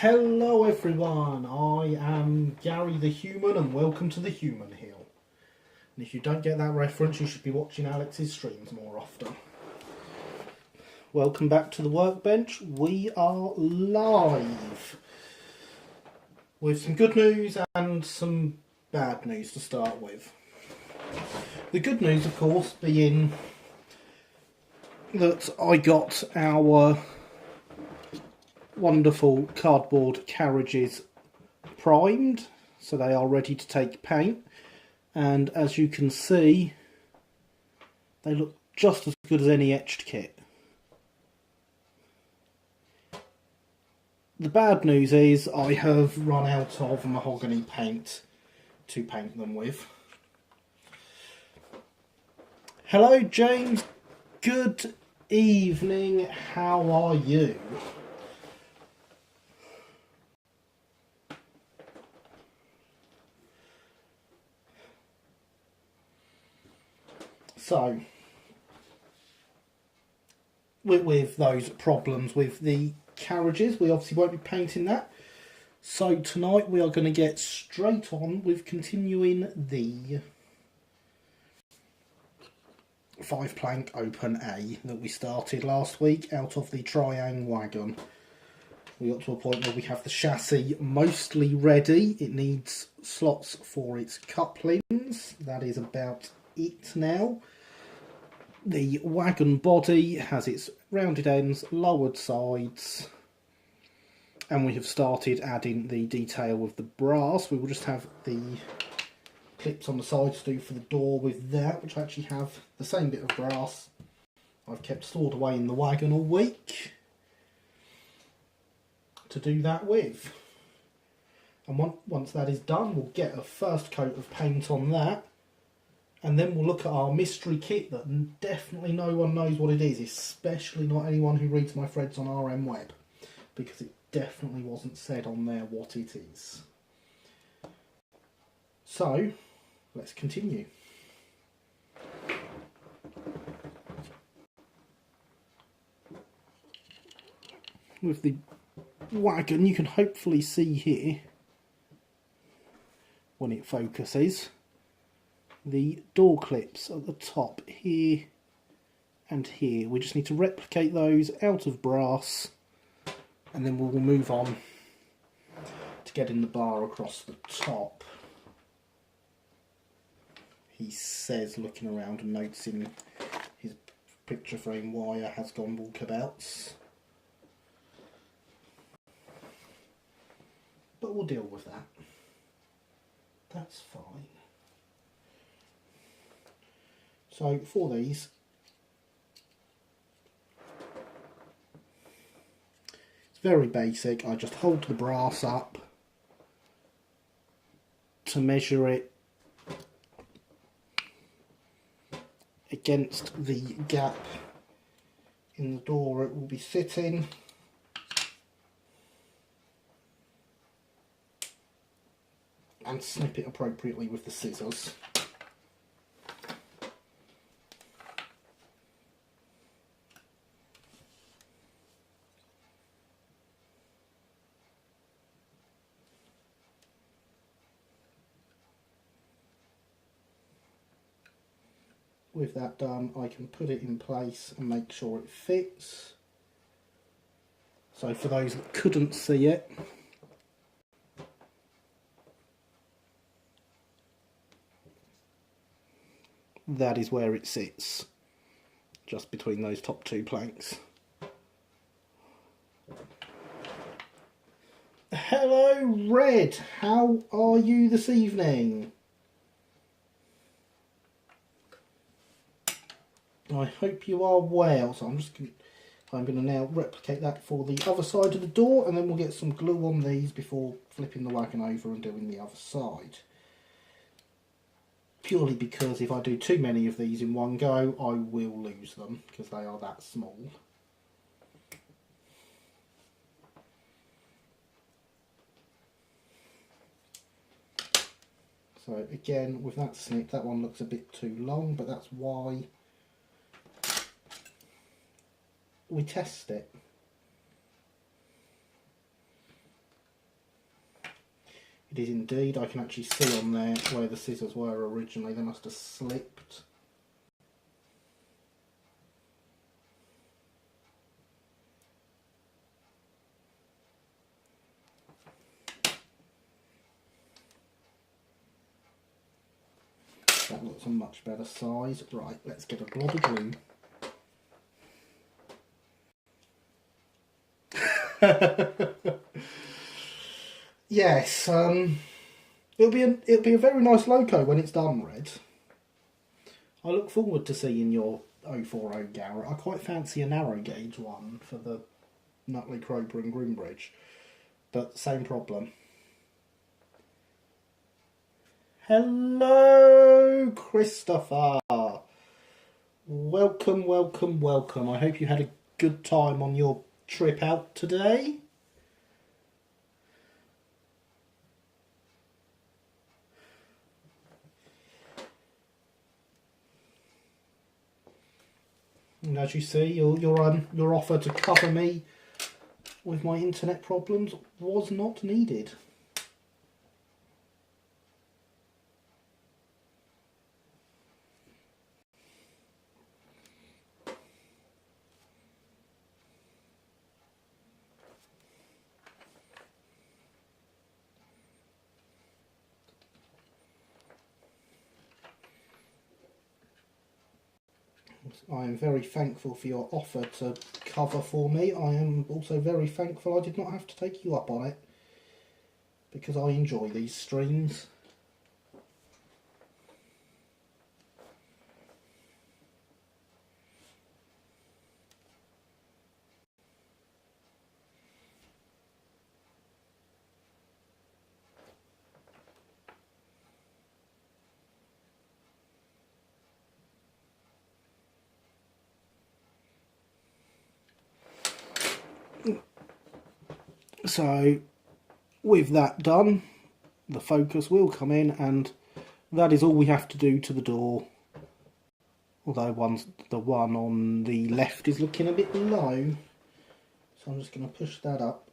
Hello everyone, I am Gary the Human and welcome to the Human Hill. And if you don't get that reference, you should be watching Alex's streams more often. Welcome back to the workbench. We are live with some good news and some bad news to start with. The good news, of course, being that I got our wonderful cardboard carriages primed, so they are ready to take paint, and as you can see they look just as good as any etched kit. The bad news is I have run out of mahogany paint to paint them with. Hello James, good evening, how are you? So, with those problems with the carriages, we obviously won't be painting that. So tonight we are going to get straight on with continuing the 5-plank open A that we started last week out of the Triang wagon. We got to a point where we have the chassis mostly ready. It needs slots for its couplings. That is about it now. The wagon body has its rounded ends, lowered sides, and we have started adding the detail with the brass. We will just have the clips on the sides to do for the door with that, which actually have the same bit of brass I've kept stored away in the wagon all week to do that with. And once that is done, we'll get a first coat of paint on that. And then we'll look at our mystery kit that definitely no one knows what it is, especially not anyone who reads my threads on RM Web, because it definitely wasn't said on there what it is. So, let's continue. With the wagon, you can hopefully see here, when it focuses, the door clips at the top here and here. We just need to replicate those out of brass, and then we'll move on to getting the bar across the top. He says, looking around and noticing his picture frame wire has gone walkabouts. But we'll deal with that. That's fine. So for these, it's very basic. I just hold the brass up to measure it against the gap in the door it will be sitting. And snip it appropriately with the scissors. With that done, I can put it in place and make sure it fits. So for those that couldn't see it, that is where it sits, just between those top two planks. Hello Red, how are you this evening? I hope you are well. So I'm going to now replicate that for the other side of the door, and then we'll get some glue on these before flipping the wagon over and doing the other side. Purely because if I do too many of these in one go, I will lose them because they are that small. So again, with that snip, that one looks a bit too long, but that's why we test it. It is indeed. I can actually see on there where the scissors were originally. They must have slipped. That looks a much better size. Right, let's get a blob of glue. Yes, it'll be a very nice logo when it's done, Red. I look forward to seeing your 040 Garrett. I quite fancy a narrow gauge one for the Nutley, Crowborough and Grimbridge, but same problem. Hello, Christopher. Welcome, welcome, welcome. I hope you had a good time on your trip out today. And as you see, your offer to cover me with my internet problems was not needed. I am very thankful for your offer to cover for me. I am also very thankful I did not have to take you up on it, because I enjoy these streams. So, with that done, the focus will come in, and that is all we have to do to the door. Although the one on the left is looking a bit low, so I'm just going to push that up.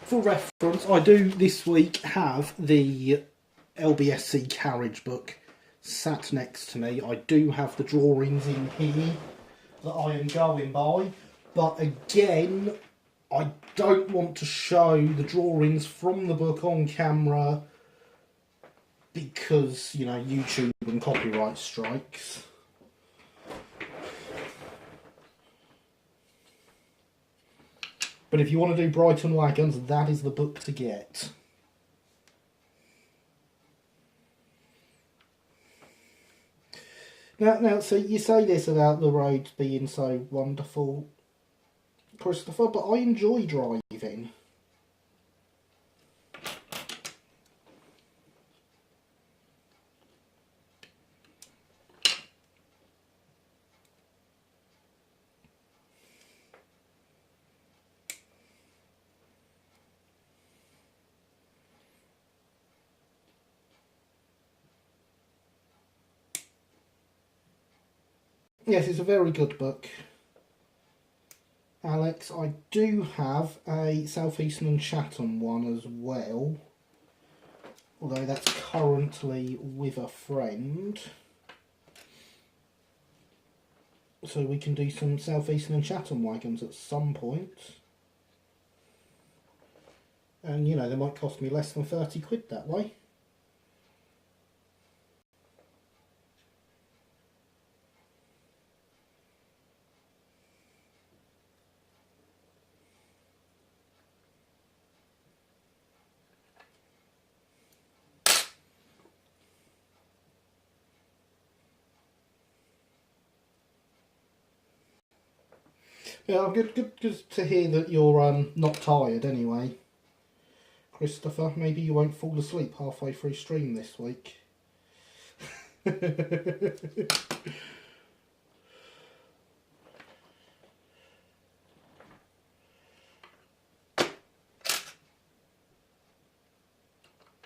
For reference, I do this week have the LBSC carriage book sat next to me. I do have the drawings in here that I am going by, but again, I don't want to show the drawings from the book on camera because, you know, YouTube and copyright strikes. But if you want to do Brighton Wagons, that is the book to get. Now, so you say this about the roads being so wonderful, Christopher, but I enjoy driving. Yes, it's a very good book, Alex. I do have a South Eastern and Chatham one as well, although that's currently with a friend. So we can do some South Eastern and Chatham wagons at some point. And, you know, they might cost me less than 30 quid that way. Yeah, good to hear that you're not tired anyway, Christopher. Maybe you won't fall asleep halfway through stream this week.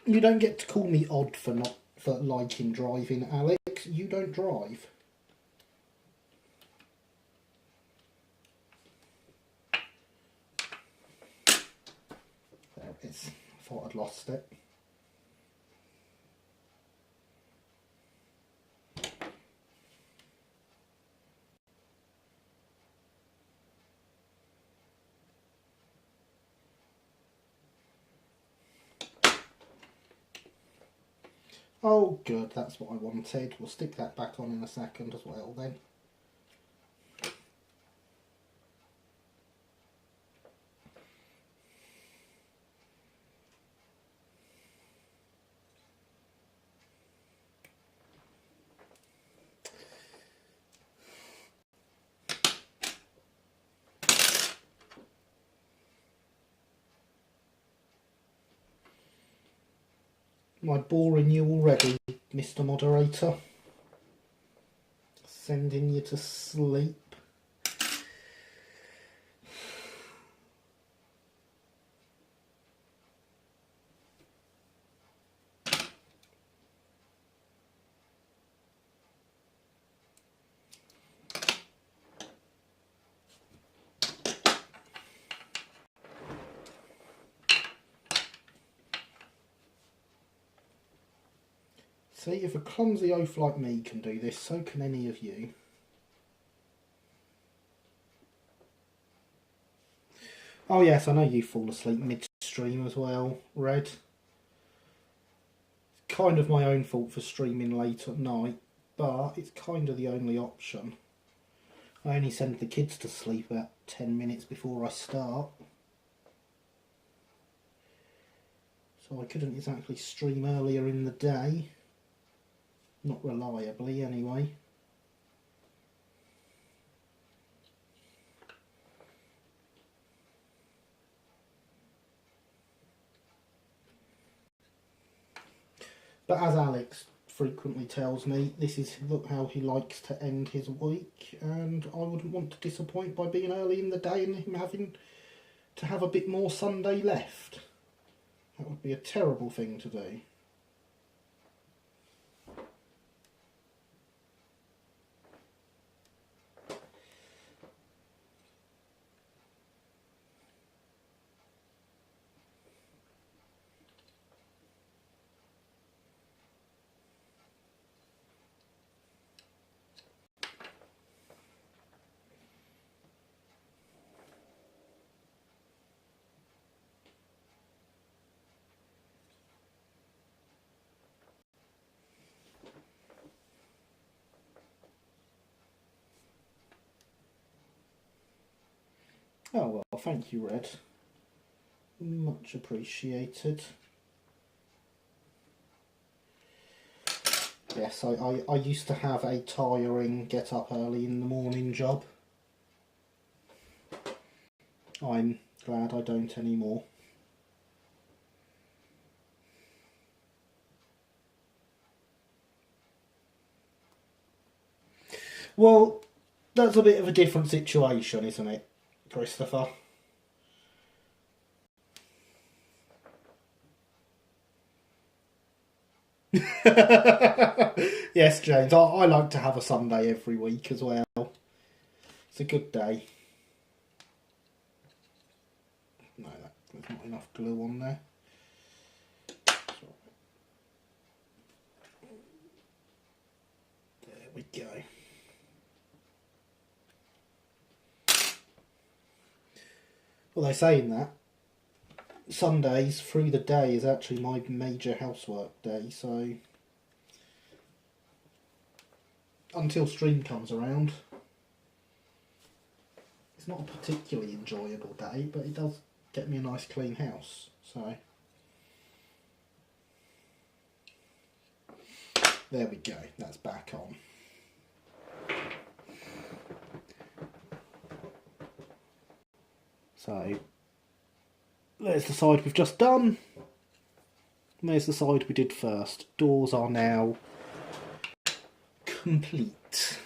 You don't get to call me odd for liking driving, Alex. You don't drive. There it is. I thought I'd lost it. Oh, good, that's what I wanted. We'll stick that back on in a second as well then. Am I boring you already, Mr. Moderator? Sending you to sleep? See, if a clumsy oaf like me can do this, so can any of you. Oh yes, I know you fall asleep mid-stream as well, Red. It's kind of my own fault for streaming late at night, but it's kind of the only option. I only send the kids to sleep about 10 minutes before I start. So I couldn't exactly stream earlier in the day. Not reliably, anyway. But as Alex frequently tells me, this is how he likes to end his week, and I wouldn't want to disappoint by being early in the day and him having to have a bit more Sunday left. That would be a terrible thing to do. Oh well, thank you, Red. Much appreciated. Yes, I used to have a tiring get up early in the morning job. I'm glad I don't anymore. Well, that's a bit of a different situation, isn't it, Christopher? Yes, James, I like to have a Sunday every week as well. It's a good day. No, there's not enough glue on there. There we go. Well, they're saying that Sundays through the day is actually my major housework day, so until stream comes around, it's not a particularly enjoyable day, but it does get me a nice clean house, so there we go, that's back on. So there's the side we've just done, and there's the side we did first. Doors are now complete.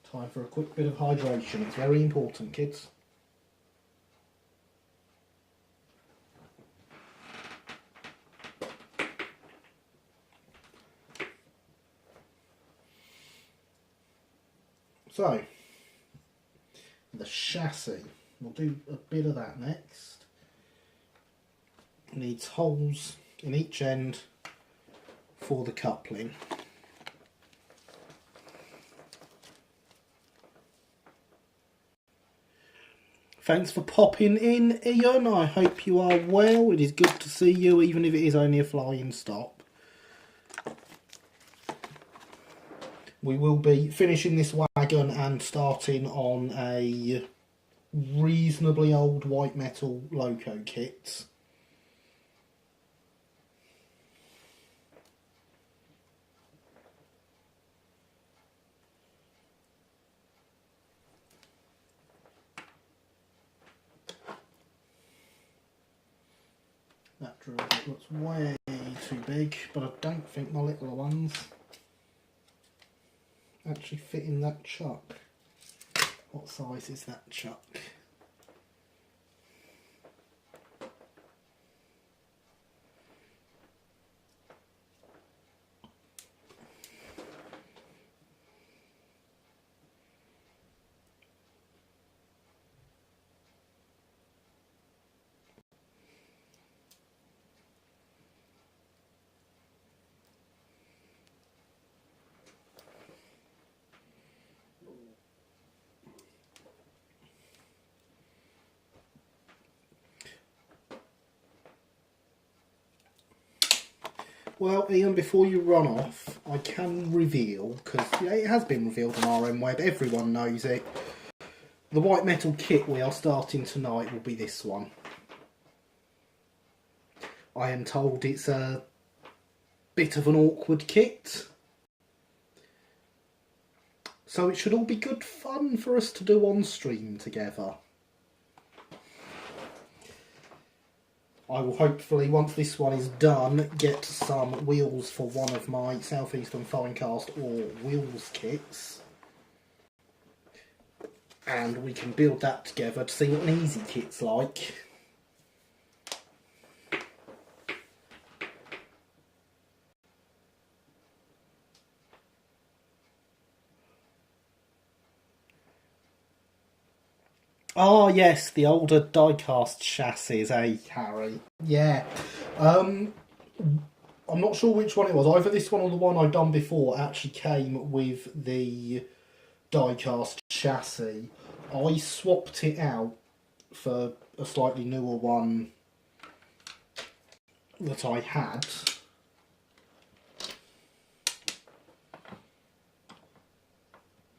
Time for a quick bit of hydration. It's very important, kids. So, the chassis, we'll do a bit of that next. It needs holes in each end for the coupling. Thanks for popping in, Ian. I hope you are well. It is good to see you, even if it is only a flying stop. We will be finishing this wagon and starting on a reasonably old white metal loco kit. That drill bit looks way too big, but I don't think my littler ones actually fit in that chuck. What size is that chuck? Well, Ian, before you run off, I can reveal, because it has been revealed on RM Web, everyone knows it. The white metal kit we are starting tonight will be this one. I am told it's a bit of an awkward kit, so it should all be good fun for us to do on stream together. I will hopefully, once this one is done, get some wheels for one of my Southeastern Finecast or wheels kits. And we can build that together to see what an easy kit's like. Oh yes, the older die-cast chassis, eh, Harry? Yeah. I'm not sure which one it was. Either this one or the one I've done before actually came with the die-cast chassis. I swapped it out for a slightly newer one that I had.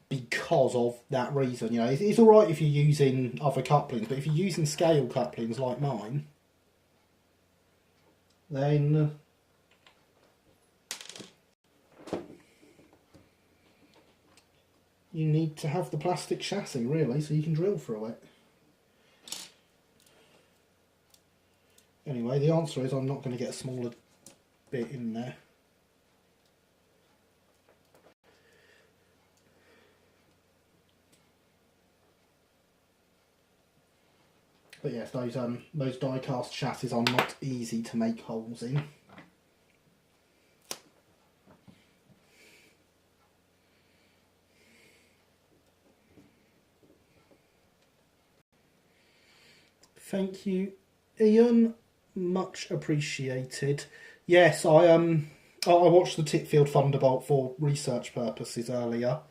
Because of that reason, you know, it's alright if you're using other couplings, but if you're using scale couplings like mine, then you need to have the plastic chassis, really, so you can drill through it. Anyway, the answer is I'm not going to get a smaller bit in there. But yes, those die-cast chassis are not easy to make holes in. Thank you, Ian. Much appreciated. Yes, I watched the Titfield Thunderbolt for research purposes earlier.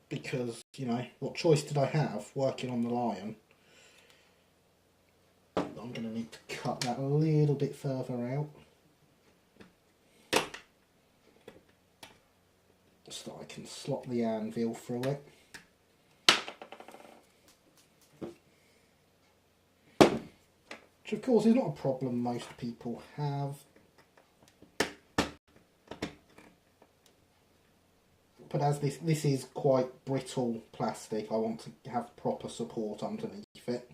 Because, you know, what choice did I have working on the Lion? I'm going to need to cut that a little bit further out. So I can slot the anvil through it. Which of course is not a problem most people have. But as this is quite brittle plastic, I want to have proper support underneath it.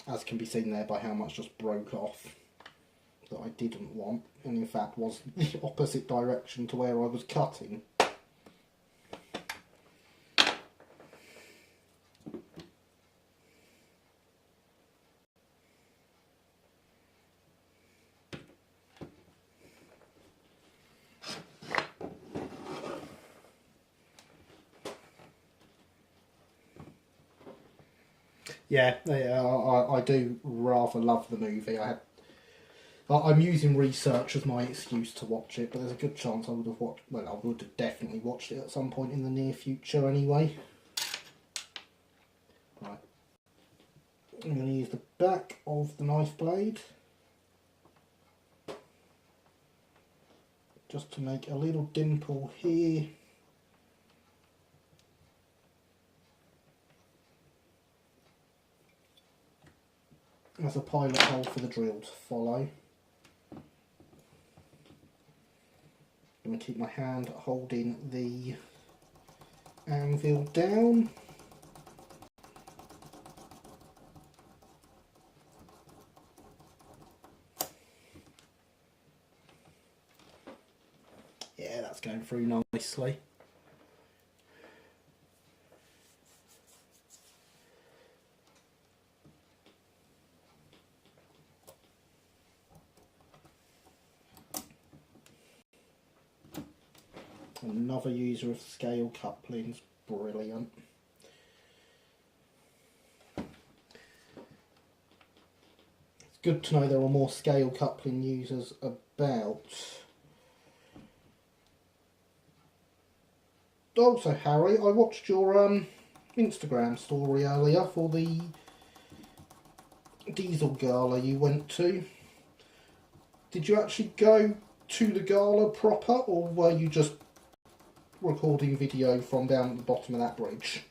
As can be seen there by how much just broke off that I didn't want, and in fact was the opposite direction to where I was cutting. Yeah, I do rather love the movie. I'm using research as my excuse to watch it, but there's a good chance I would have watched. Well, I would have definitely watched it at some point in the near future, anyway. Right, I'm going to use the back of the knife blade just to make a little dimple here. As a pilot hole for the drill to follow. I'm going to keep my hand holding the anvil down. Yeah, that's going through nicely. Another user of scale couplings, brilliant. It's good to know there are more scale coupling users about. Also, Harry, I watched your Instagram story earlier for the Diesel Gala you went to. Did you actually go to the gala proper, or were you just recording video from down at the bottom of that bridge?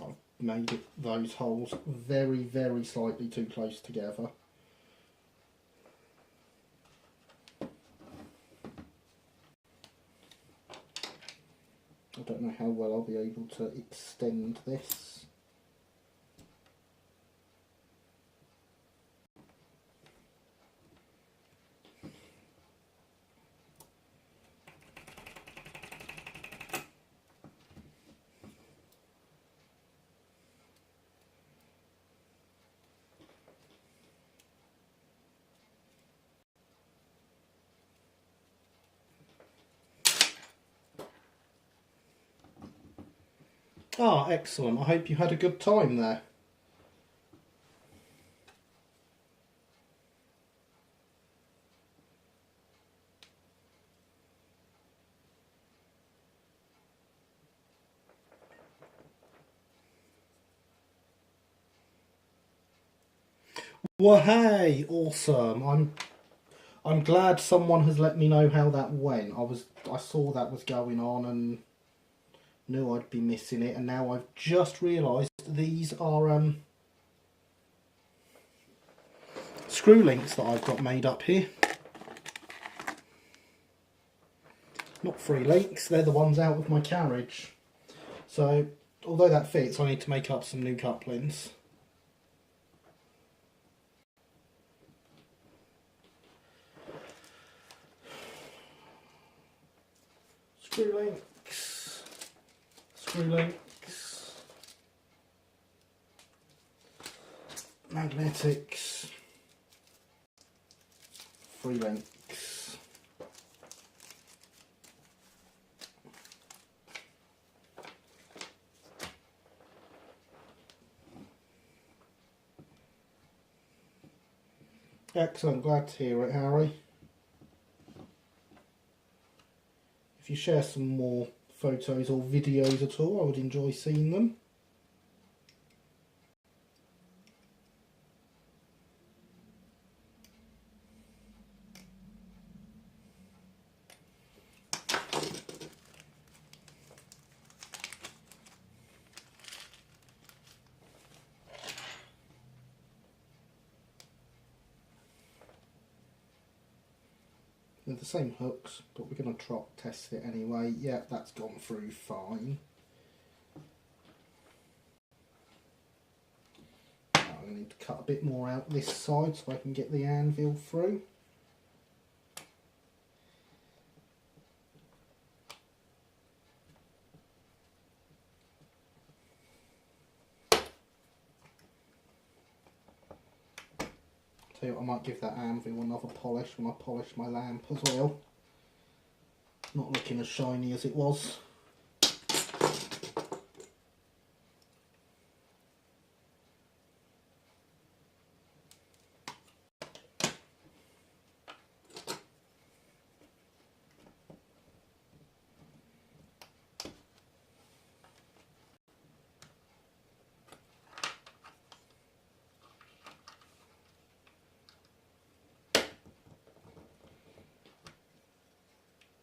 I've made those holes very, very slightly too close together. I don't know how well I'll be able to extend this. Ah, excellent. I hope you had a good time there. Well, hey, awesome. I'm glad someone has let me know how that went. I saw that was going on and knew I'd be missing it, and now I've just realised these are screw links that I've got made up here. Not free links, they're the ones out of my carriage. So, although that fits, I need to make up some new couplings. Screw links, screw links, magnetics, free links. Excellent, glad to hear it, Harry. If you share some more photos or videos at all, I would enjoy seeing them. They're the same hooks, but we're going to test it anyway. Yeah, that's gone through fine. I need to cut a bit more out this side so I can get the anvil through. tell you what, I might give that anvil another polish when I polish my lamp as well. Not looking as shiny as it was.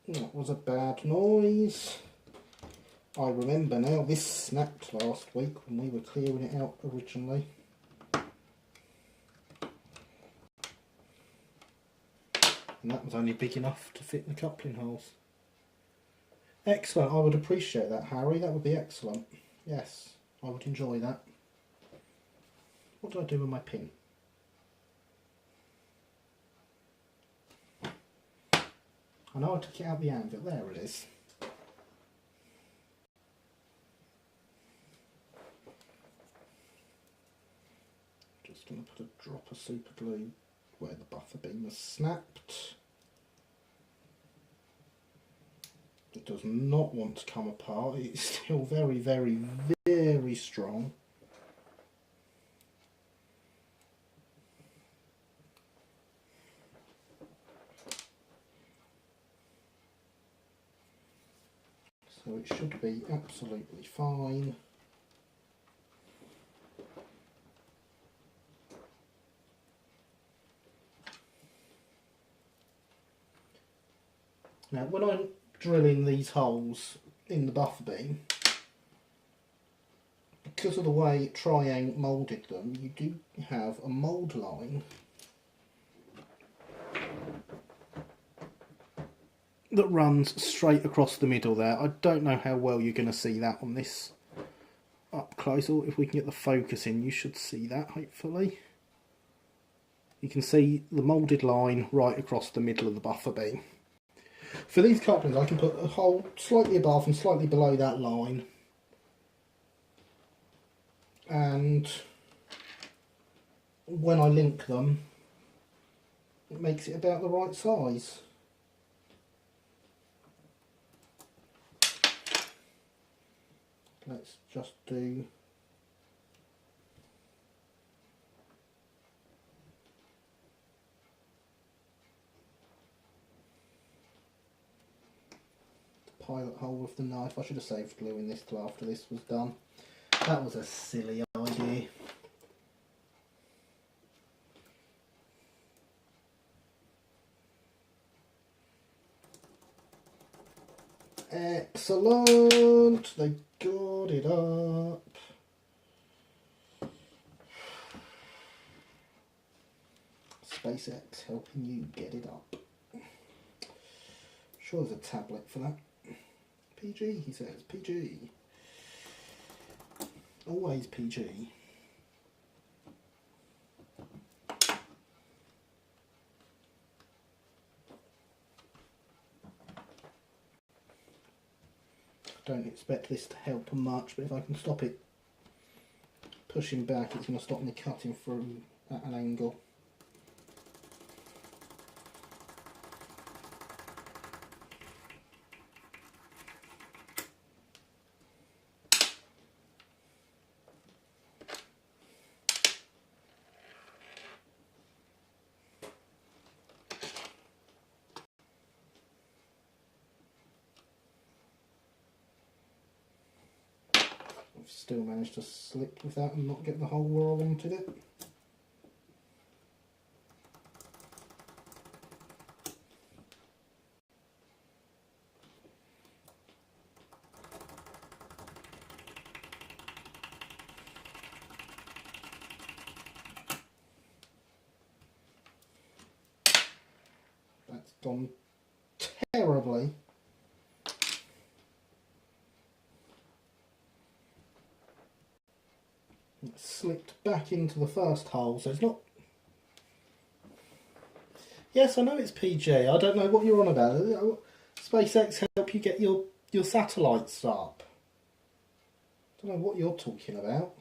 That was a bad noise. I remember now, this snapped last week when we were clearing it out originally. And that was only big enough to fit in the coupling holes. Excellent, I would appreciate that, Harry. That would be excellent. Yes, I would enjoy that. What do I do with my pin? I know I took it out the anvil. There it is. Just going to put a drop of super glue where the buffer beam was snapped. It does not want to come apart. It's still very, very, very strong. So it should be absolutely fine. Now when I'm drilling these holes in the buffer beam, because of the way Triang moulded them, you do have a mould line that runs straight across the middle there. I don't know how well you're going to see that on this up close, or if we can get the focus in, you should see that hopefully. You can see the moulded line right across the middle of the buffer beam. For these couplings I can put a hole slightly above and slightly below that line, and when I link them it makes it about the right size. Let's just do the pilot hole with the knife. I should have saved gluing this till after this was done. That was a silly idea. Excellent! They got it up. SpaceX helping you get it up. Sure there's a tablet for that. PG, he says. PG. Always PG. Don't expect this to help much, but if I can stop it pushing back, it's going to stop me cutting through at an angle. Still managed to slip with that and not get the hole where I wanted it. That's gone terribly. It slipped back into the first hole, so it's not... Yes, I know it's PG. I don't know what you're on about. SpaceX help you get your satellites up. I don't know what you're talking about.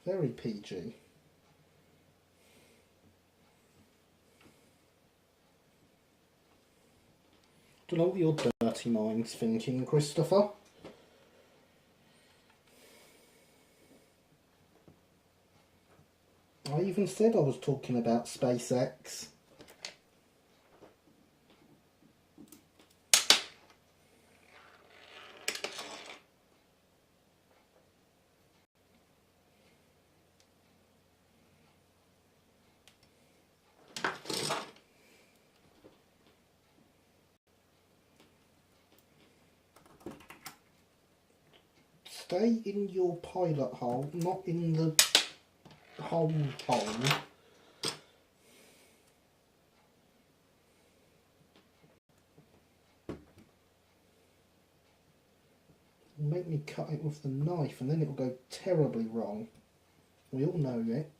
Very PG. Don't know what your dirty mind's thinking, Christopher. I even said I was talking about SpaceX. Stay in your pilot hole, not in the hole. Make me cut it with the knife and then it'll go terribly wrong. We all know it.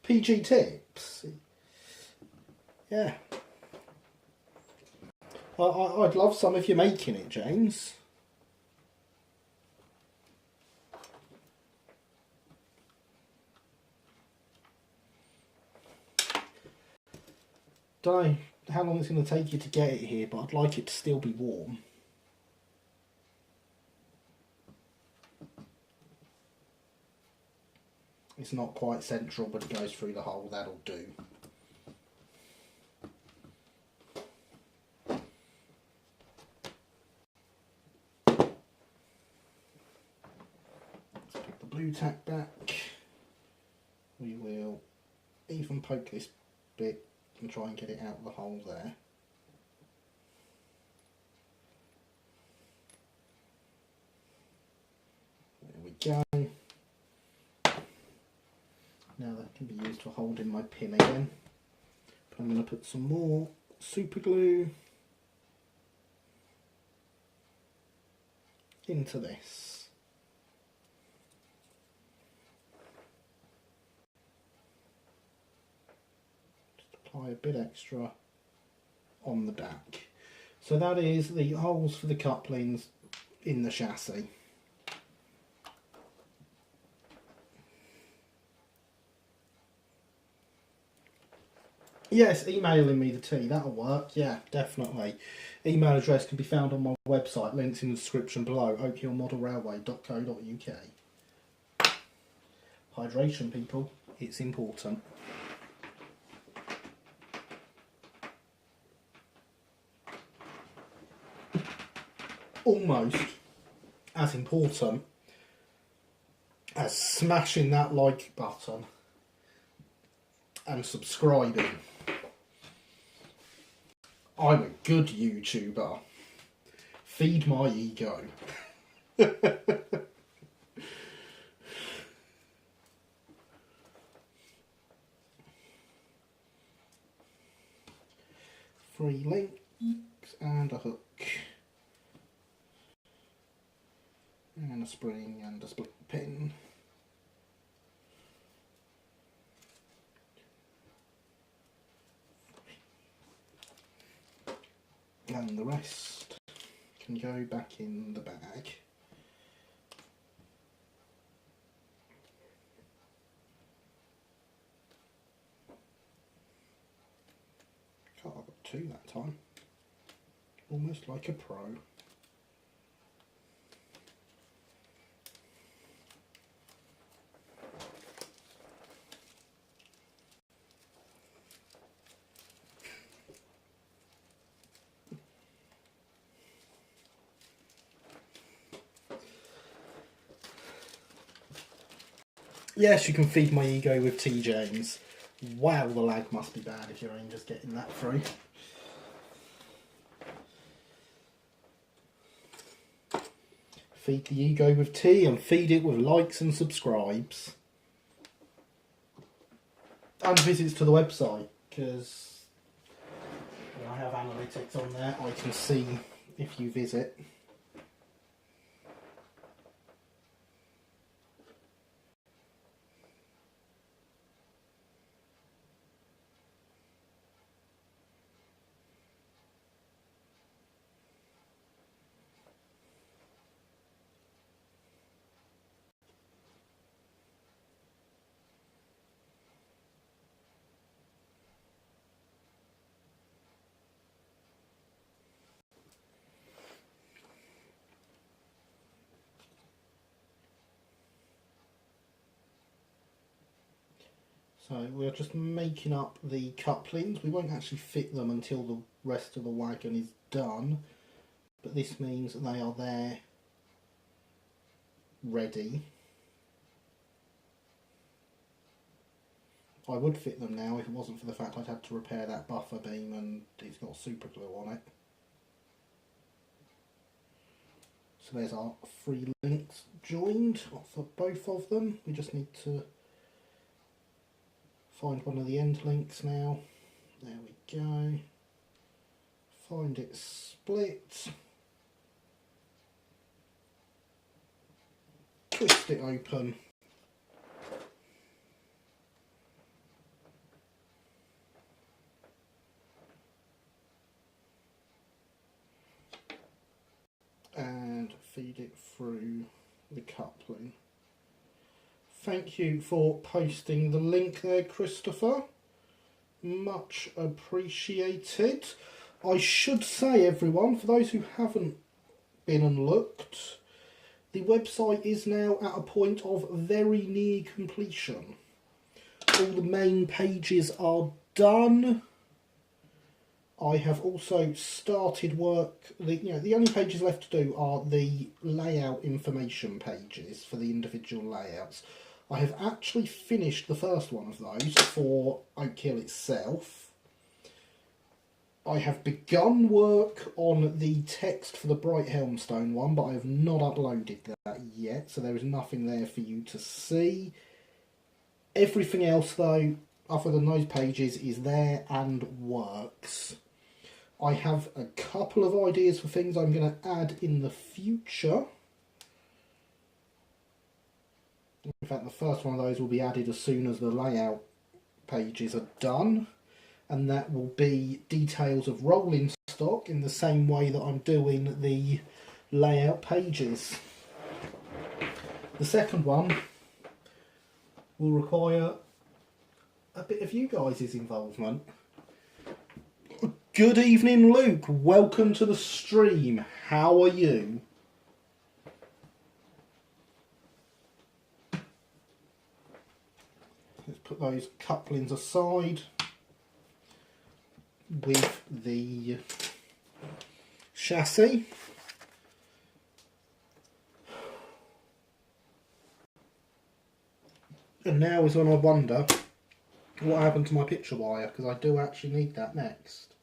PG tips. Yeah. I'd love some if you're making it, James. Don't know how long it's going to take you to get it here, but I'd like it to still be warm. It's not quite central, but it goes through the hole. That'll do. Let's pick the blue tack back. We will even poke this bit and try and get it out of the hole there. There we go. Now that can be used for holding my pin again. But I'm going to put some more super glue into this. Just apply a bit extra on the back. So that is the holes for the couplings in the chassis. Yes, emailing me the tea, that'll work, yeah, definitely. Email address can be found on my website, links in the description below, oakhillmodelrailway.co.uk. Hydration, people, it's important. Almost as important as smashing that like button and subscribing. I'm a good YouTuber. Feed my ego. Three links and a hook. And a spring and a split pin. And the rest can go back in the bag. God, I got two that time. Almost like a pro. Yes, you can feed my ego with tea, James. Wow, the lag must be bad if you're only just getting that through. Feed the ego with tea and feed it with likes and subscribes. And visits to the website, because I have analytics on there. I can see if you visit. So we're just making up the couplings. We won't actually fit them until the rest of the wagon is done, but this means that they are there ready. I would fit them now if it wasn't for the fact I'd had to repair that buffer beam and it's got super glue on it. So there's our 3 links joined for both of them. We just need to find one of the end links now. There we go. Find it split. Twist it open. And feed it through the coupling. Thank you for posting the link there, Christopher. Much appreciated. I should say, everyone, for those who haven't been and looked, the website is now at a point of very near completion. All the main pages are done. I have also started work. The only pages left to do are the layout information pages for the individual layouts. I have actually finished the first one of those for Oak Hill itself. I have begun work on the text for the Bright Helmstone one, but I have not uploaded that yet, so there is nothing there for you to see. Everything else, though, other than those pages, is there and works. I have a couple of ideas for things I'm going to add in the future. In fact, the first one of those will be added as soon as the layout pages are done. And that will be details of rolling stock in the same way that I'm doing the layout pages. The second one will require a bit of you guys' involvement. Good evening, Luke. Welcome to the stream. How are you? Let's put those couplings aside with the chassis. And now is when I wonder what happened to my picture wire, because I do actually need that next.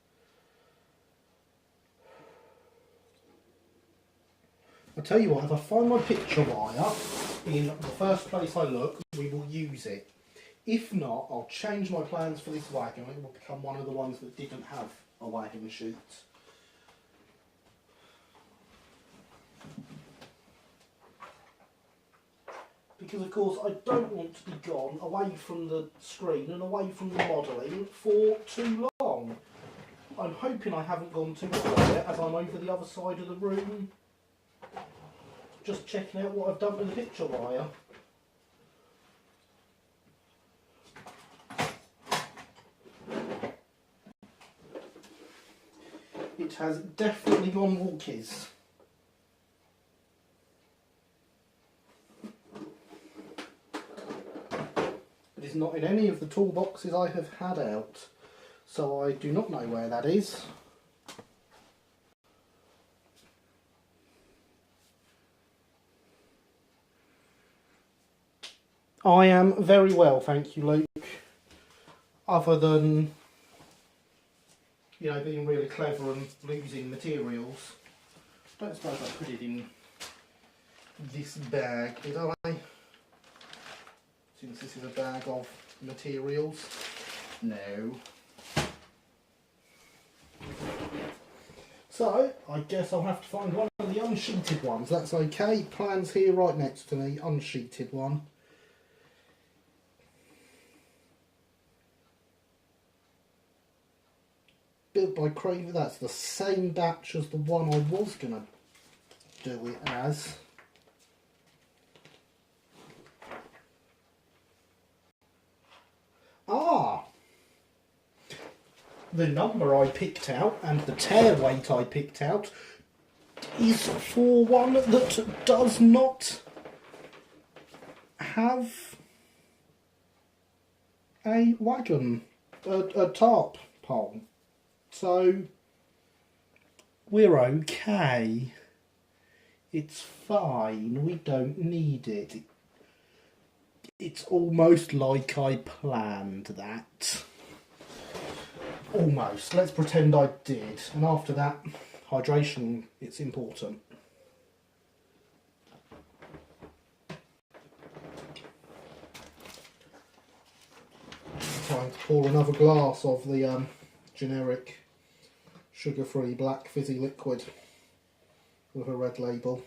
I'll tell you what, if I find my picture wire in the first place I look, we will use it. If not, I'll change my plans for this wagon. It will become one of the ones that didn't have a wagon chute. Because of course I don't want to be gone away from the screen and away from the modelling for too long. I'm hoping I haven't gone too quiet as I'm over the other side of the room just checking out what I've done with the picture wire. It has definitely gone walkies. It is not in any of the toolboxes I have had out, so I do not know where that is. I am very well, thank you, Luke. Other than, being really clever and losing materials. I don't suppose I put it in this bag, did I? Since this is a bag of materials. No. So, I guess I'll have to find one of the unsheeted ones. That's okay. Plan's here right next to me. Unsheeted one. Built by Craver. That's the same batch as the one I was going to do it as. Ah! The number I picked out and the tear weight I picked out is for one that does not have a wagon, a tarp pole. So we're okay. It's fine. We don't need it. It's almost like I planned that. Almost. Let's pretend I did. And after that, hydration, it's important. Trying to pour another glass of the generic sugar-free black fizzy liquid with a red label.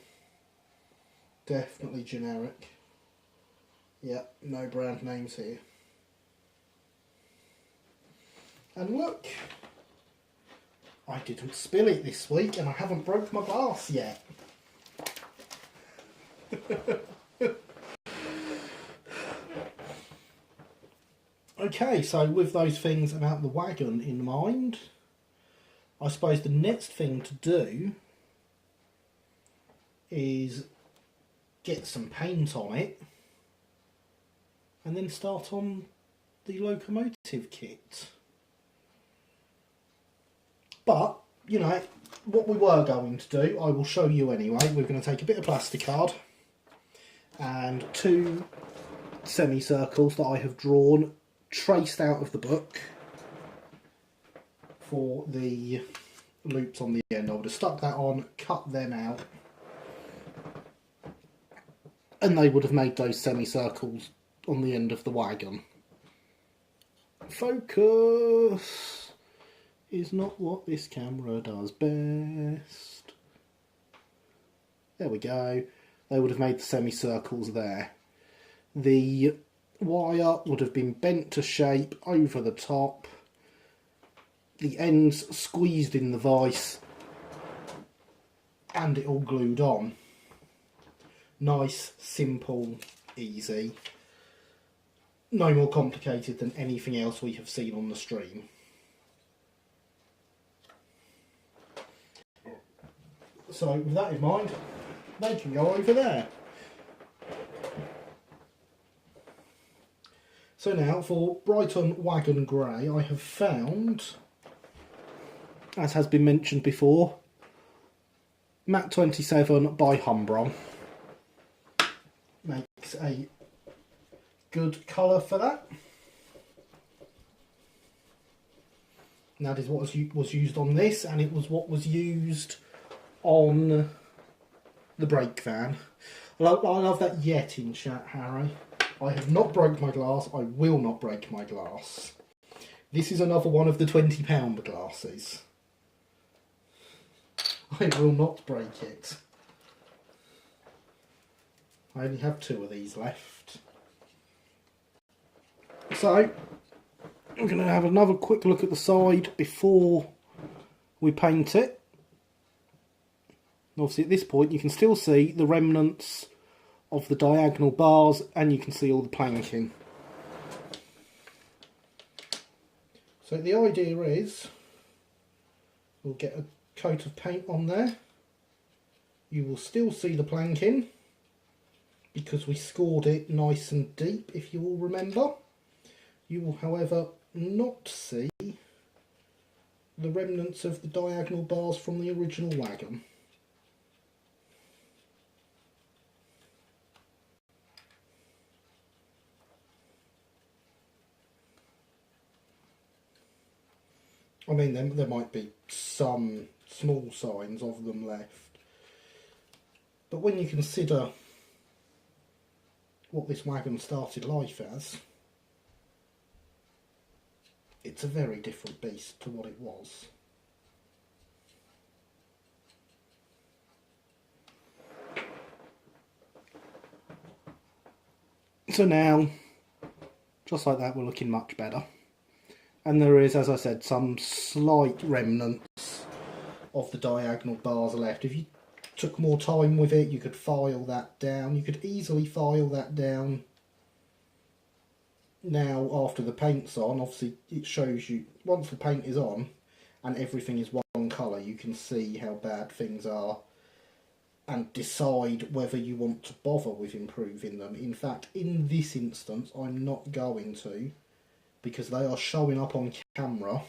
Definitely generic. Yep, no brand names here. And look, I didn't spill it this week and I haven't broke my glass yet. Okay, so with those things about the wagon in mind, I suppose the next thing to do is get some paint on it and then start on the locomotive kit. But, you know, what we were going to do, I will show you anyway. We're going to take a bit of plastic card and 2 semicircles that I have drawn, traced out of the book for the loops on the end. I would have stuck that on, cut them out, and they would have made those semicircles on the end of the wagon. Focus is not what this camera does best. There we go. They would have made the semicircles there. The wire would have been bent to shape over the top. The ends squeezed in the vise and it all glued on. Nice, simple, easy. No more complicated than anything else we have seen on the stream. So with that in mind, they can go over there. So now for Brighton Wagon Grey, I have found, as has been mentioned before, Matte 27 by Humbrol. Makes a good colour for that. And that is what was used on this, and it was what was used on the brake van. I love that yet in chat, Harry. I have not broke my glass. I will not break my glass. This is another one of the £20 glasses. I will not break it. I only have 2 of these left. So, I'm going to have another quick look at the side before we paint it. Obviously at this point you can still see the remnants of the diagonal bars and you can see all the planking. So the idea is we'll get a coat of paint on there. You will still see the planking because we scored it nice and deep, if you will remember. You will however not see the remnants of the diagonal bars from the original wagon. I mean, there might be some small signs of them left. But when you consider what this wagon started life as, it's a very different beast to what it was. So now, just like that, we're looking much better. And there is, as I said, some slight remnants of the diagonal bars left. If you took more time with it, you could file that down. You could easily file that down. Now, after the paint's on, obviously it shows you, once the paint is on and everything is one colour, you can see how bad things are and decide whether you want to bother with improving them. In fact, in this instance, I'm not going to, because they are showing up on camera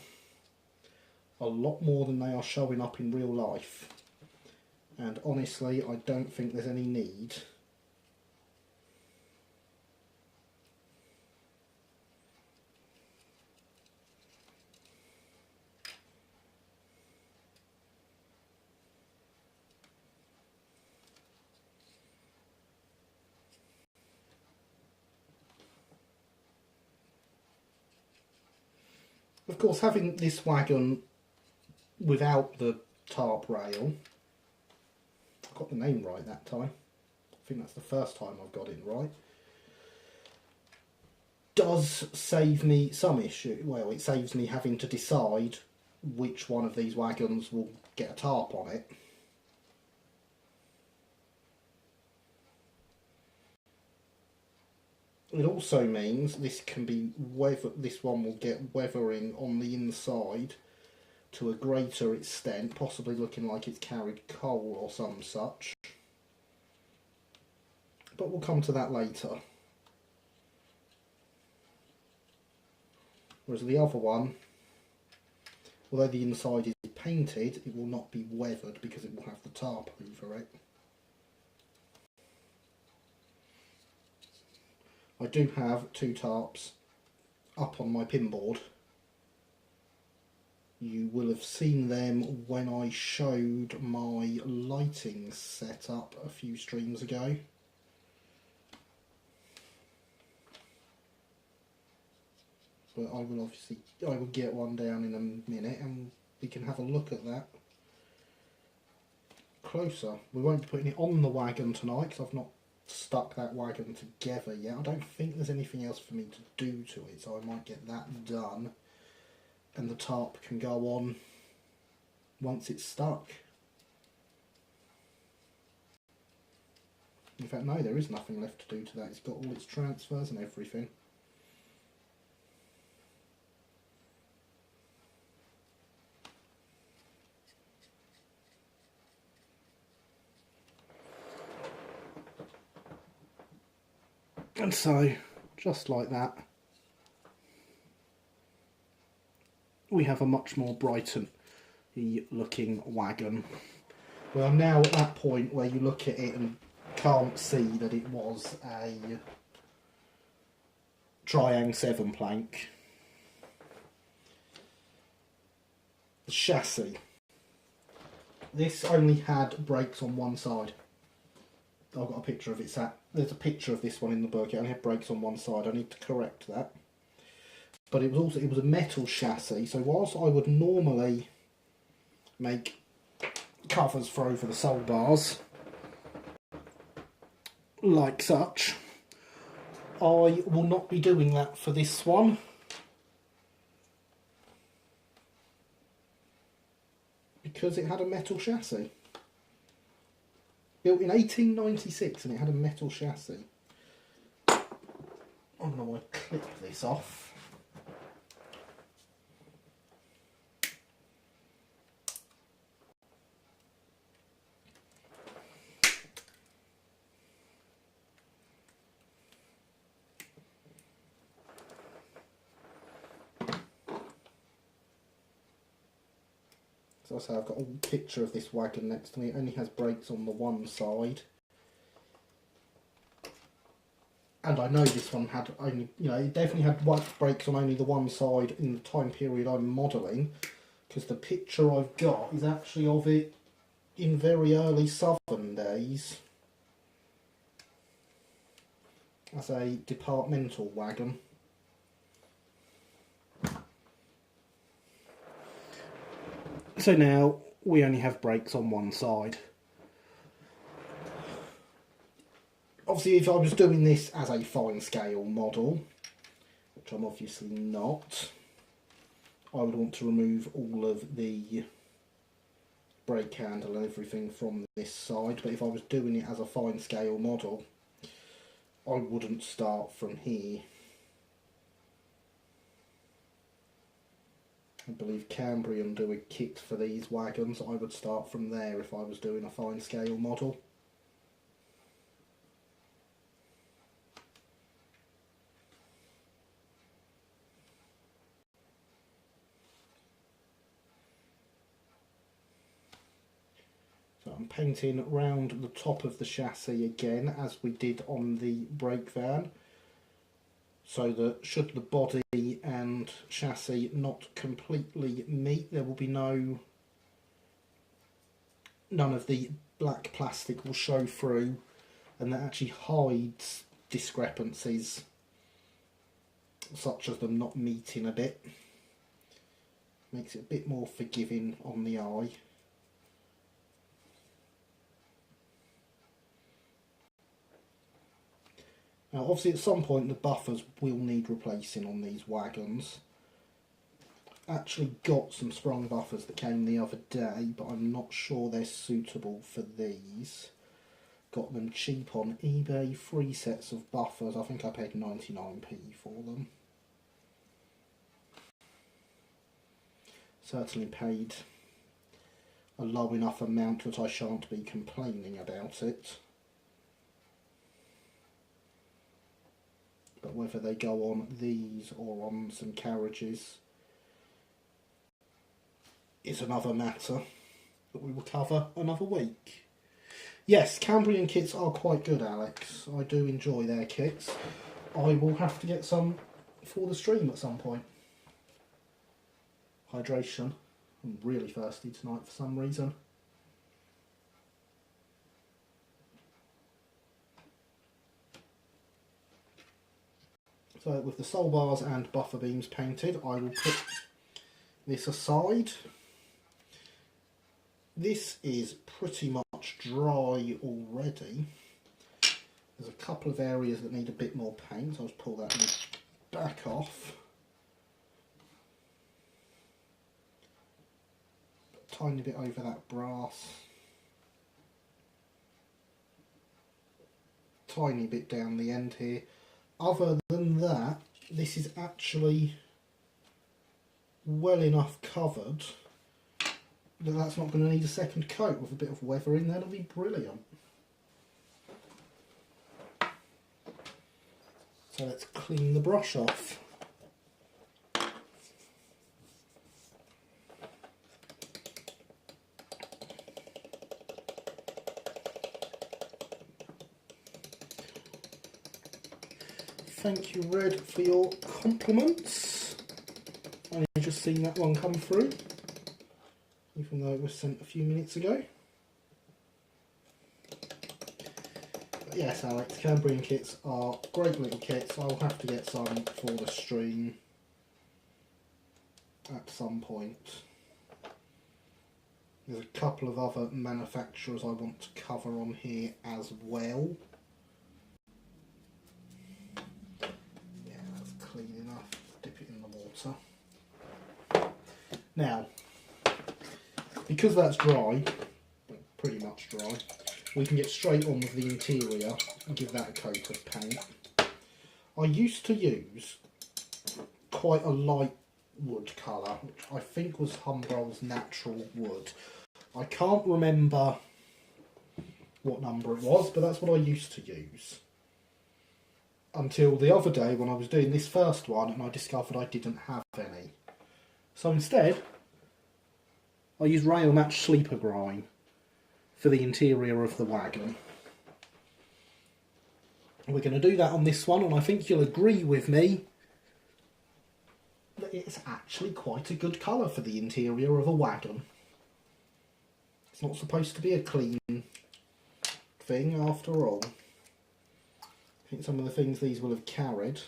a lot more than they are showing up in real life. And honestly, I don't think there's any need. Of course, having this wagon without the tarp rail, I got the name right that time. I think that's the first time I've got it right. Does save me some issue. Well, it saves me having to decide which one of these wagons will get a tarp on it. It also means this can be this one will get weathering on the inside to a greater extent, possibly looking like it's carried coal or some such. But we'll come to that later. Whereas the other one, although the inside is painted, it will not be weathered because it will have the tarp over it. I do have 2 tarps up on my pinboard. You will have seen them when I showed my lighting setup a few streams ago. But I will get one down in a minute and we can have a look at that closer. We won't be putting it on the wagon tonight because I've not stuck that wagon together yet. I don't think there's anything else for me to do to it, so I might get that done and the tarp can go on once it's stuck. In fact, no, there is nothing left to do to that. It's got all its transfers and everything. And so, just like that, we have a much more Brighton looking wagon. We are now at that point where you look at it and can't see that it was a Triang 7 plank. The chassis. This only had brakes on one side. I've got a picture of it. There's a picture of this one in the book. It only had brakes on one side. I need to correct that. But it was a metal chassis. So whilst I would normally make covers for over the sole bars, like such, I will not be doing that for this one. Because it had a metal chassis. Built in 1896 and it had a metal chassis. I'm going to clip this off. So I say I've got a picture of this wagon next to me. It only has brakes on the one side. And I know this one had only, it definitely had brakes on only the one side in the time period I'm modelling. Because the picture I've got is actually of it in very early Southern days. As a departmental wagon. So now we only have brakes on one side. Obviously, if I was doing this as a fine scale model, which I'm obviously not, I would want to remove all of the brake handle and everything from this side. But if I was doing it as a fine scale model, I wouldn't start from here. I believe Cambrian do a kit for these wagons. I would start from there if I was doing a fine scale model. I'm painting round the top of the chassis again, as we did on the brake van, so that should the body and chassis not completely meet, there will be none of the black plastic will show through, and that actually hides discrepancies such as them not meeting a bit. Makes it a bit more forgiving on the eye. Now obviously at some point the buffers will need replacing on these wagons. Actually got some sprung buffers that came the other day, but I'm not sure they're suitable for these. Got them cheap on eBay, 3 sets of buffers. I think I paid 99p for them. Certainly paid a low enough amount that I shan't be complaining about it. But whether they go on these or on some carriages is another matter that we will cover another week. Yes, Cambrian kits are quite good, Alex. I do enjoy their kits. I will have to get some for the stream at some point. Hydration. I'm really thirsty tonight for some reason. So with the soul bars and buffer beams painted, I will put this aside. This is pretty much dry already. There's a couple of areas that need a bit more paint. I'll just pull that back off. Tiny bit over that brass. Tiny bit down the end here. Other than that, this is actually well enough covered that that's not going to need a second coat. With a bit of weathering, that'll be brilliant. So let's clean the brush off. Thank you, Red, for your compliments. I've just seen that one come through, even though it was sent a few minutes ago. But yes, Alex, Cambrian kits are great little kits. I'll have to get some for the stream at some point. There's a couple of other manufacturers I want to cover on here as well. Clean enough, dip it in the water. Now, because that's dry, pretty much dry, we can get straight on with the interior and give that a coat of paint. I used to use quite a light wood colour, which I think was Humbrol's Natural Wood. I can't remember what number it was, but that's what I used to use. Until the other day when I was doing this first one and I discovered I didn't have any. So instead, I used Rail Match Sleeper Grime for the interior of the wagon. We're going to do that on this one, and I think you'll agree with me that it's actually quite a good colour for the interior of a wagon. It's not supposed to be a clean thing after all. I think some of the things these will have carried,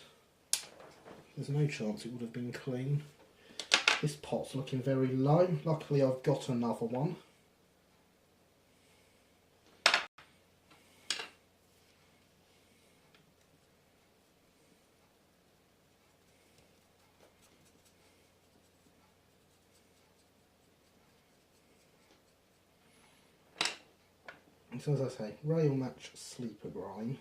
there's no chance it would have been clean. This pot's looking very low. Luckily I've got another one. And so as I say, Rail Match Sleeper Grime.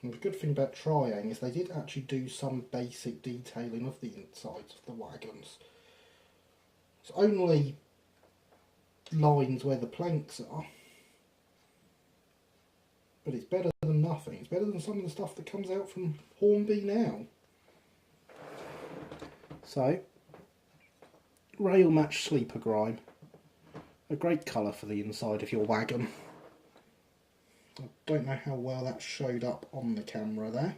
And the good thing about Triang is they did actually do some basic detailing of the insides of the wagons. It's only lines where the planks are, but it's better than nothing. It's better than some of the stuff that comes out from Hornby now. So, rail match sleeper grime. A great colour for the inside of your wagon. I don't know how well that showed up on the camera there.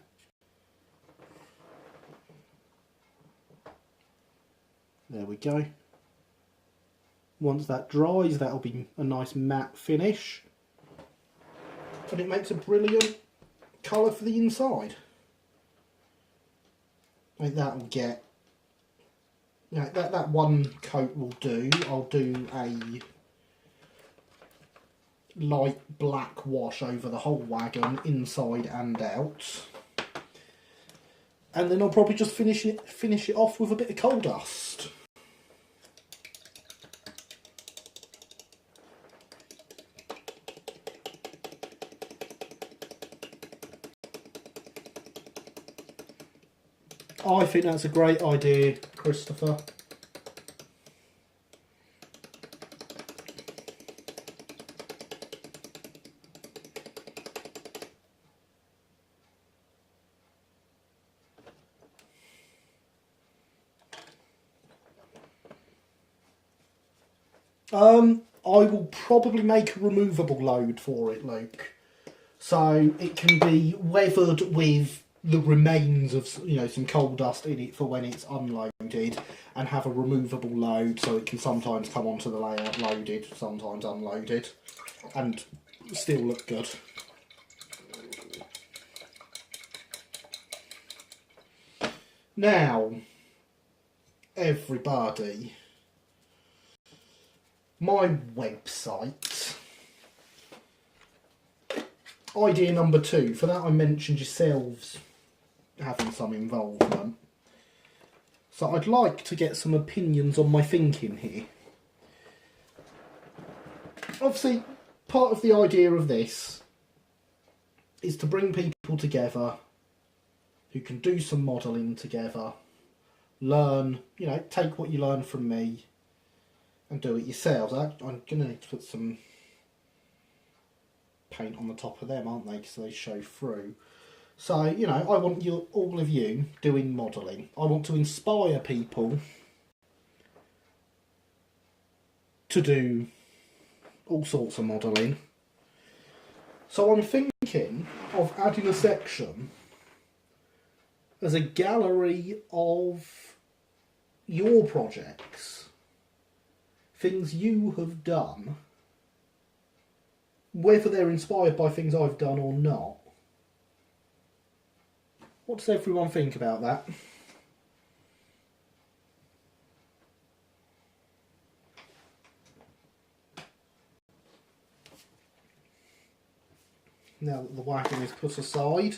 There we go. Once that dries, that'll be a nice matte finish. And it makes a brilliant colour for the inside. I think that'll get... that one coat will do. I'll do a light black wash over the whole wagon, inside and out. And then I'll probably just finish it off with a bit of coal dust. I think that's a great idea, Christopher. I will probably make a removable load for it, Luke. So it can be weathered with the remains of, some coal dust in it for when it's unloaded, and have a removable load so it can sometimes come onto the layout loaded, sometimes unloaded, and still look good. Now, everybody, my website. Idea number 2. For that I mentioned yourselves having some involvement. So I'd like to get some opinions on my thinking here. Obviously, part of the idea of this is to bring people together who can do some modelling together, learn, take what you learn from me and do it yourselves. I'm going to need to put some paint on the top of them, aren't they, because they show through. So, I want all of you doing modelling. I want to inspire people to do all sorts of modelling. So I'm thinking of adding a section as a gallery of your projects, things you have done, whether they're inspired by things I've done or not. What does everyone think about that? Now that the wagon is put aside,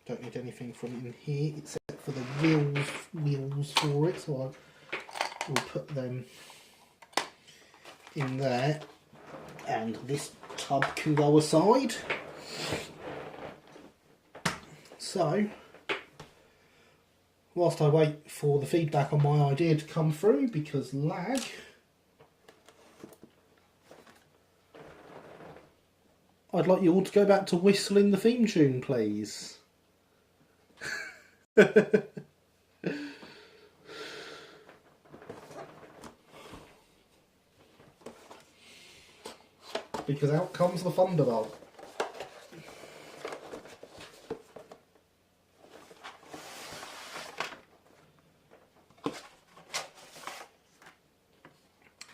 don't need anything from in here except for the wheels for it, so I will put them in there, and this tub can go aside. So, whilst I wait for the feedback on my idea to come through, because lag, I'd like you all to go back to whistling the theme tune, please. Because out comes the thunderbolt.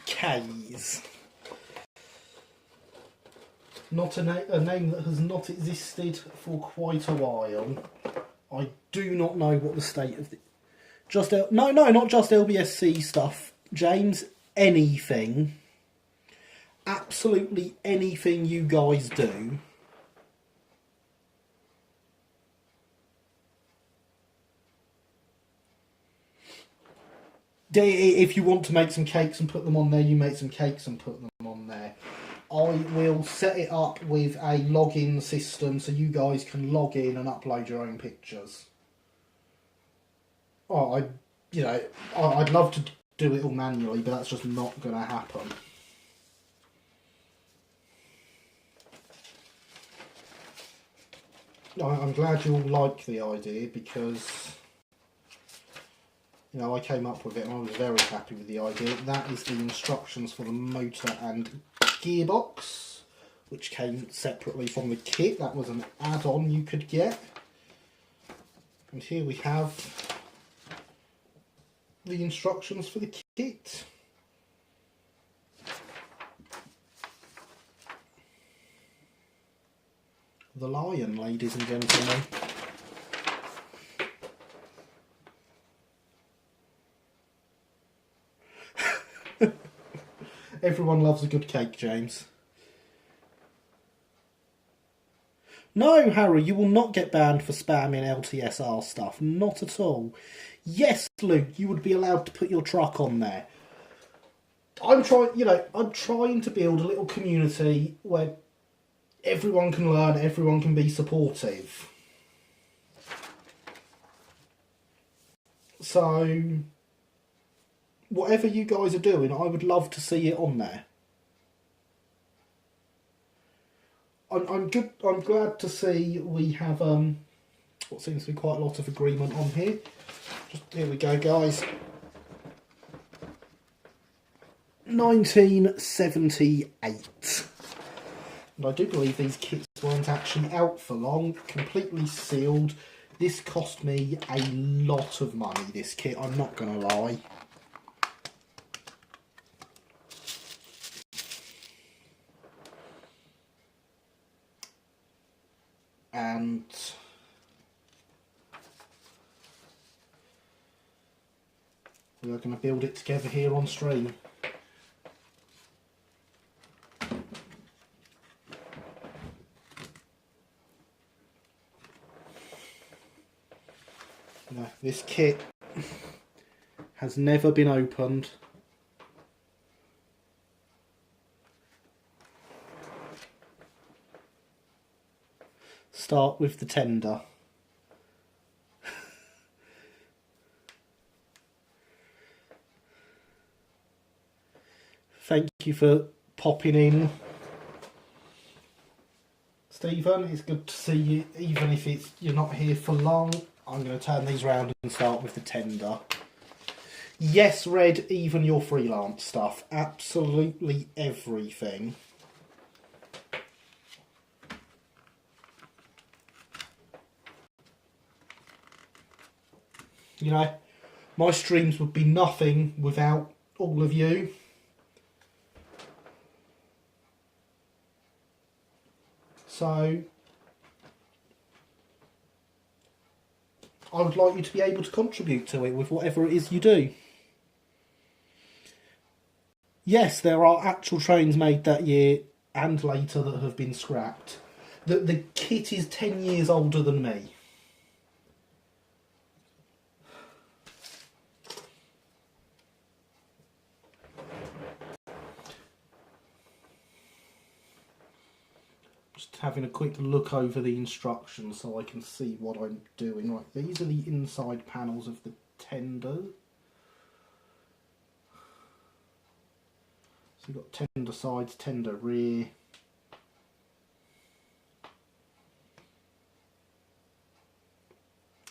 K's. Not a name that has not existed for quite a while. I do not know what the state of the... not just LBSC stuff, James. Anything. Absolutely anything you guys do. If you want to make some cakes and put them on there, you make some cakes and put them on there. I will set it up with a login system so you guys can log in and upload your own pictures. Oh, I'd love to do it all manually, but that's just not going to happen. I'm glad you all like the idea because, I came up with it and I was very happy with the idea. That is the instructions for the motor and gearbox, which came separately from the kit. That was an add-on you could get. And here we have the instructions for the kit. The lion, ladies and gentlemen. Everyone loves a good cake, James. No, Harry, you will not get banned for spamming LTSR stuff. Not at all. Yes, Luke, you would be allowed to put your truck on there. I'm trying to build a little community where everyone can learn, everyone can be supportive. So, whatever you guys are doing, I would love to see it on there. I'm glad to see we have what seems to be quite a lot of agreement on here. Just here we go, guys. 1978. And I do believe these kits weren't actually out for long, completely sealed. This cost me a lot of money, this kit, I'm not going to lie. And we are going to build it together here on stream. Now, this kit has never been opened. Start with the tender. Thank you for popping in, Stephen. It's good to see you, even if you're not here for long. I'm going to turn these round and start with the tender. Yes, Red, even your freelance stuff. Absolutely everything. My streams would be nothing without all of you. So, I would like you to be able to contribute to it with whatever it is you do. Yes, there are actual trains made that year and later that have been scrapped. The kit is 10 years older than me. Just having a quick look over the instructions so I can see what I'm doing. Right, these are the inside panels of the tender. So you've got tender sides, tender rear.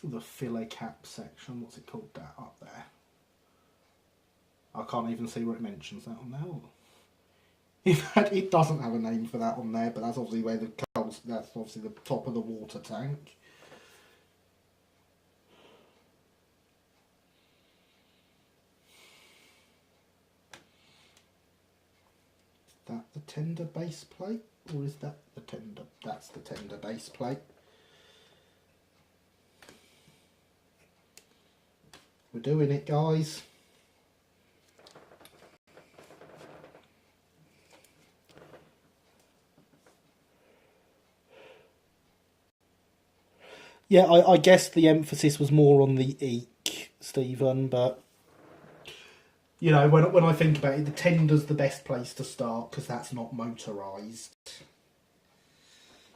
The fillet cap section, what's it called, that up there? I can't even see where it mentions that on there. In fact, it doesn't have a name for that on there, but that's obviously where the coals, that's obviously the top of the water tank. Is that the tender base plate? Or is that the tender? That's the tender base plate. We're doing it, guys. Yeah, I guess the emphasis was more on the eek, Stephen, but You know, when I think about it, the tender's the best place to start because that's not motorised.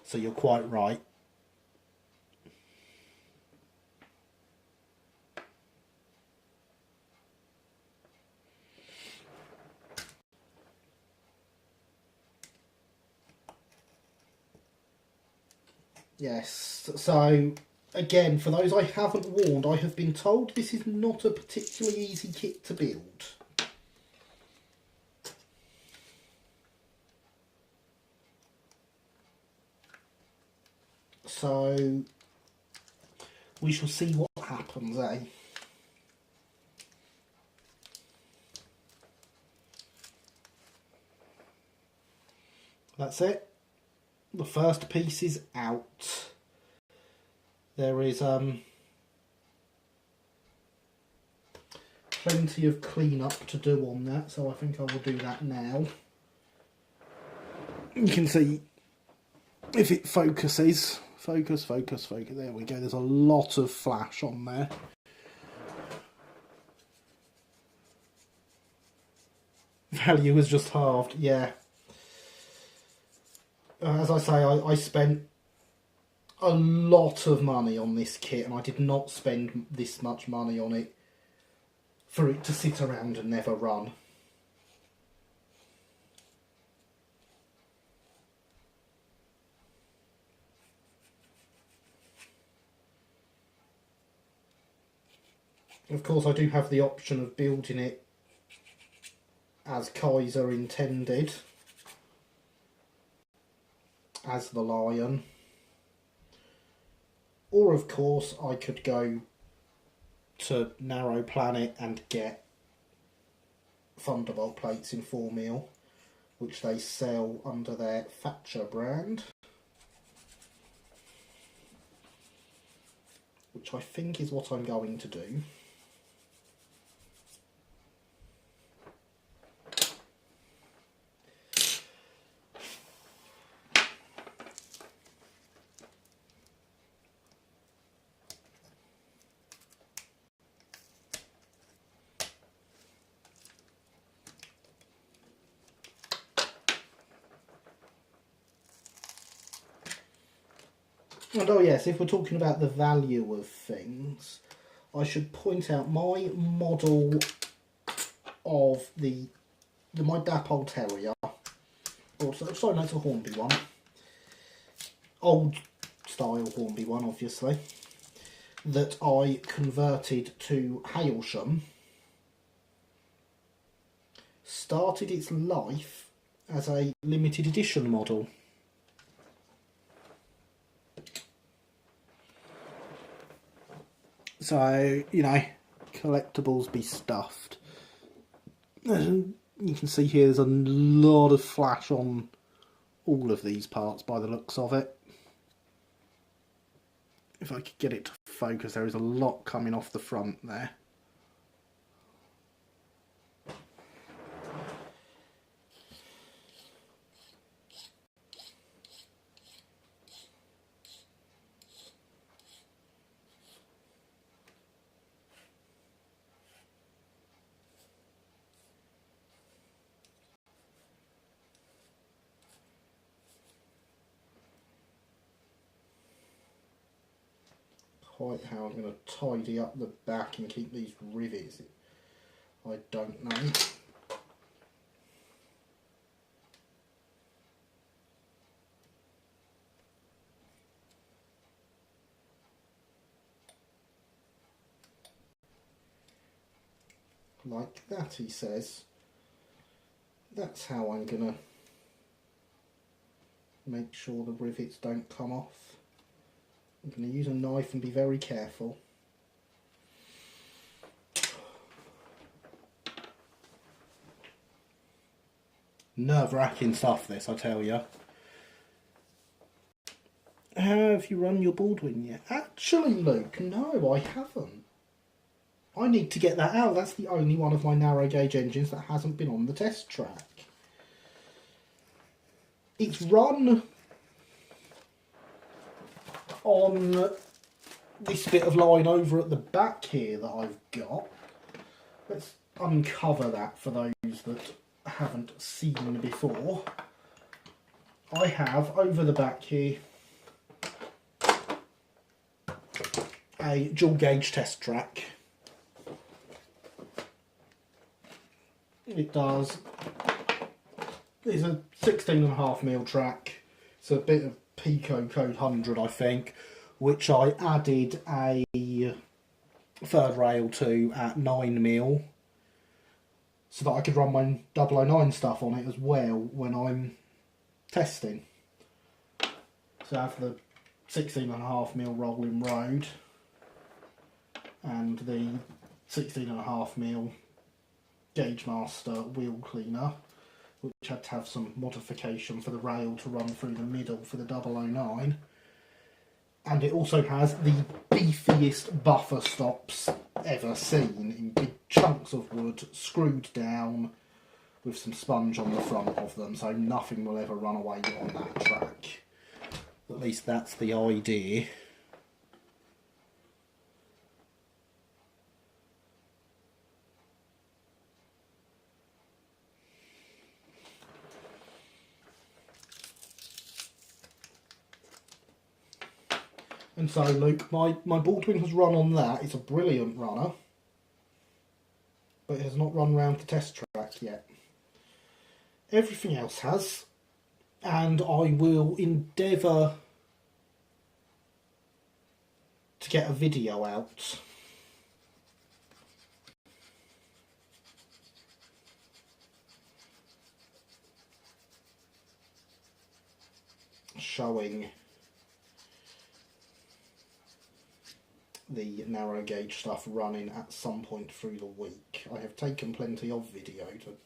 So you're quite right. Yes, so again, for those I haven't warned, I have been told this is not a particularly easy kit to build. So we shall see what happens, eh? That's it. The first piece is out. There is plenty of clean-up to do on that, so I think I will do that now. You can see if it focuses. Focus, focus, focus. There we go. There's a lot of flash on there. Value was just halved, yeah. As I say, I spent a lot of money on this kit, and I did not spend this much money on it for it to sit around and never run. Of course, I do have the option of building it as Kaiser intended, as the lion, or of course I could go to Narrow Planet and get Thunderbolt plates in 4mm, which they sell under their Thatcher brand, which I think is what I'm going to do. And oh yes, if we're talking about the value of things, I should point out my model of my Dapol Terrier, or sorry, no, it's a Hornby one, old style Hornby one obviously, that I converted to Hailsham, started its life as a limited edition model. So, you know, collectibles be stuffed. You can see here there's a lot of flash on all of these parts by the looks of it. If I could get it to focus, there is a lot coming off the front there. Quite how I'm going to tidy up the back and keep these rivets, I don't know. Like that, he says. That's how I'm going to make sure the rivets don't come off. I'm going to use a knife and be very careful. Nerve-wracking stuff this, I tell you. Have you run your Baldwin yet? Actually, Luke, no, I haven't. I need to get that out. That's the only one of my narrow gauge engines that hasn't been on the test track. It's run on this bit of line over at the back here that I've got. Let's uncover that for those that haven't seen before, I have over the back here a dual gauge test track. It's a 16.5mm track. It's a bit of Pico Code 100, I think, which I added a third rail to at 9mm so that I could run my 009 stuff on it as well when I'm testing. So I have the 16.5mm rolling road and the 16.5mm Gauge Master wheel cleaner, which had to have some modification for the rail to run through the middle for the 009. And it also has the beefiest buffer stops ever seen, in big chunks of wood screwed down with some sponge on the front of them, so nothing will ever run away on that track. At least that's the idea. And so, Luke, my Baldwin has run on that. It's a brilliant runner, but it has not run round the test track yet. Everything else has, and I will endeavour to get a video out showing the narrow gauge stuff running at some point through the week. I have taken plenty of video to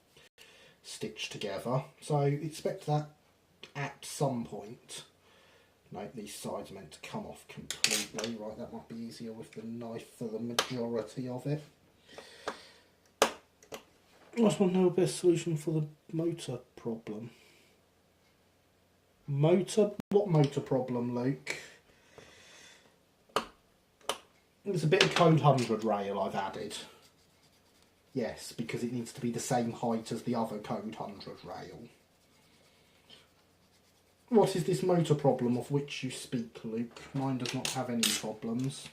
stitch together, so expect that at some point. No, these sides are meant to come off completely. Right, that might be easier with the knife for the majority of it. I just want to know the best solution for the motor problem. Motor? What motor problem, Luke? There's a bit of Code 100 rail I've added. Yes, because it needs to be the same height as the other Code 100 rail. What is this motor problem of which you speak, Luke? Mine does not have any problems.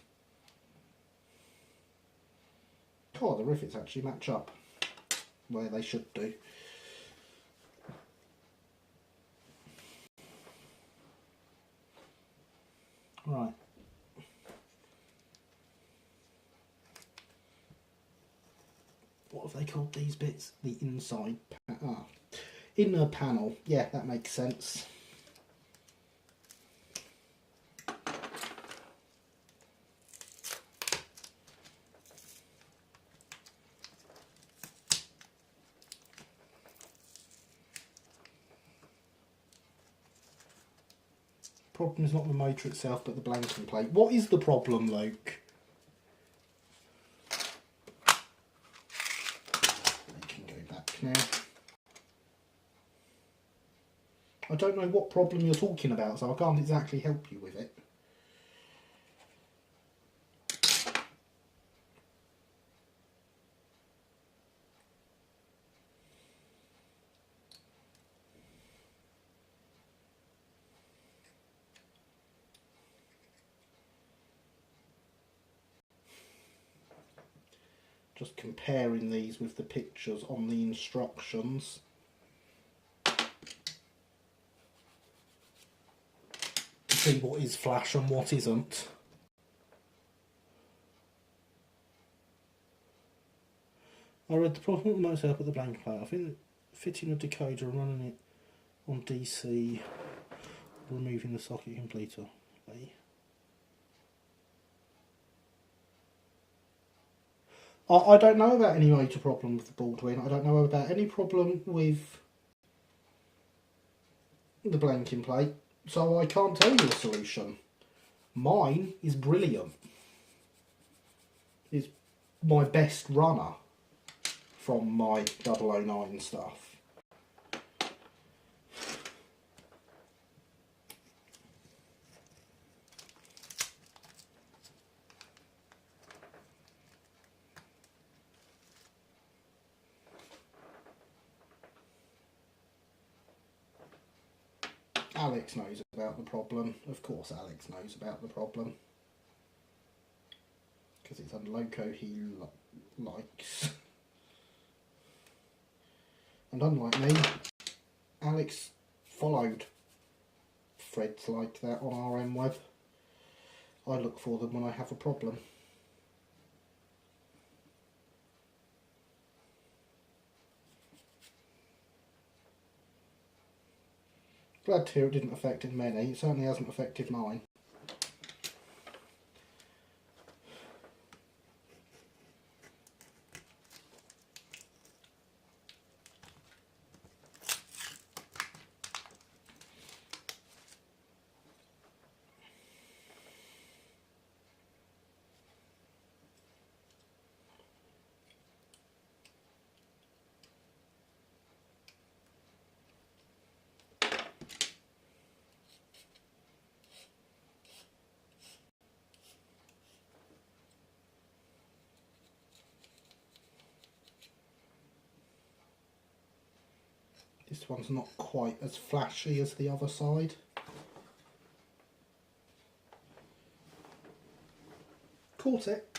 God, the rivets actually match up where they should do. Right. What have they called these bits? The inside inner panel. Yeah, that makes sense. Problem is not the motor itself, but the blanking plate. What is the problem, Luke? Now, I don't know what problem you're talking about, so I can't exactly help you with it. Just comparing these with the pictures on the instructions. To see what is flash and what isn't. I read the problem with the motor up at the blank plate. I think fitting a decoder and running it on DC, removing the socket completer. I don't know about any motor problem with the Baldwin. I don't know about any problem with the blanking plate, so I can't tell you a solution. Mine is brilliant. It's my best runner from my 009 stuff. Alex knows about the problem. Of course Alex knows about the problem. Because it's a loco he likes. And unlike me, Alex followed threads like that on RMWeb. I look for them when I have a problem. Glad to hear it didn't affect many. It certainly hasn't affected mine. This one's not quite as flashy as the other side. Caught it.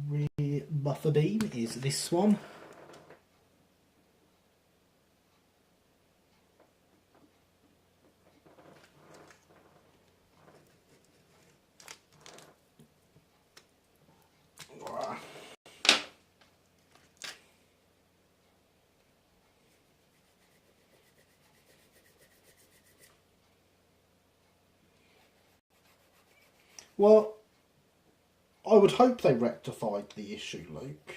Rear buffer beam is this one. Well, I would hope they rectified the issue, Luke.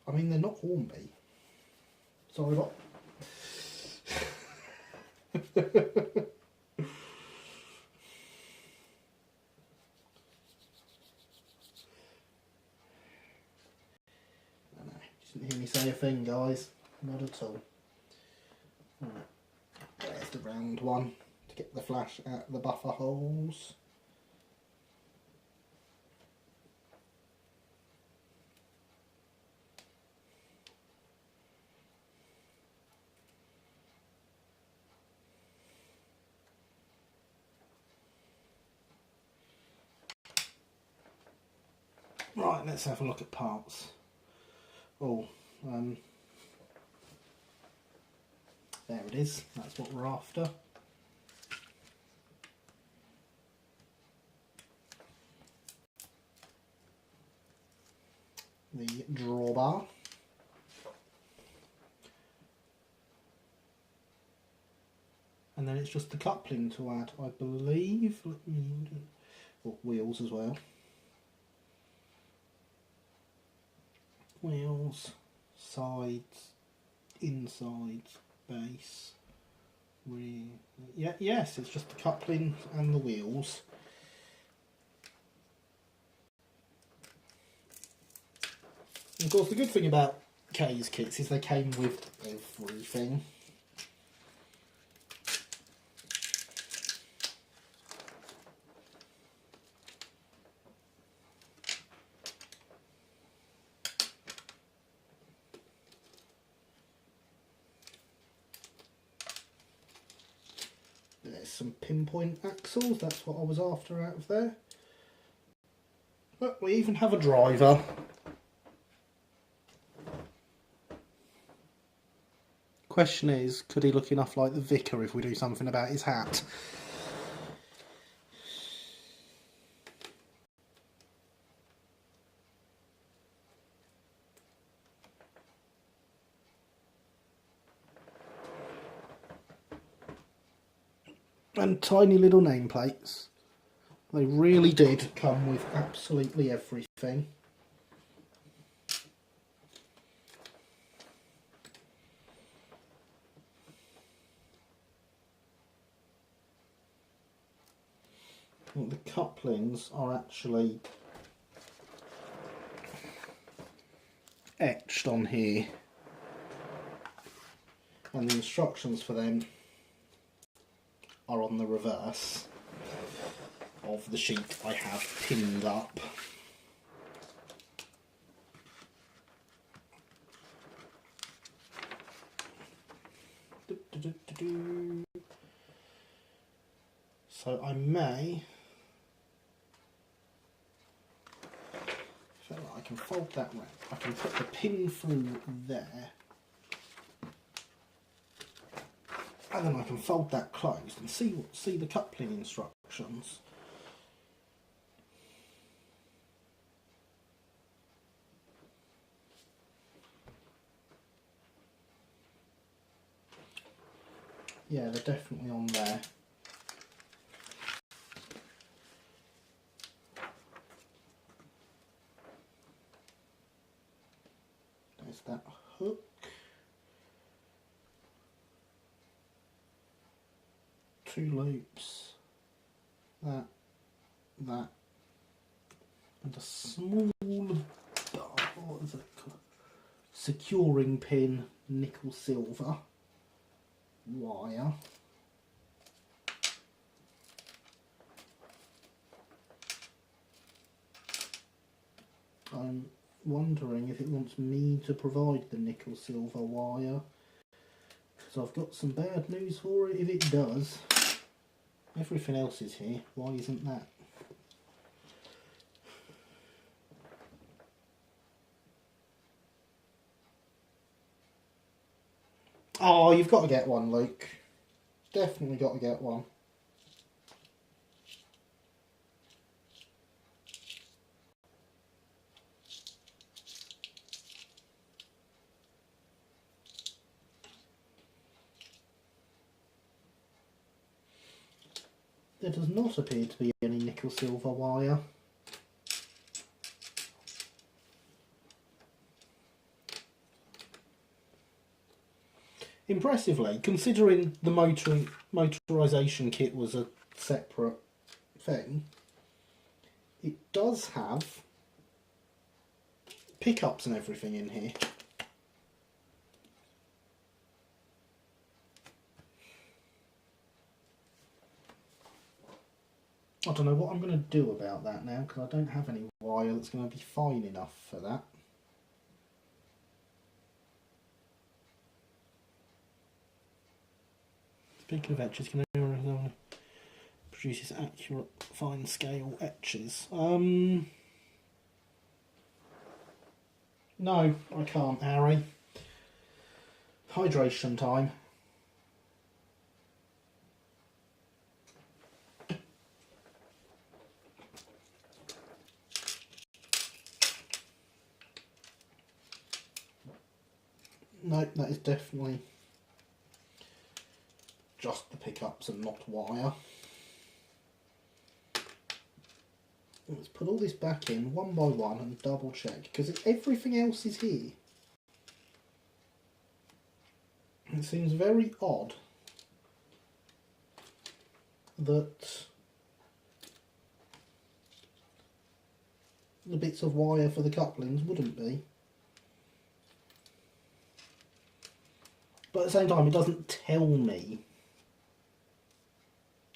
I mean, they're not Hornby. Sorry, what? No, didn't hear me say a thing, guys. Not at all. Right. There's the round one to get the flash out of the buffer holes. Right, let's have a look at parts. Oh, there it is. That's what we're after. The drawbar. And then it's just the coupling to add, I believe. Oh, wheels as well. Wheels, sides, insides, base, rear. Yeah, yes, it's just the coupling and the wheels. And of course, the good thing about K's kits is they came with everything. There's some pinpoint axles, that's what I was after out of there. But we even have a driver. Question is, could he look enough like the vicar if we do something about his hat? And tiny little nameplates. They really did come with absolutely everything. Well, the couplings are actually etched on here, and the instructions for them are on the reverse. of the sheet I have pinned up. So I may, feel like I can fold that round. I can put the pin through there, and then I can fold that closed and see the coupling instructions. Yeah, they're definitely on there. There's that hook. Two loops. That. And a small, what is it called? Securing pin, nickel silver wire. I'm wondering if it wants me to provide the nickel silver wire, because I've got some bad news for it if it does. Everything else is here, why isn't that? Oh, you've got to get one, Luke. Definitely got to get one. There does not appear to be any nickel silver wire. Impressively, considering the motorisation kit was a separate thing, it does have pickups and everything in here. I don't know what I'm going to do about that now, because I don't have any wire that's going to be fine enough for that. Speaking of etches, can anyone produces accurate fine scale etches? No, I can't, Harry. Hydration time. No, that is definitely just the pickups and not wire. Let's put all this back in one by one and double check, because everything else is here. It seems very odd that the bits of wire for the couplings wouldn't be. But at the same time, it doesn't tell me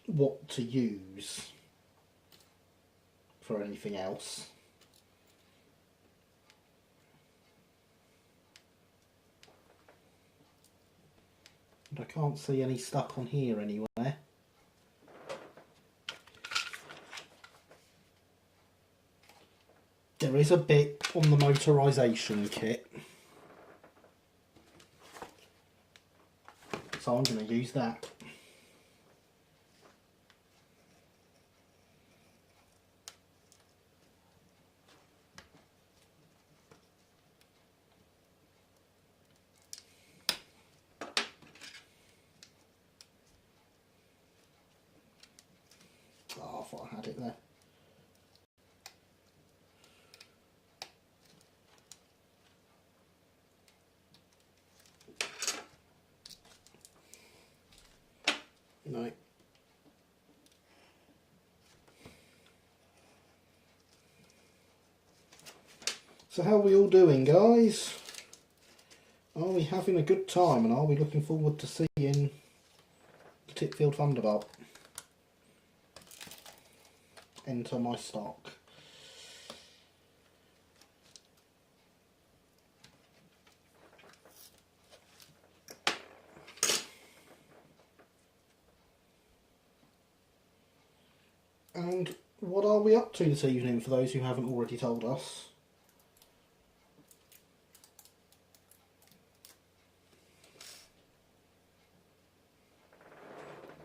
what to use for anything else. And I can't see any stuck on here anywhere. There is a bit on the motorisation kit, so I'm going to use that. Oh, I thought I had it there. No. So how are we all doing, guys? Are we having a good time, and are we looking forward to seeing the Tipfield Thunderbolt? enter my stock. And what are we up to this evening, for those who haven't already told us?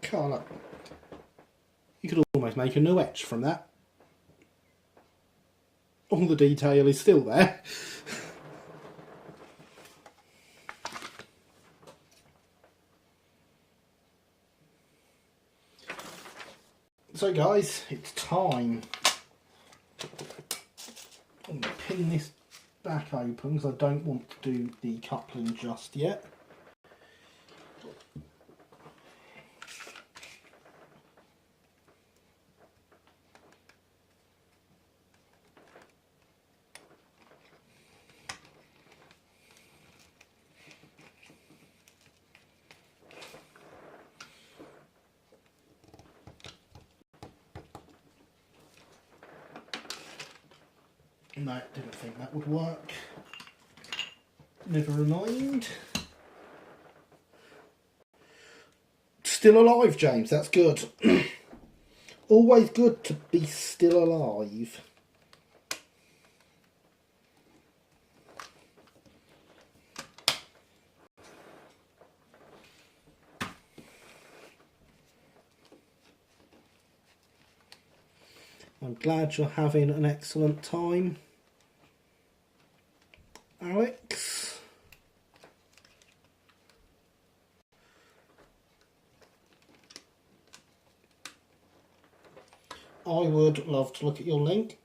Carla, you could almost make a new etch from that. All the detail is still there. So guys, it's time. I'm going to pin this back open because I don't want to do the coupling just yet. No, didn't think that would work. Never mind. Still alive, James, that's good. Always good to be still alive. I'm glad you're having an excellent time, Alex. I would love to look at your link.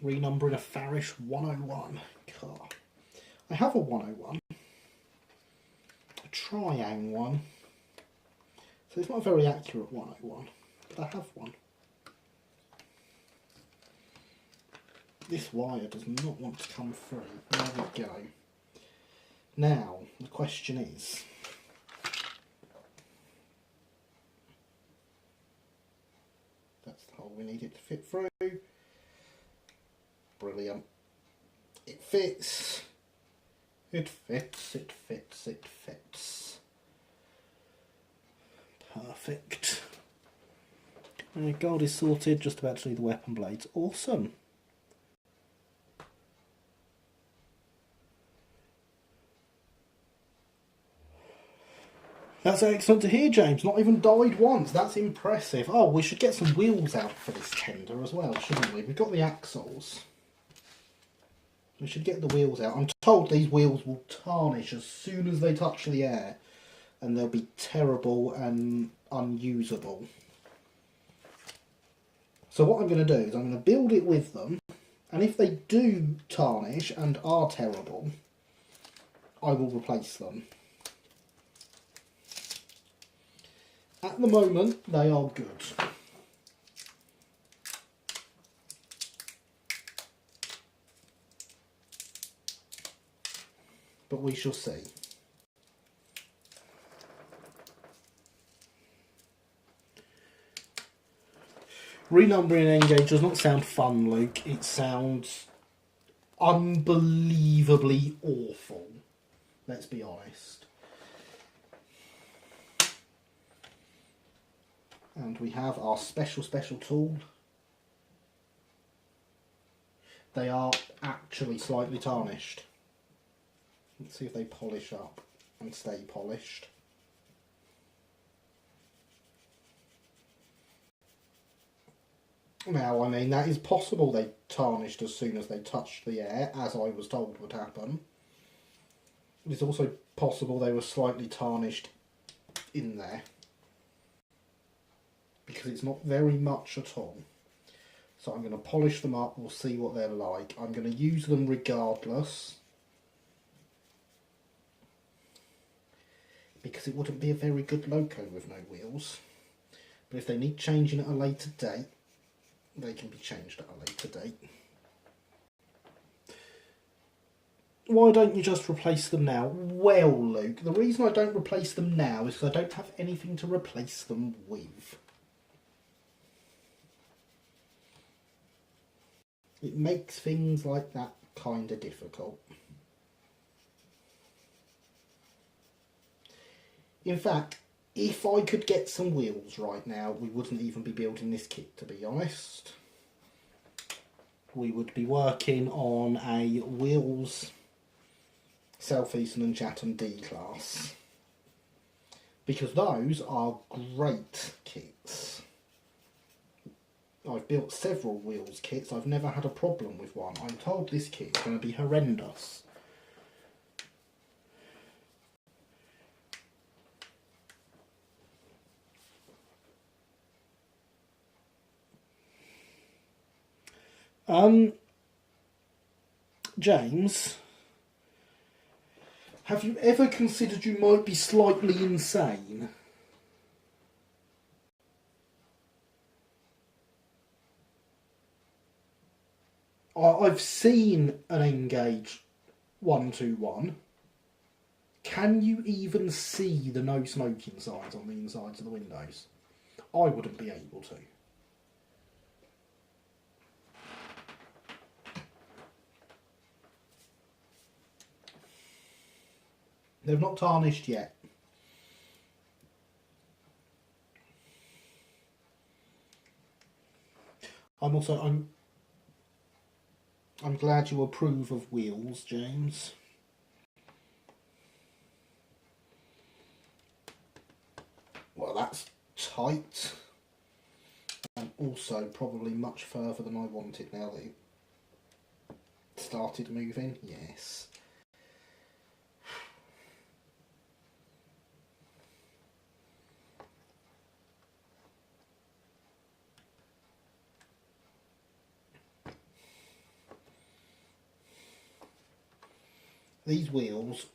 Renumbering a Farish 101 car. I have a 101. A Triang one. So it's not a very accurate 101. But I have one. This wire does not want to come through. There we go. Now, the question is, that's the hole we need it to fit through. Brilliant. It fits. It fits, it fits, it fits. Perfect. Guard is sorted, just about to do the weapon blades. Awesome. That's excellent to hear, James. Not even died once. That's impressive. Oh, we should get some wheels out for this tender as well, shouldn't we? We've got the axles. We should get the wheels out. I'm told these wheels will tarnish as soon as they touch the air, and they'll be terrible and unusable. So what I'm going to do is I'm going to build it with them, and if they do tarnish and are terrible, I will replace them. At the moment, they are good. But we shall see. Renumbering an N-gauge does not sound fun, Luke. It sounds unbelievably awful. Let's be honest. And we have our special tool. They are actually slightly tarnished. Let's see if they polish up and stay polished. Now, I mean, that is possible they tarnished as soon as they touched the air, as I was told would happen. It's also possible they were slightly tarnished in there, because it's not very much at all. So I'm going to polish them up, we'll see what they're like. I'm going to use them regardless, because it wouldn't be a very good loco with no wheels. But if they need changing at a later date, they can be changed at a later date. Why don't you just replace them now? Well, Luke, the reason I don't replace them now is because I don't have anything to replace them with. It makes things like that kind of difficult. In fact, if I could get some wheels right now, we wouldn't even be building this kit, to be honest. We would be working on a Wheels South Eastern and Chatham D class. Because those are great kits. I've built several Wheels kits, I've never had a problem with one. I'm told this kit is going to be horrendous. James, have you ever considered you might be slightly insane? I've seen an Engage 121. Can you even see the no smoking signs on the insides of the windows? I wouldn't be able to. They've not tarnished yet. I'm glad you approve of wheels, James. Well, that's tight. And also probably much further than I wanted now that it started moving. Yes. These wheels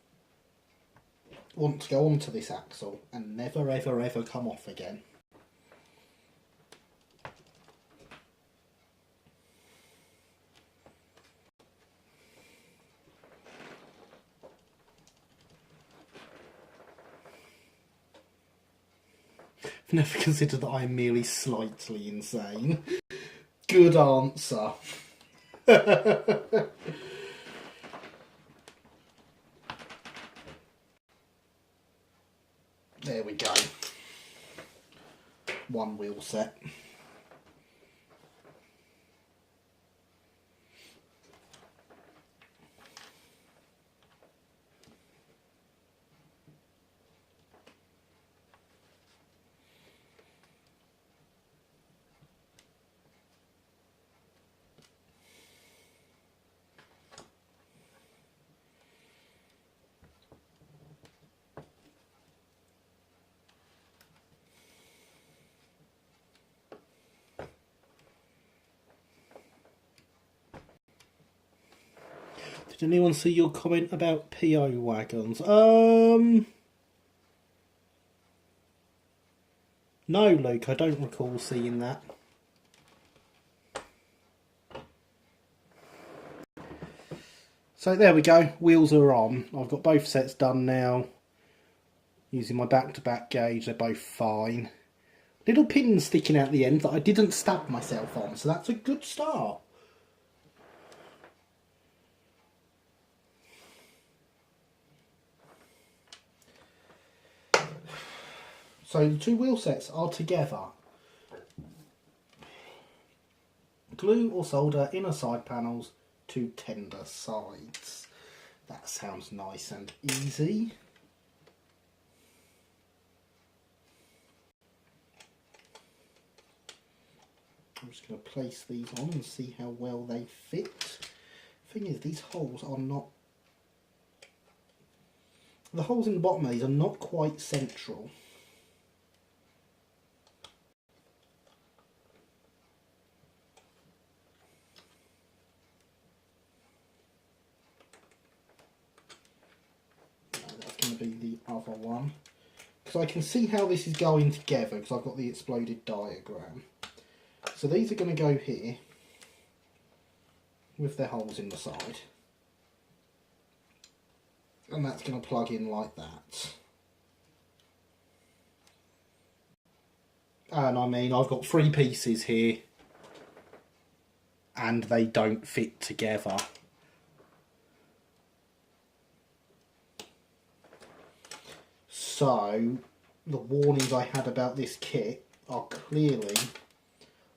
want to go onto this axle and never ever ever come off again. I've never considered that I am merely slightly insane. Good answer. There we go. One wheel set. Did anyone see your comment about PO wagons? No, Luke, I don't recall seeing that. So there we go, wheels are on. I've got both sets done now. Using my back-to-back gauge, they're both fine. Little pins sticking out the end that I didn't stab myself on, so that's a good start. So the two wheel sets are together. Glue or solder inner side panels to tender sides. That sounds nice and easy. I'm just going to place these on and see how well they fit. Thing is, these holes are not... The holes in the bottom of these are not quite central. Be the other one, because I can see how this is going together because I've got the exploded diagram. So these are going to go here with their holes in the side, and that's going to plug in like that. And I mean, I've got 3 pieces here and they don't fit together. So the warnings I had about this kit are clearly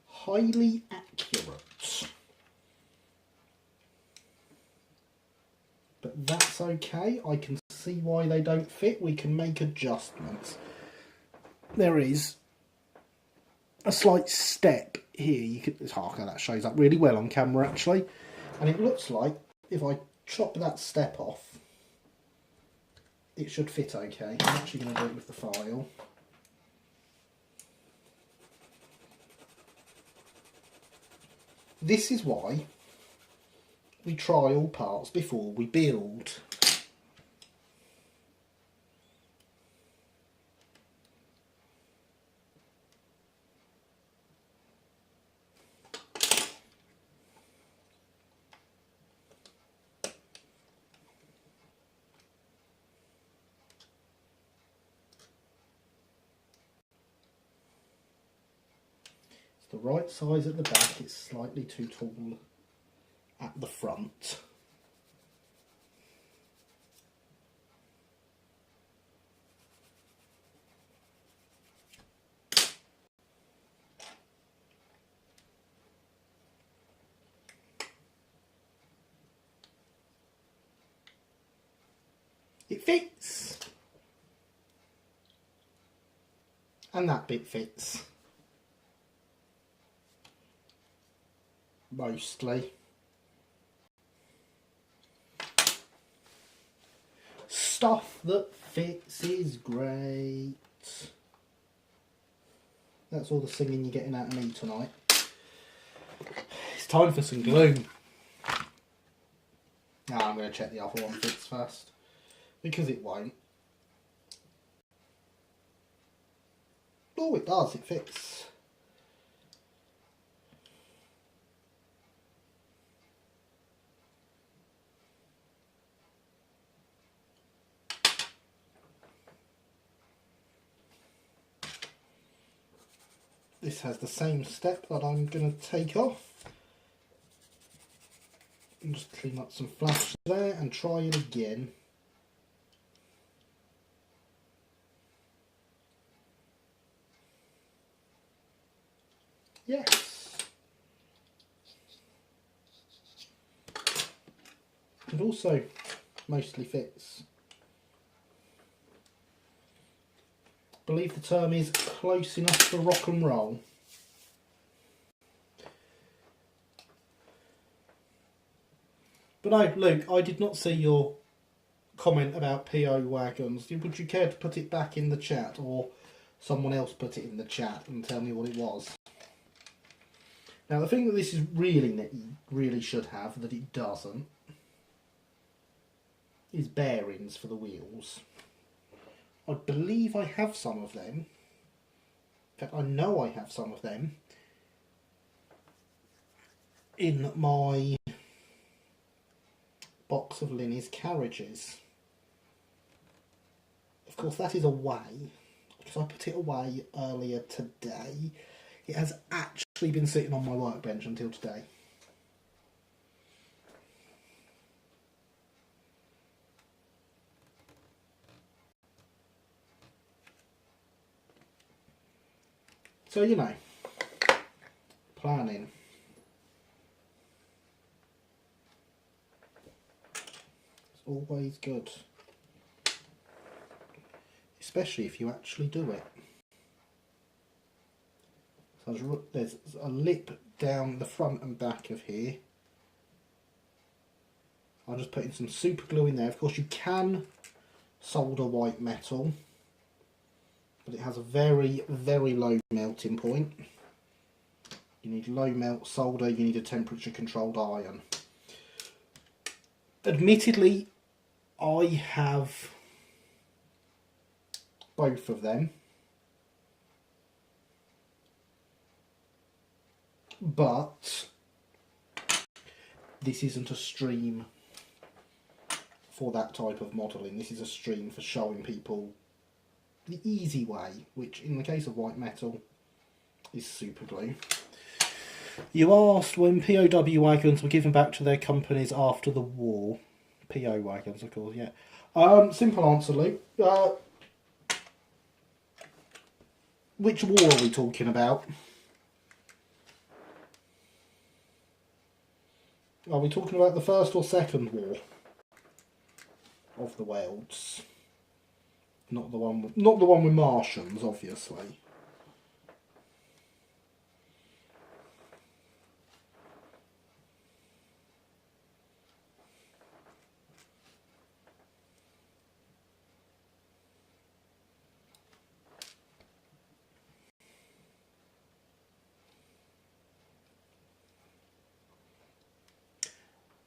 highly accurate. But that's okay. I can see why they don't fit. We can make adjustments. There is a slight step here. You could, okay, that shows up really well on camera actually. And it looks like if I chop that step off, it should fit okay. I'm actually going to do it with the file. This is why we try all parts before we build. It's the right size at the back, it's slightly too tall at the front. It fits! And that bit fits. Mostly. Stuff that fits is great. That's all the singing you're getting out of me tonight. It's time for some glue. Now I'm going to check the other one fits first, because it won't. Oh, it does, it fits. This has the same step that I'm going to take off. And just clean up some flash there and try it again. Yes. It also mostly fits. I believe the term is close enough for rock and roll. But no, Luke, I did not see your comment about PO wagons. Would you care to put it back in the chat, or someone else put it in the chat and tell me what it was? Now the thing that this is really should have, that it doesn't, is bearings for the wheels. I believe I have some of them. In fact, I know I have some of them in my box of Linny's carriages. Of course, that is away, because I put it away earlier today. It has actually been sitting on my workbench until today. So, you know, planning. It's always good. Especially if you actually do it. So there's a lip down the front and back of here. I'm just putting some super glue in there. Of course you can solder white metal, but it has a very, very low melting point. You need low melt solder, you need a temperature controlled iron. Admittedly, I have both of them, but this isn't a stream for that type of modelling. This is a stream for showing people the easy way, which in the case of white metal is super glue. You asked when POW wagons were given back to their companies after the war. PO wagons, of course, yeah. Simple answer, Luke. Which war are we talking about? Are we talking about the First or Second War of the Worlds? Not the one with Martians, obviously.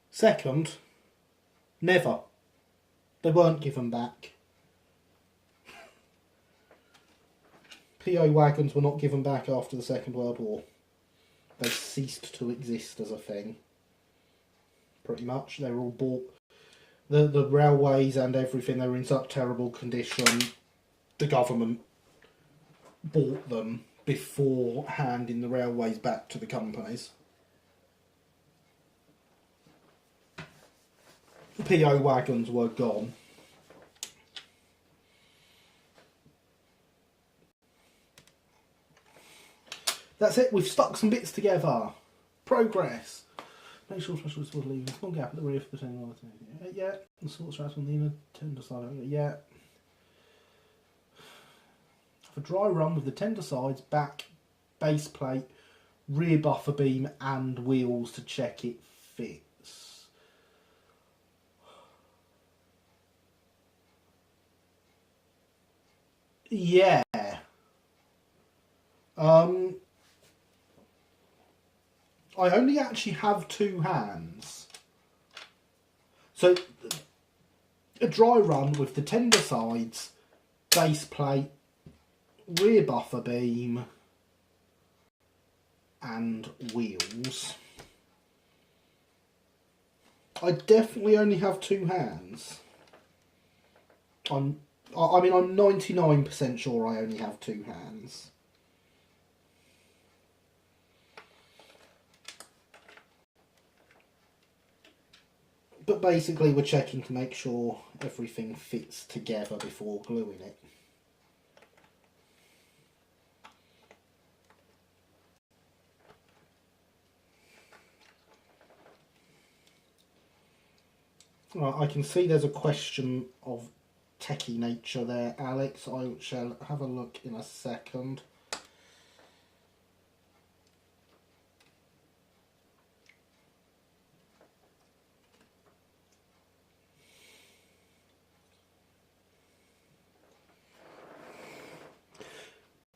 Second, never. They weren't given back. PO wagons were not given back after the Second World War. They ceased to exist as a thing. Pretty much. They were all bought. The railways and everything, they were in such terrible condition. The government bought them before handing the railways back to the companies. PO wagons were gone. That's it, we've stuck some bits together. Progress. Make sure special was leaving a small gap at the rear for the turning. Yeah. The sort straps on the inner tender side. Yeah. Have a dry run with the tender sides, back, base plate, rear buffer beam and wheels to check it fits. Yeah. I only actually have two hands. So, a dry run with the tender sides, base plate, rear buffer beam, and wheels. I definitely only have two hands. I'm 99% sure I only have two hands. But basically we're checking to make sure everything fits together before gluing it. Right, I can see there's a question of techie nature there, Alex. I shall have a look in a second.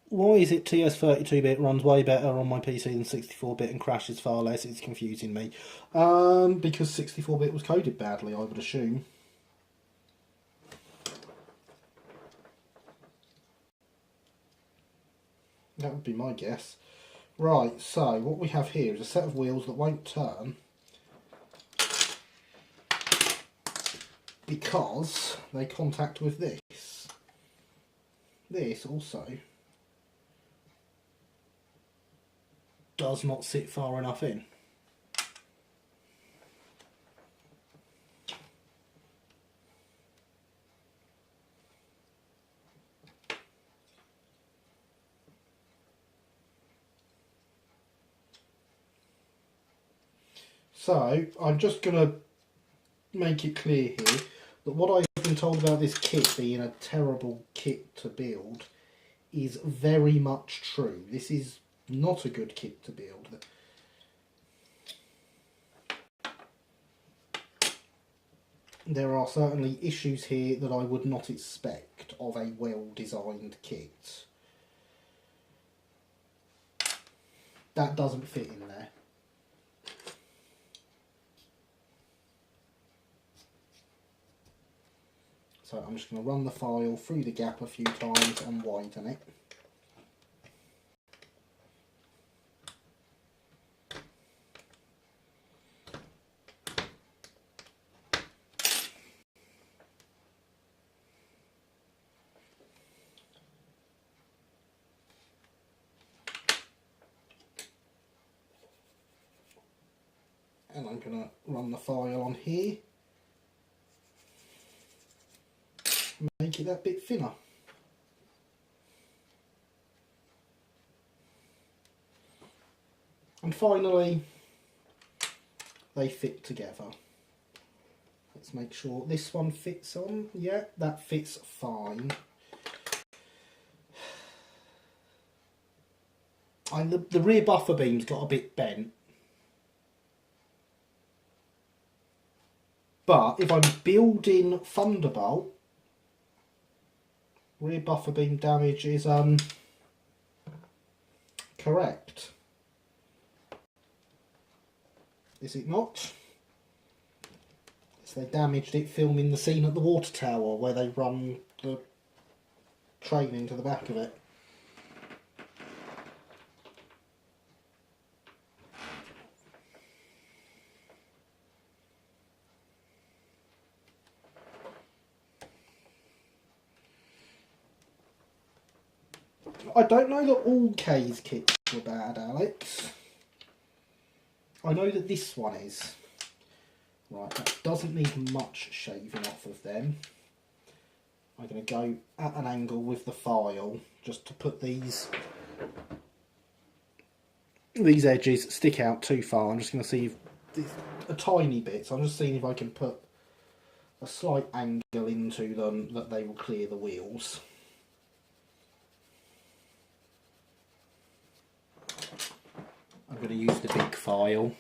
Why is it TS32-bit runs way better on my PC than 64-bit and crashes far less? It's confusing me. Because 64-bit was coded badly, I would assume. That would be my guess. Right, so what we have here is a set of wheels that won't turn because they contact with this. This also does not sit far enough in. So I'm just going to make it clear here that what I've been told about this kit being a terrible kit to build is very much true. This is not a good kit to build. There are certainly issues here that I would not expect of a well-designed kit. That doesn't fit in there. So I'm just going to run the file through the gap a few times and widen it. And I'm going to run the file on here. Make it that bit thinner. And finally, they fit together. Let's make sure this one fits on. Yeah, that fits fine. And the rear buffer beam's got a bit bent. But if I'm building Thunderbolt, rear buffer beam damage is correct. Is it not? So they damaged it filming the scene at the water tower where they run the train into the back of it. I don't know that all K's kits were bad, Alex. I know that this one is. Right, that doesn't need much shaving off of them. I'm going to go at an angle with the file just to put these edges stick out too far. I'm just going to see if a tiny bit, so I'm just seeing if I can put a slight angle into them that they will clear the wheels. I'm going to use the big file.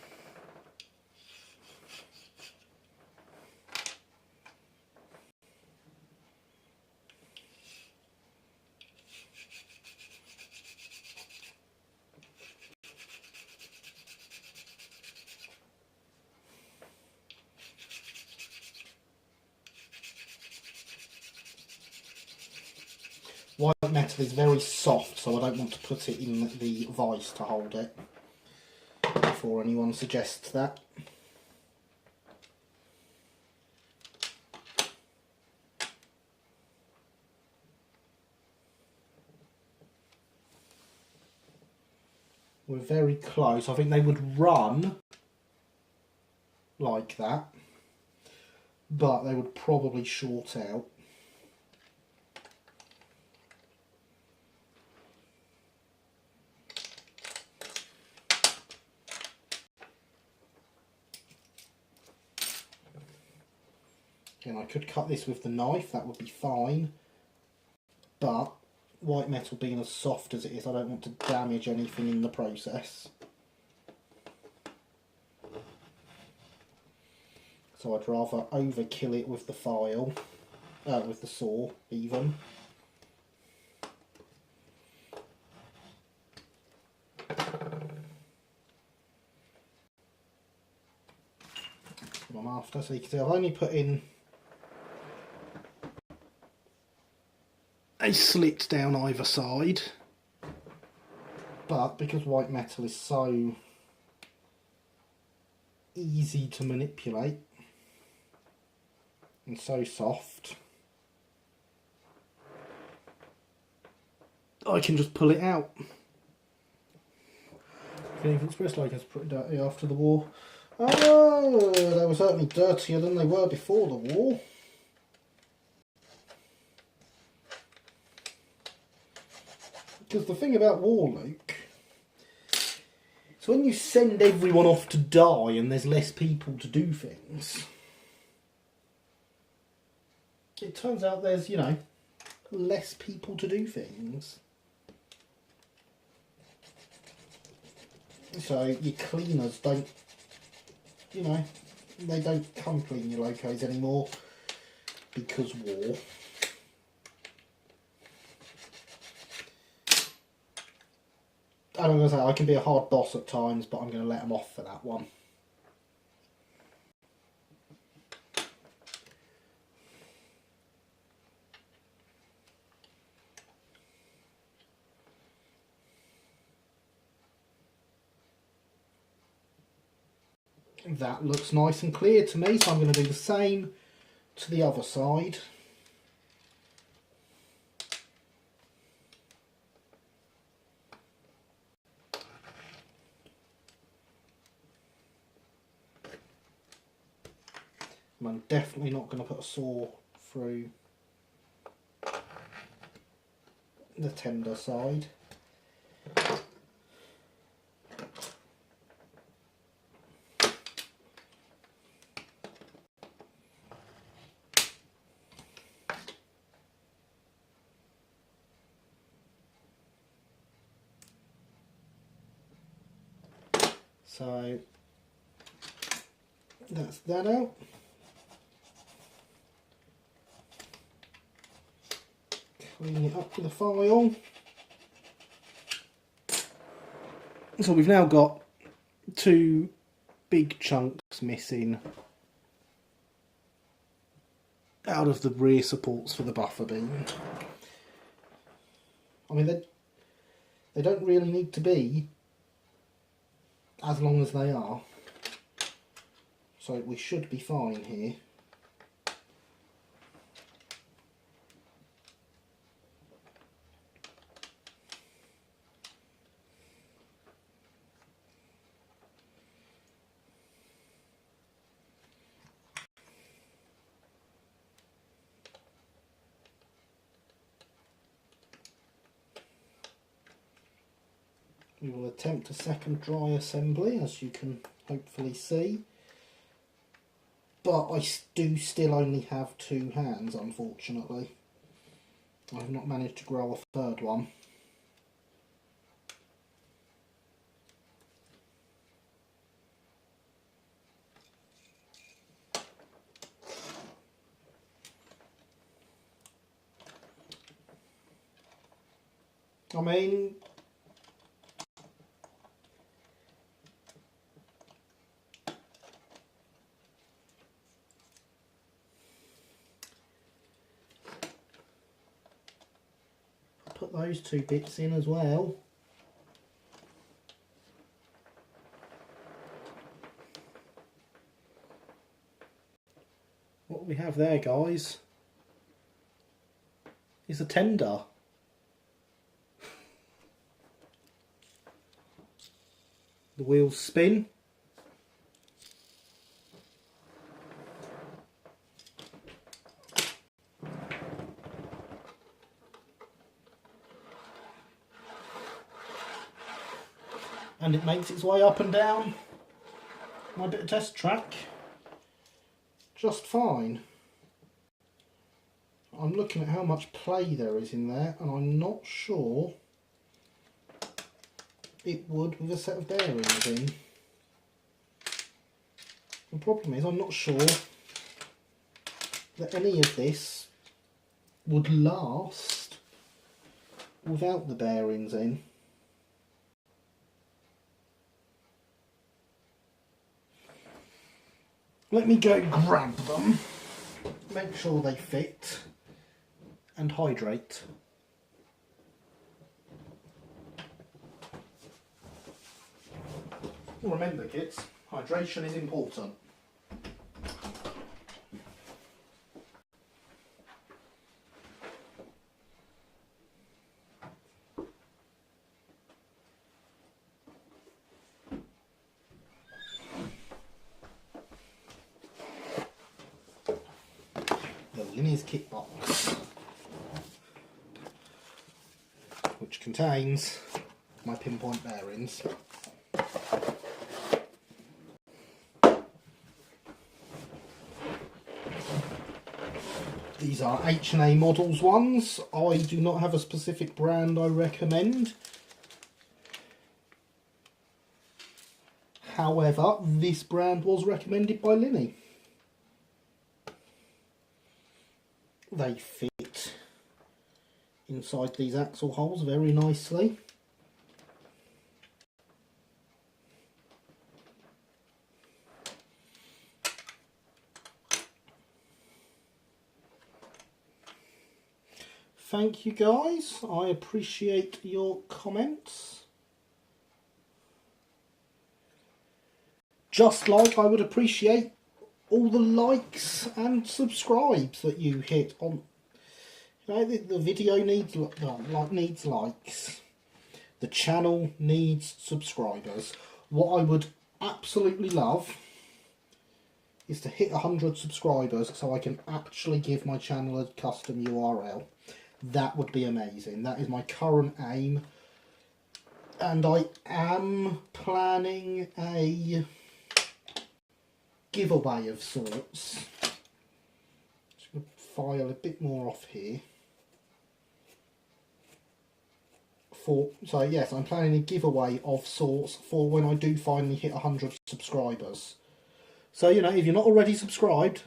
White metal is very soft, so I don't want to put it in the vise to hold it before anyone suggests that. We're very close. I think they would run like that, but they would probably short out. Again, I could cut this with the knife, that would be fine, but white metal being as soft as it is, I don't want to damage anything in the process. So I'd rather overkill it with the file, with the saw even. That's what I'm after. So you can see I've only put in a slit down either side, but because white metal is so easy to manipulate and so soft, I can just pull it out. If it's pressed like it's pretty dirty after the war. Oh, they were certainly dirtier than they were before the war. Because the thing about war, Luke, so when you send everyone off to die and there's less people to do things, it turns out there's, you know, less people to do things. So your cleaners don't, you know, they don't come clean your locos anymore because war. And I'm going to say, I can be a hard boss at times, but I'm going to let them off for that one. That looks nice and clear to me, so I'm going to do the same to the other side. And I'm definitely not going to put a saw through the tender side. So that's that out. Clean it up with a file. So we've now got two big chunks missing out of the rear supports for the buffer beam. I mean, they don't really need to be as long as they are, so we should be fine here. We will attempt a second dry assembly, as you can hopefully see. But I do still only have two hands, unfortunately. I've not managed to grow a third one. I mean, put those two bits in as well. What we have there, guys, is a tender. The wheels spin. And it makes its way up and down my bit of test track just fine. I'm looking at how much play there is in there, and I'm not sure it would with a set of bearings in. The problem is I'm not sure that any of this would last without the bearings in. Let me go grab them, make sure they fit, and hydrate. Remember, kids, hydration is important. The Linney's kit box, which contains my pinpoint bearings. These are H&A Models ones. I do not have a specific brand I recommend. However, this brand was recommended by Linney. They fit inside these axle holes very nicely. Thank you guys, I appreciate your comments. Just like I would appreciate all the likes and subscribes that you hit on. You know, the video needs likes. The channel needs subscribers. What I would absolutely love is to hit 100 subscribers so I can actually give my channel a custom URL. That would be amazing. That is my current aim. And I am planning a giveaway of sorts. Just going to file a bit more off here. So yes, I'm planning a giveaway of sorts for when I do finally hit 100 subscribers. So, you know, if you're not already subscribed,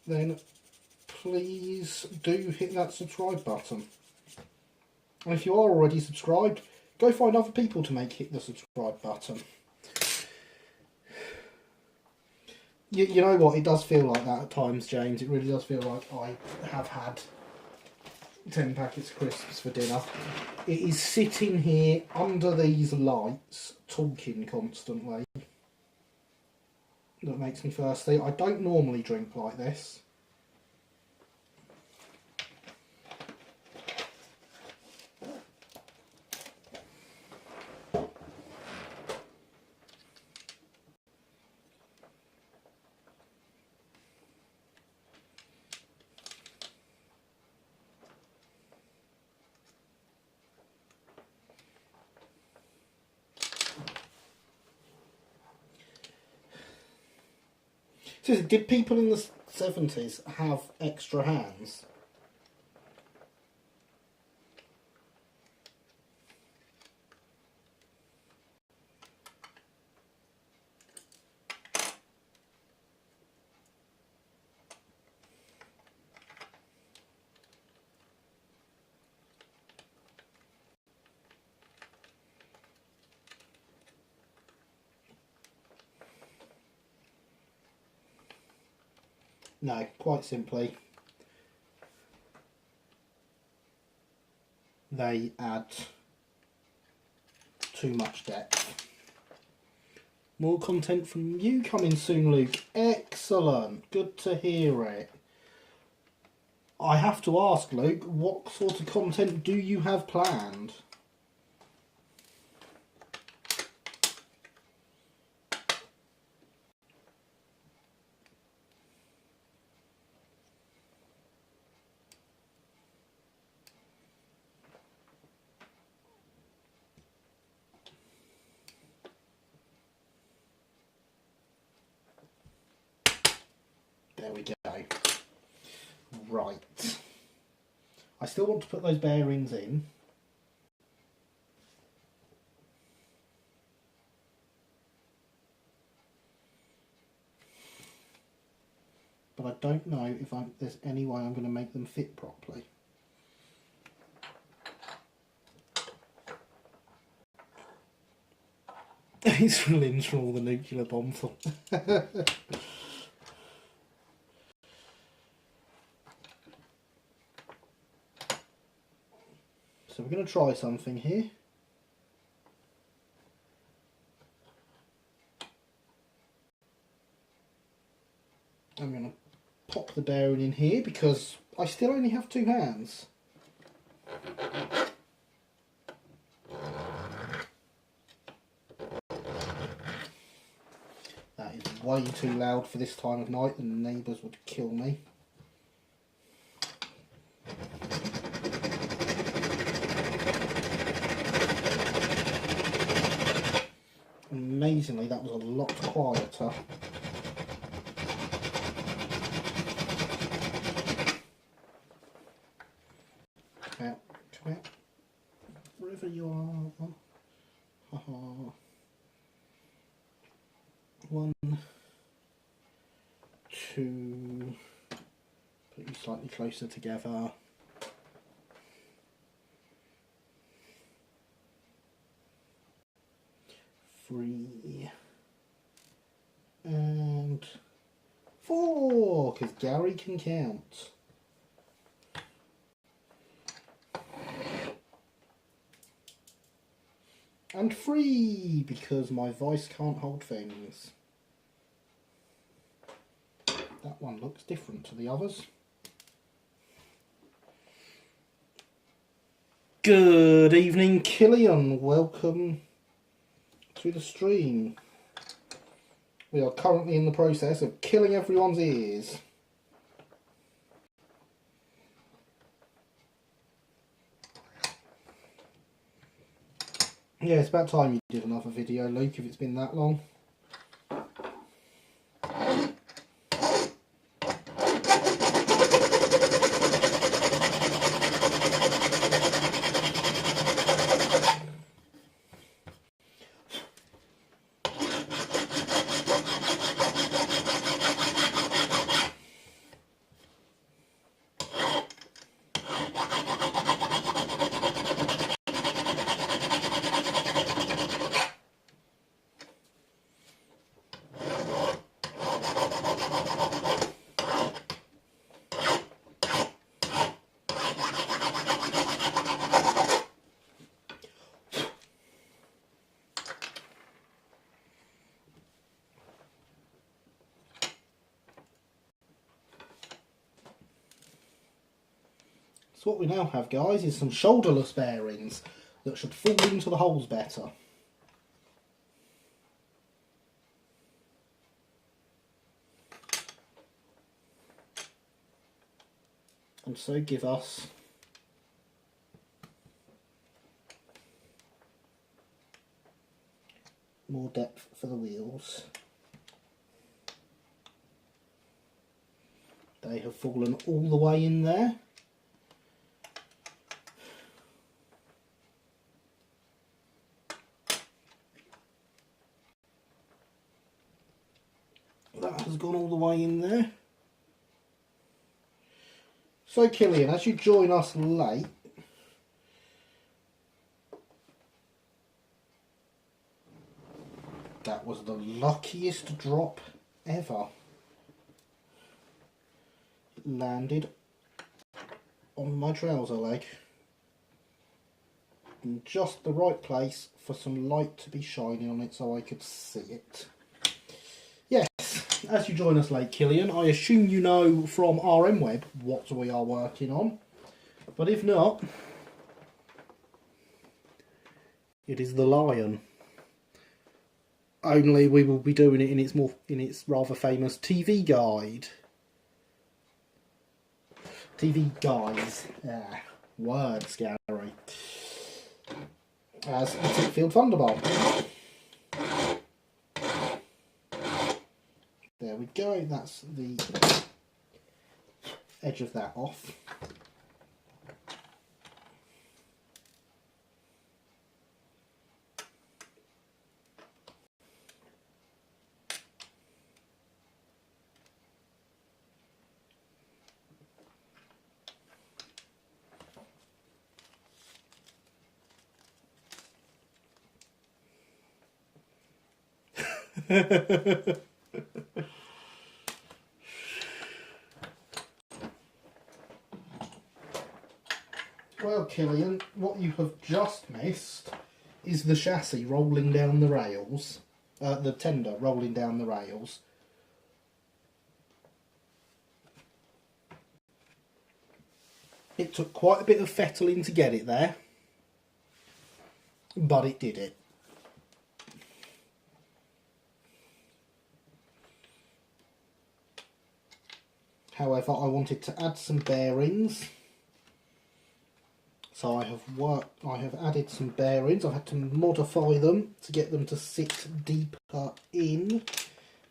then please do hit that subscribe button. And if you are already subscribed, go find other people to hit the subscribe button. You know what, it does feel like that at times, James. It really does feel like I have had 10 packets of crisps for dinner. It is sitting here under these lights, talking constantly, that makes me thirsty. I don't normally drink like this. So, did people in the 70s have extra hands? No, quite simply, they add too much depth. More content from you coming soon, Luke. Excellent. Good to hear it. I have to ask, Luke, what sort of content do you have planned? There we go. Right. I still want to put those bearings in. But I don't know if there's any way I'm going to make them fit properly. It's limbs from all the nuclear bomb fun. So we're going to try something here. I'm going to pop the bearing in here because I still only have two hands. That is way too loud for this time of night. The neighbours would kill me. Amazingly, that was a lot quieter. Come out, wherever you are. One, two, put you slightly closer together. Three, and four, because Gary can count. And three, because my voice can't hold things. That one looks different to the others. Good evening, Killian. Welcome through the stream. We are currently in the process of killing everyone's ears. Yeah, it's about time you did another video, Luke, if it's been that long. So what we now have, guys, is some shoulderless bearings that should fall into the holes better. And so give us more depth for the wheels. They have fallen all the way in there. That has gone all the way in there. So Killian, as you join us late, that was the luckiest drop ever. It landed on my trouser leg in just the right place for some light to be shining on it so I could see it. Yes, as you join us late, Killian, I assume you know from RMWeb what we are working on, but if not, it is the lion. Only we will be doing it in its rather famous TV guide. TV guides. Words, Gary. As the Tickfield Thunderbolt. There we go, that's the edge of that off. Well, Killian, what you have just missed is the chassis rolling down the rails, the tender rolling down the rails. It took quite a bit of fettling to get it there, but it did it. However, I wanted to add some bearings, so I have added some bearings. I've had to modify them to get them to sit deeper in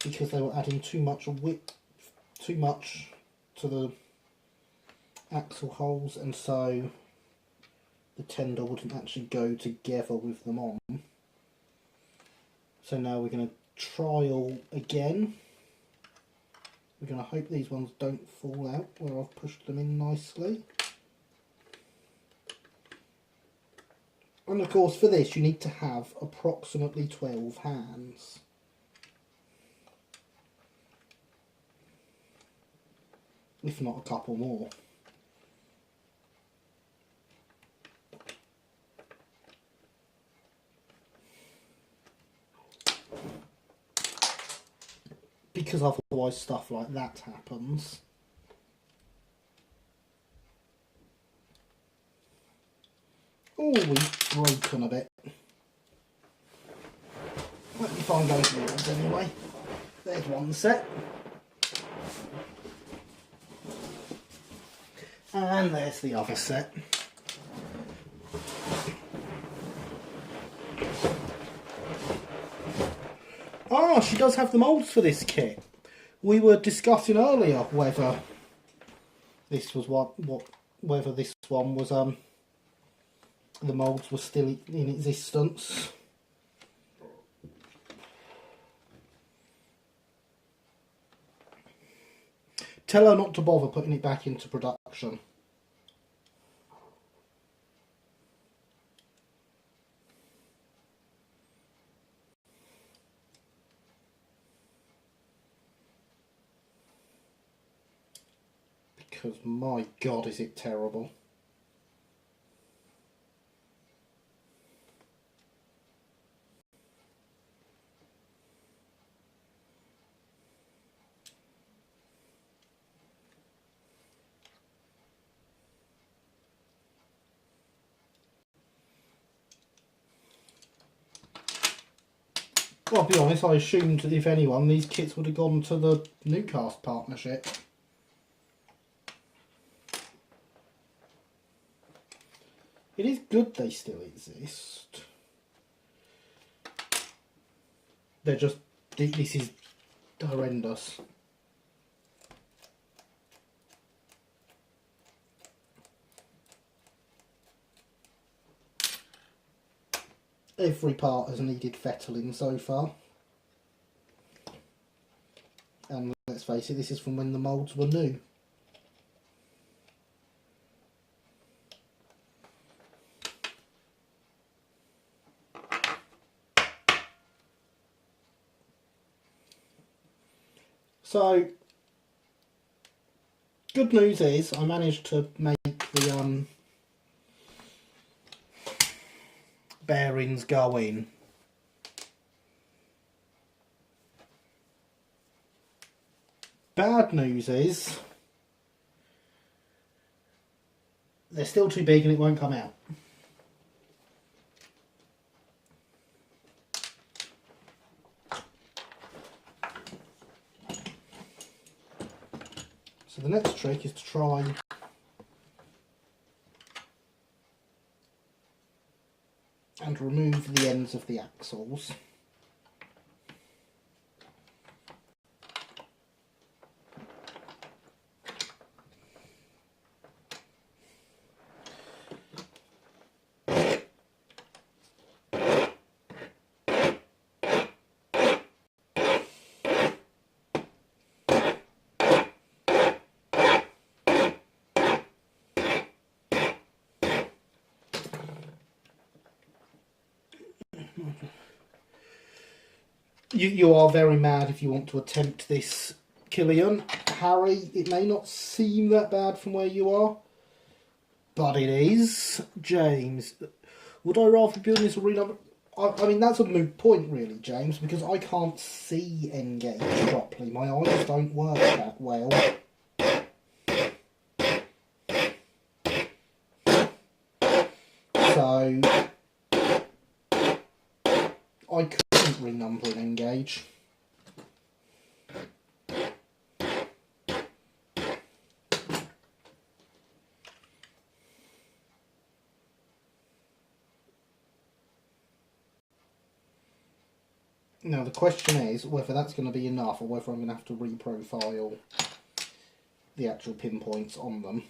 because they were adding too much width, too much to the axle holes, and so the tender wouldn't actually go together with them on. So now we're going to trial again. We're going to hope these ones don't fall out where I've pushed them in nicely. And of course for this you need to have approximately 12 hands. If not a couple more. Because otherwise stuff like that happens. Oh, we've broken a bit. Let me find those molds anyway. There's one set. And there's the other set. Ah, she does have the moulds for this kit. We were discussing earlier whether this was whether this one was the moulds were still in existence. Tell her not to bother putting it back into production. Because my God, is it terrible. Well, I'll be honest, I assumed that if anyone, these kits would have gone to the Newcast partnership. It is good they still exist. They're just, this is horrendous. Every part has needed fettling so far. And let's face it, this is from when the moulds were new. So, good news is I managed to make the bearings go in. Bad news is they're still too big and it won't come out. So the next trick is to try and remove the ends of the axles. You are very mad if you want to attempt this, Killian. Harry, it may not seem that bad from where you are, but it is. James, would I rather build this arena? I mean, that's a moot point, really, James, because I can't see Engage properly. My eyes don't work that well. So, I couldn't renumber and Engage. Now the question is whether that's going to be enough or whether I'm going to have to reprofile the actual pinpoints on them.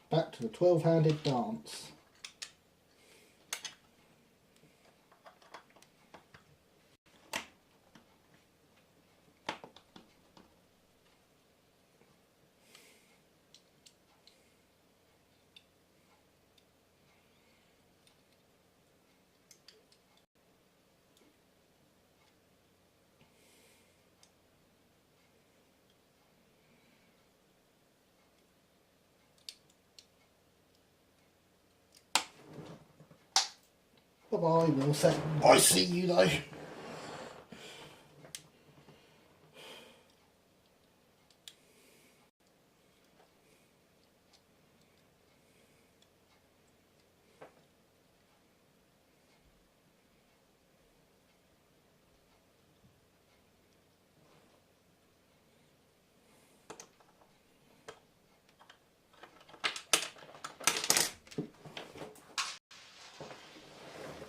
Back to the 12-handed dance. Bye-bye, we'll say, I see you though.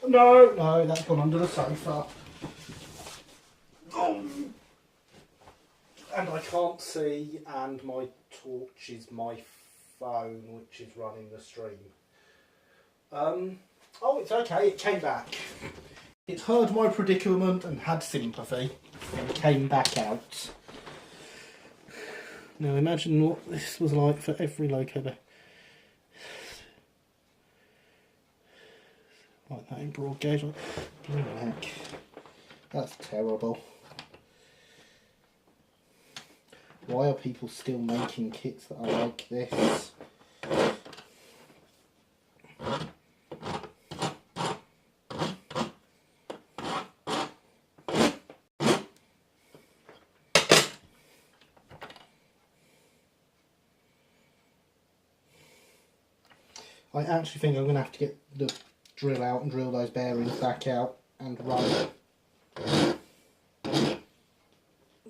No, that's gone under the sofa. And I can't see, and my torch is my phone, which is running the stream. Oh, it's okay, it came back. It heard my predicament and had sympathy, and came back out. Now imagine what this was like for every loco bear. Like that in broad gauge. Blue heck. That's terrible. Why are people still making kits that are like this? I actually think I'm going to have to get the drill out and drill those bearings back out and run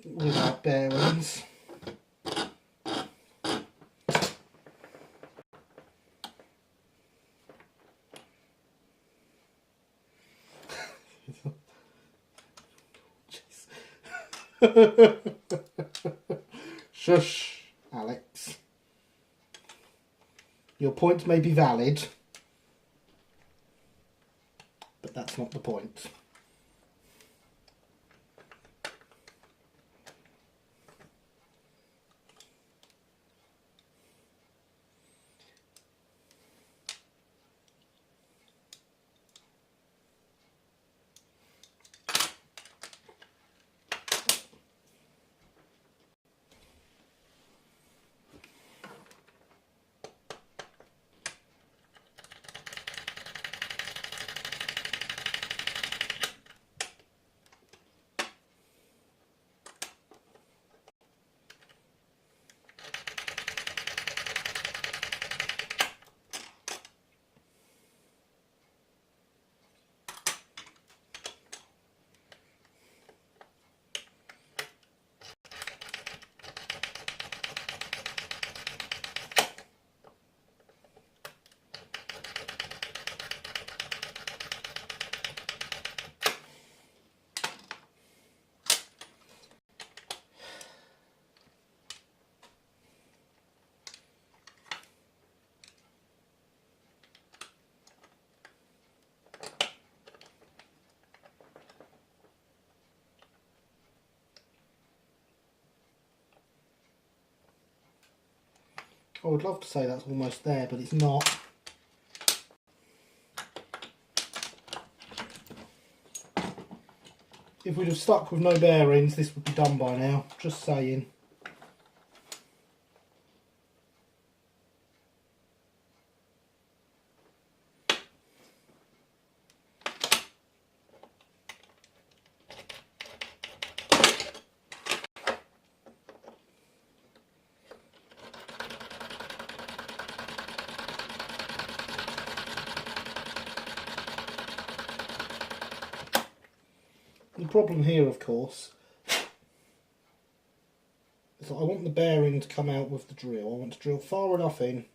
without bearings. Shush, Alex. Your point may be valid, but that's not the point. I would love to say that's almost there, but it's not. If we'd have stuck with no bearings, this would be done by now, just saying. The problem here, of course, is that I want the bearing to come out with the drill. I want to drill far enough in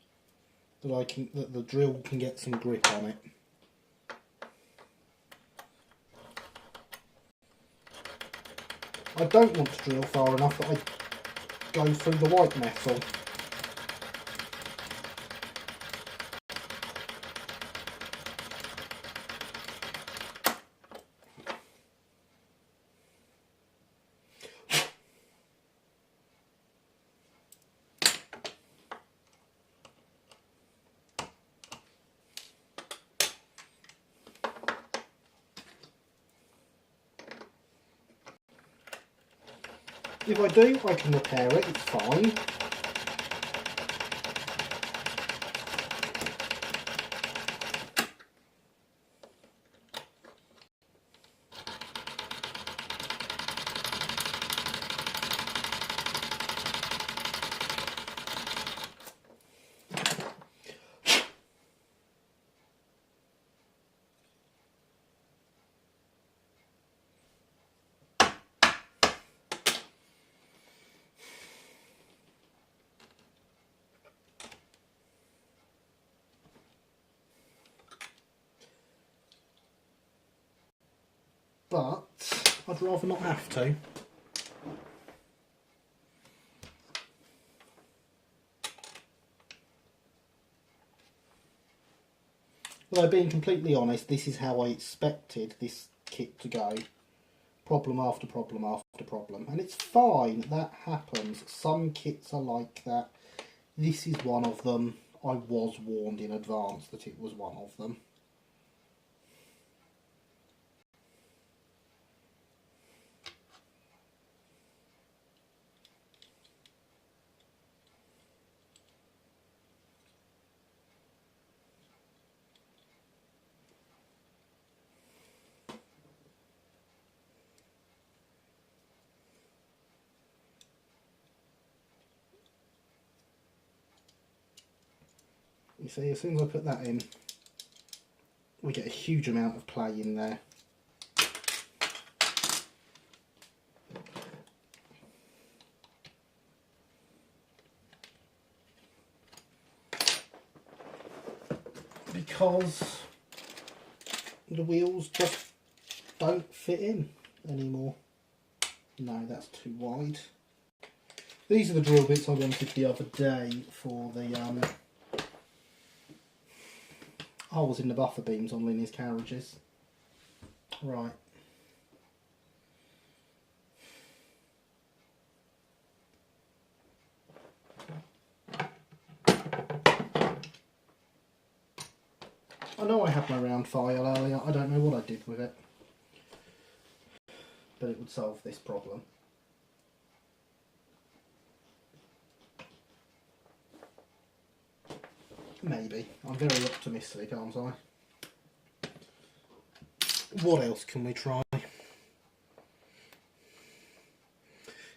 that the drill can get some grip on it. I don't want to drill far enough that I go through the white metal. If I do, I can repair it, it's fine. but I'd rather not have to. Although, being completely honest, this is how I expected this kit to go. Problem after problem after problem. And it's fine, that happens. Some kits are like that. This is one of them. I was warned in advance that it was one of them. You see, as soon as I put that in, we get a huge amount of play in there. Because the wheels just don't fit in anymore. No, that's too wide. These are the drill bits I wanted the other day for the holes in the buffer beams on Linny's carriages. Right. I know I had my round file earlier, I don't know what I did with it. But it would solve this problem. Maybe. I'm very optimistic, aren't I? What else can we try?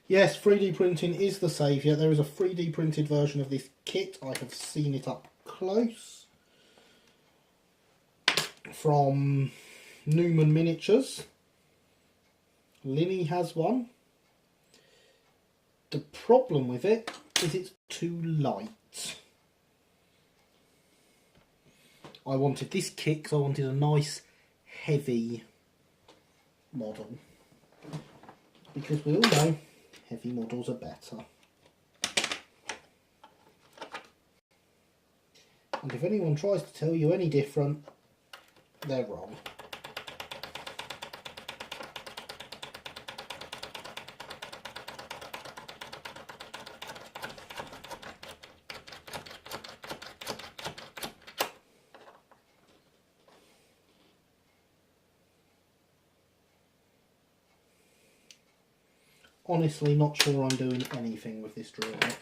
Yes, 3D printing is the saviour. There is a 3D printed version of this kit. I have seen it up close. From Newman Miniatures. Linny has one. The problem with it is it's too light. I wanted this kit because I wanted a nice heavy model. Because we all know heavy models are better. And if anyone tries to tell you any different, they're wrong. Honestly, not sure I'm doing anything with this drill bit.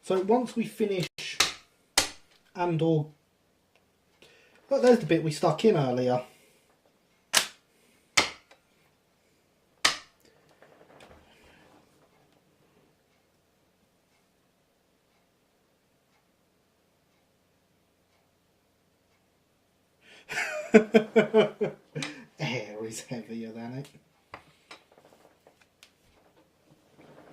So once we finish well, there's the bit we stuck in earlier. Air is heavier than it.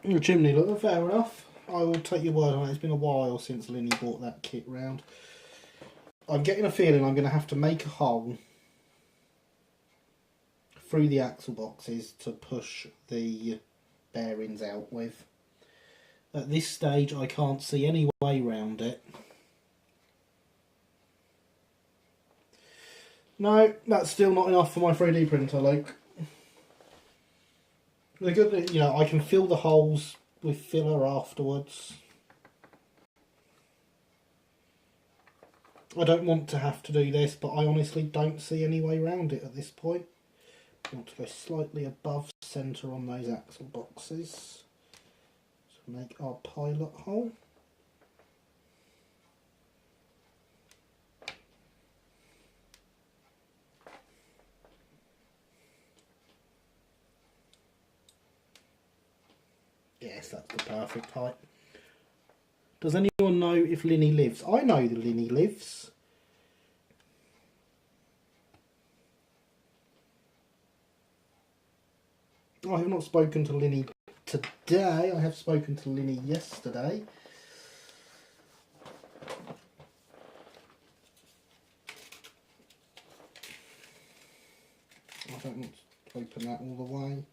The chimney, look, fair enough. I will take your word on it. It's been a while since Linny brought that kit round. I'm getting a feeling I'm going to have to make a hole through the axle boxes to push the bearings out with. At this stage I can't see any way round it. No, that's still not enough for my 3D printer, Luke. The good thing, you know, I can fill the holes with filler afterwards. I don't want to have to do this, but I honestly don't see any way around it at this point. I want to go slightly above centre on those axle boxes to make our pilot hole. Yes, that's the perfect height. Does anyone know if Linny lives? I know that Linny lives. I have not spoken to Linny today. I have spoken to Linny yesterday. I don't want to open that all the way.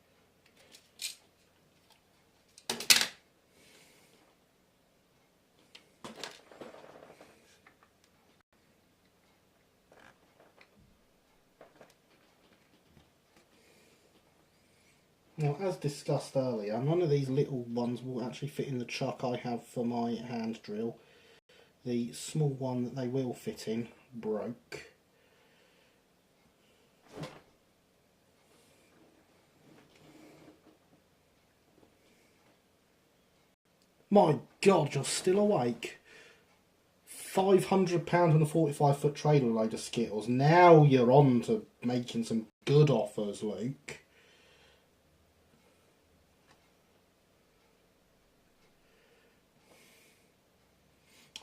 Now, as discussed earlier, none of these little ones will actually fit in the chuck I have for my hand drill. The small one that they will fit in broke. My God, you're still awake. £500 on a 45-foot trailer load of Skittles. Now you're on to making some good offers, Luke.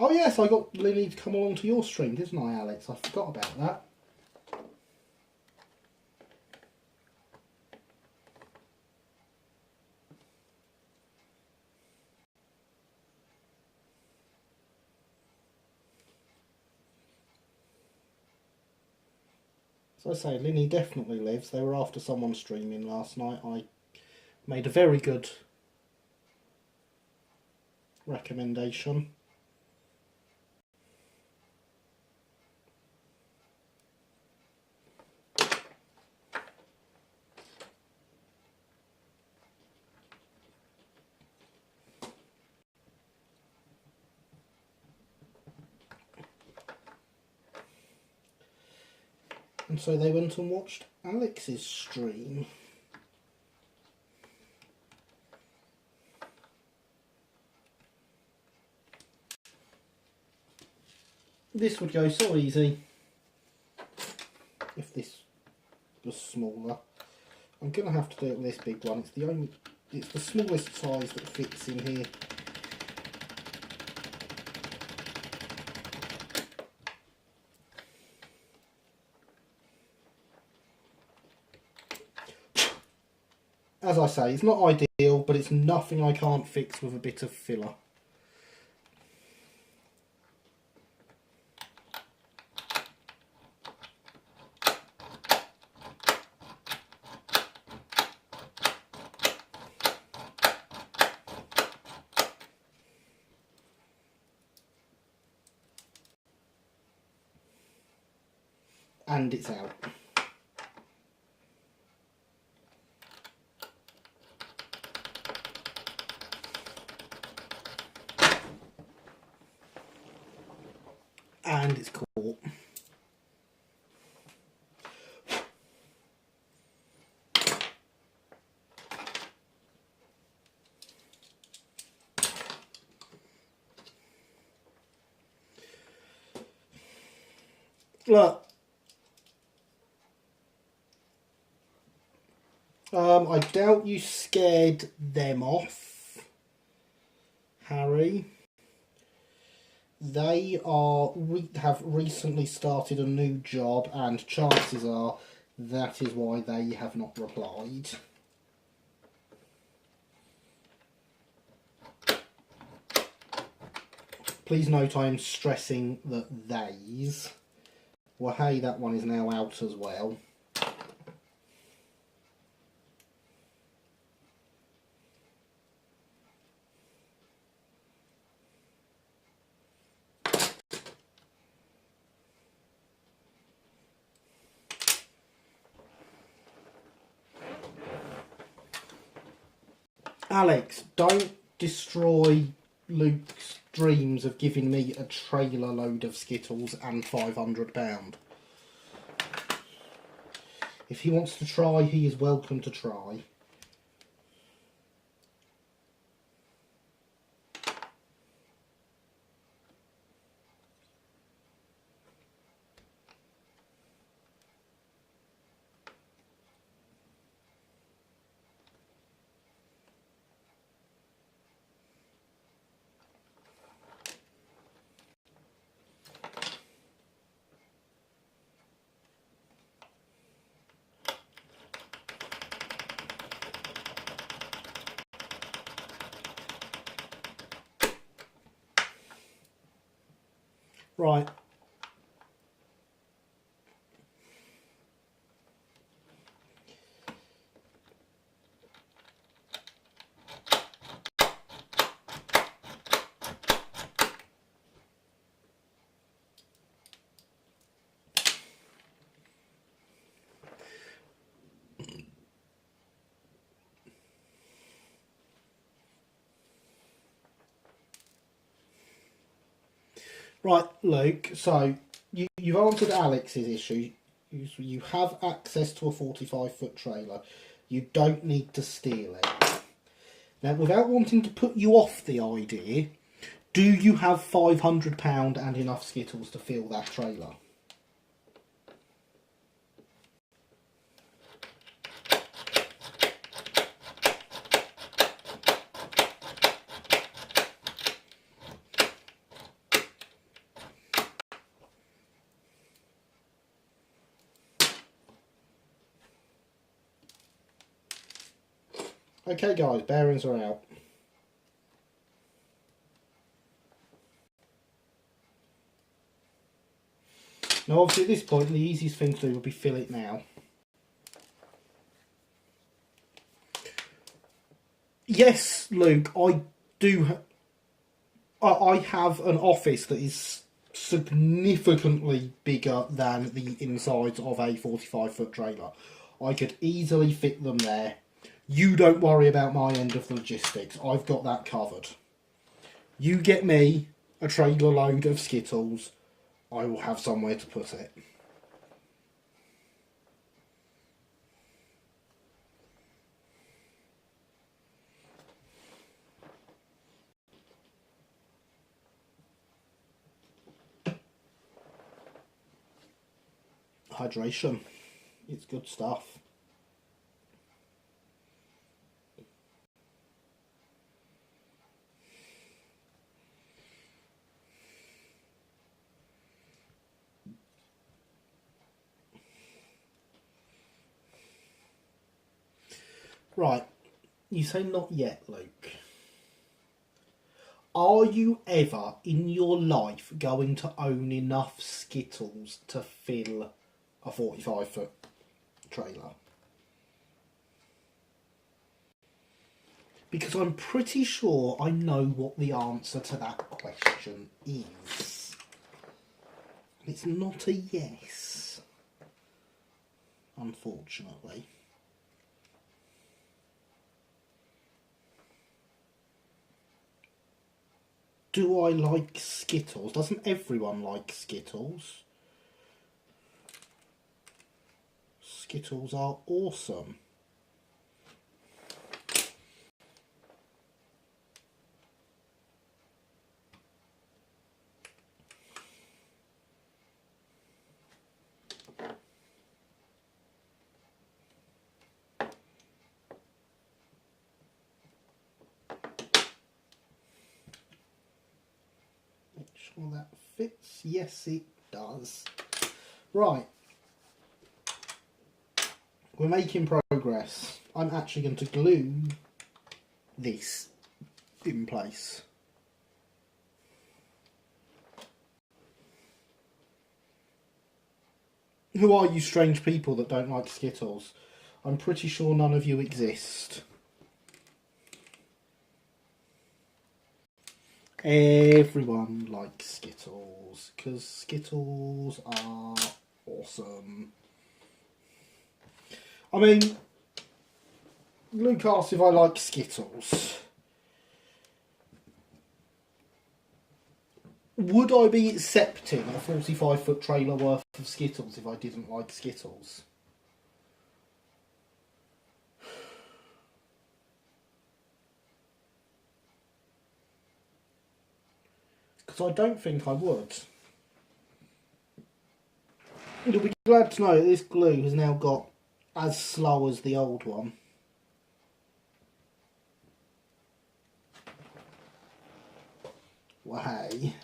Oh yes, I got Lily to come along to your stream, didn't I, Alex? I forgot about that. So I say, Linny definitely lives. They were after someone streaming last night. I made a very good recommendation. And so they went and watched Alex's stream. This would go so easy if this was smaller. I'm going to have to do it with this big one. It's the smallest size that fits in here. As I say, it's not ideal, but it's nothing I can't fix with a bit of filler. And it's out. And it's caught. Look. I doubt you scared them off, Harry. They have recently started a new job, and chances are that is why they have not replied. Please note I am stressing that theys. Well, hey, that one is now out as well. Alex, don't destroy Luke's dreams of giving me a trailer load of Skittles and £500. If he wants to try, he is welcome to try. Right. Right, Luke, so you've answered Alex's issue. You have access to a 45-foot trailer. You don't need to steal it. Now, without wanting to put you off the idea, do you have £500 and enough Skittles to fill that trailer? Okay guys, bearings are out. Now obviously at this point the easiest thing to do would be fill it now. Yes, Luke, I do. I have an office that is significantly bigger than the insides of a 45-foot trailer. I could easily fit them there. You don't worry about my end of the logistics. I've got that covered. You get me a trailer load of Skittles, I will have somewhere to put it. Hydration. It's good stuff. Right, you say not yet, Luke. Are you ever in your life going to own enough Skittles to fill a 45-foot trailer? Because I'm pretty sure I know what the answer to that question is. It's not a yes, unfortunately. Do I like Skittles? Doesn't everyone like Skittles? Skittles are awesome. Make sure that fits. Yes, it does. Right. We're making progress. I'm actually going to glue this in place. Who are you strange people that don't like Skittles? I'm pretty sure none of you exist. Everyone likes Skittles, because Skittles are awesome. I mean, Luke asked if I like Skittles. Would I be accepting a 45-foot trailer worth of Skittles if I didn't like Skittles? Because I don't think I would. You'll be glad to know that this glue has now got as slow as the old one. Way.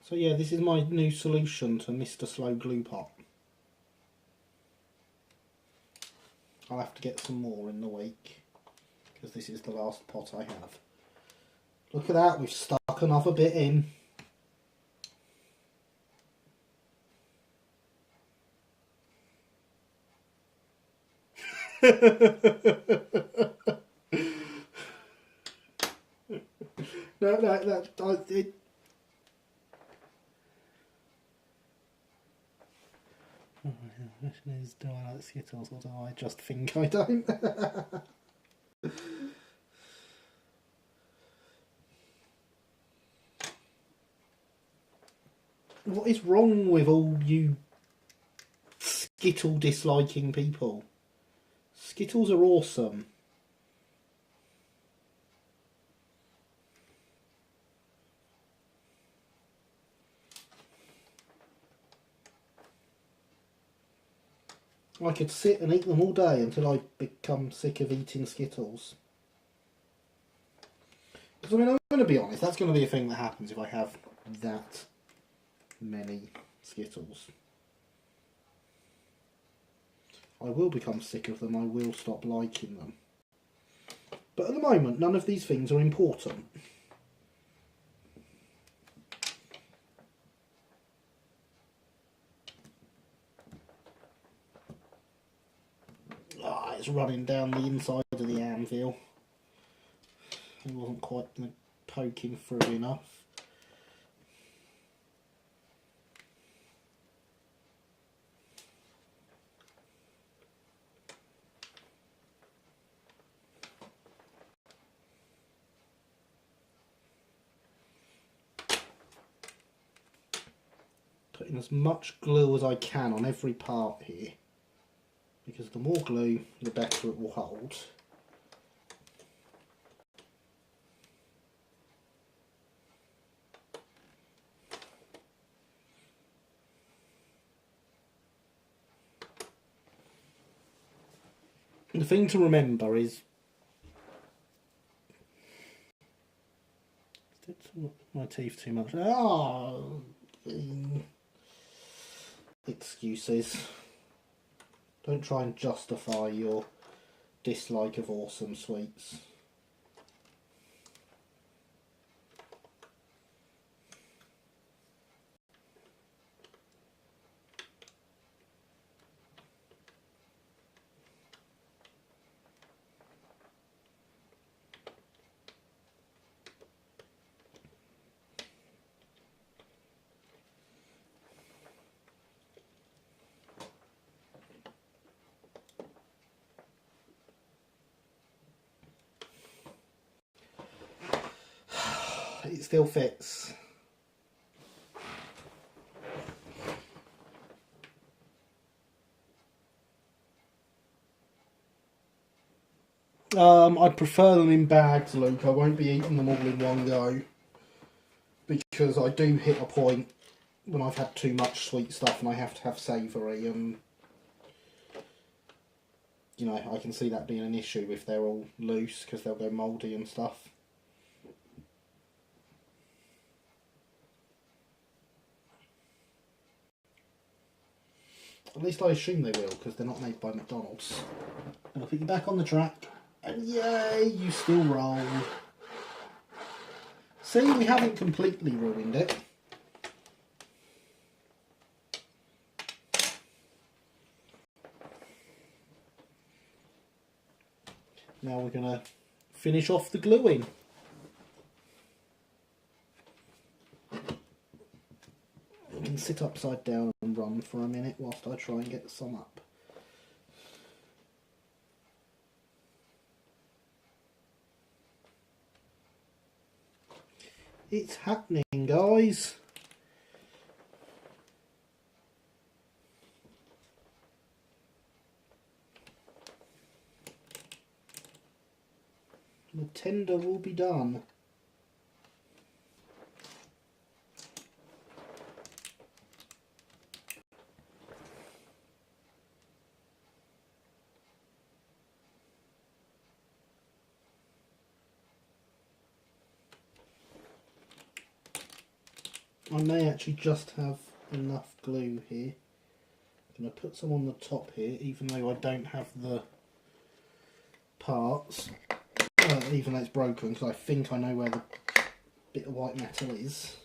So yeah, this is my new solution to Mr. Slow Glue Pot. I'll have to get some more in the week, because this is the last pot I have. Look at that, we've stuck another bit in. No, it. Oh, the question is, do I like Skittles or do I just think I don't? What is wrong with all you Skittle disliking people? Skittles are awesome. I could sit and eat them all day until I become sick of eating Skittles. Because I mean, I'm going to be honest, that's going to be a thing that happens if I have that many Skittles. I will become sick of them, I will stop liking them. But at the moment, none of these things are important. Ah, it's running down the inside of the anvil. It wasn't quite poking through enough. Putting as much glue as I can on every part here, because the more glue, the better it will hold. The thing to remember is, my teeth too much. Oh, excuses. Don't try and justify your dislike of awesome sweets. It still fits. I'd prefer them in bags, Luke. I won't be eating them all in one go, because I do hit a point when I've had too much sweet stuff and I have to have savoury, and you know, I can see that being an issue if they're all loose, because they'll go mouldy and stuff. At least I assume they will, because they're not made by McDonald's. And I'll put you back on the track, and yay, you still roll. See, we haven't completely ruined it. Now we're going to finish off the gluing. You can sit upside down and run for a minute whilst I try and get some up. It's happening, guys. The tender will be done. I may actually just have enough glue here. I'm going to put some on the top here, even though I don't have the parts, even though it's broken, because I think I know where the bit of white metal is.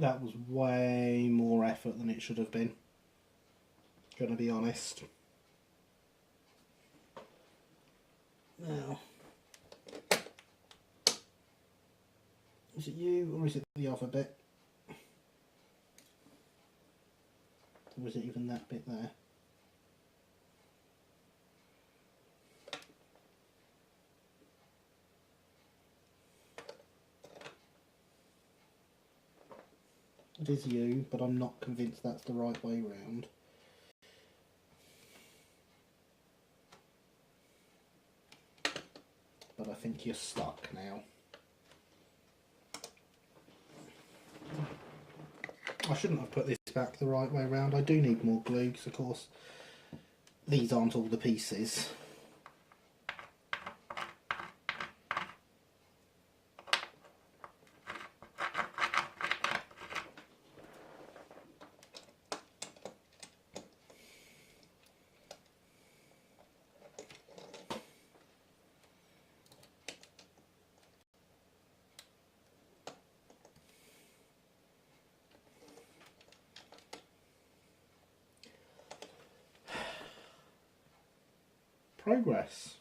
That was way more effort than it should have been, gonna be honest. Now, is it you or is it the other bit? Or is it even that bit there? It is you, but I'm not convinced that's the right way round. But I think you're stuck now. I shouldn't have put this back the right way round. I do need more glue because of course these aren't all the pieces. Progress.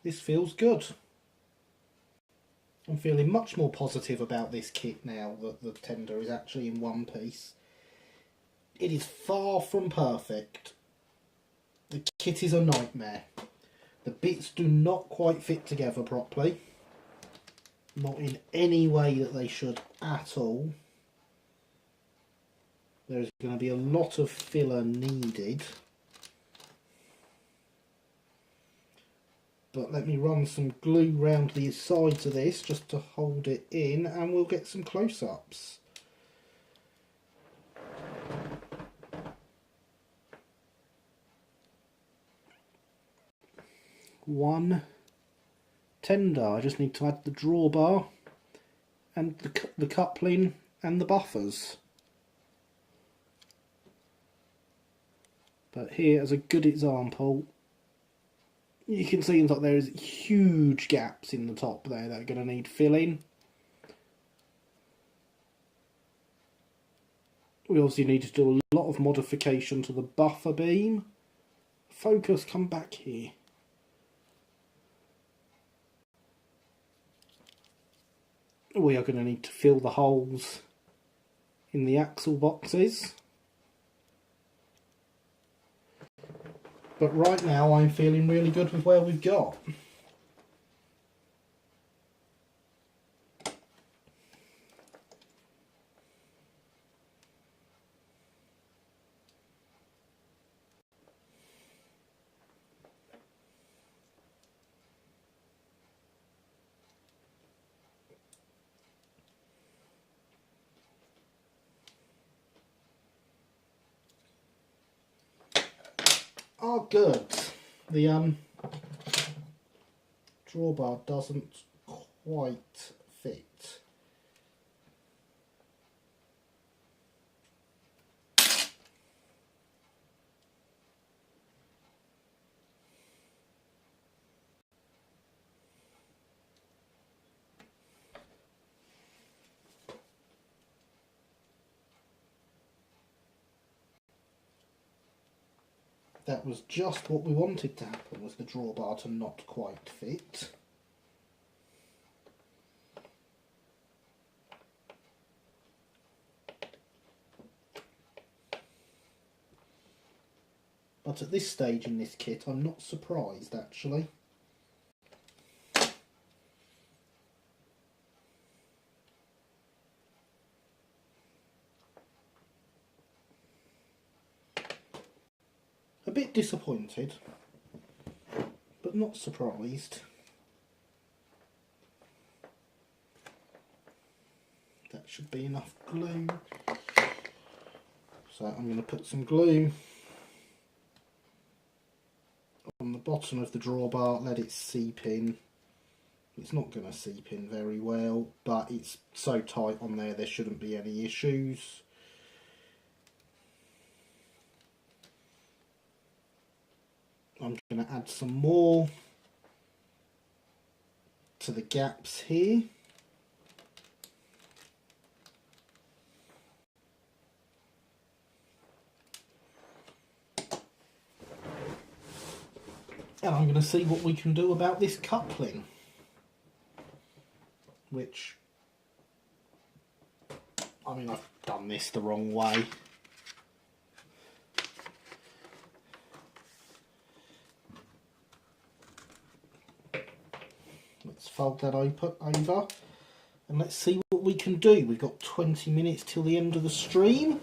This feels good. I'm feeling much more positive about this kit now that the tender is actually in one piece. It is far from perfect. The kit is a nightmare. The bits do not quite fit together properly. Not in any way that they should at all. There's going to be a lot of filler needed. But let me run some glue round the sides of this just to hold it in and we'll get some close-ups. One tender. I just need to add the drawbar and the coupling and the buffers. But here, as a good example, you can see that there is huge gaps in the top there that are going to need filling. We obviously need to do a lot of modification to the buffer beam. Focus, come back here. We are going to need to fill the holes in the axle boxes. But right now I'm feeling really good with where we've got. Oh good. The drawbar doesn't quite fit. That was just what we wanted to happen, was the drawbar to not quite fit. But at this stage in this kit, I'm not surprised actually. A bit disappointed, but not surprised. That should be enough glue. So I'm going to put some glue on the bottom of the drawbar, let it seep in. It's not going to seep in very well, but it's so tight on there shouldn't be any issues. I'm going to add some more to the gaps here. And I'm going to see what we can do about this coupling, which, I mean, I've done this the wrong way. Let's fold that over and let's see what we can do. We've got 20 minutes till the end of the stream.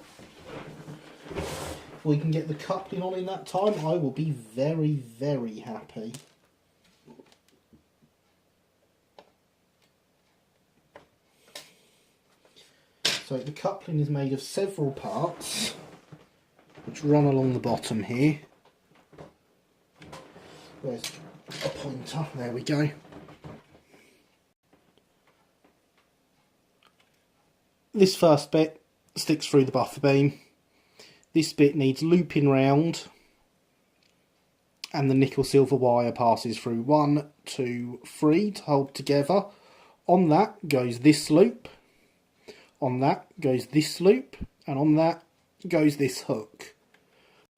If we can get the coupling on in that time, I will be very, very happy. So the coupling is made of several parts which run along the bottom here. Where's a pointer? There we go. This first bit sticks through the buffer beam. This bit needs looping round, and the nickel silver wire passes through 1, 2, 3 to hold together. On that goes this loop, on that goes this loop, and on that goes this hook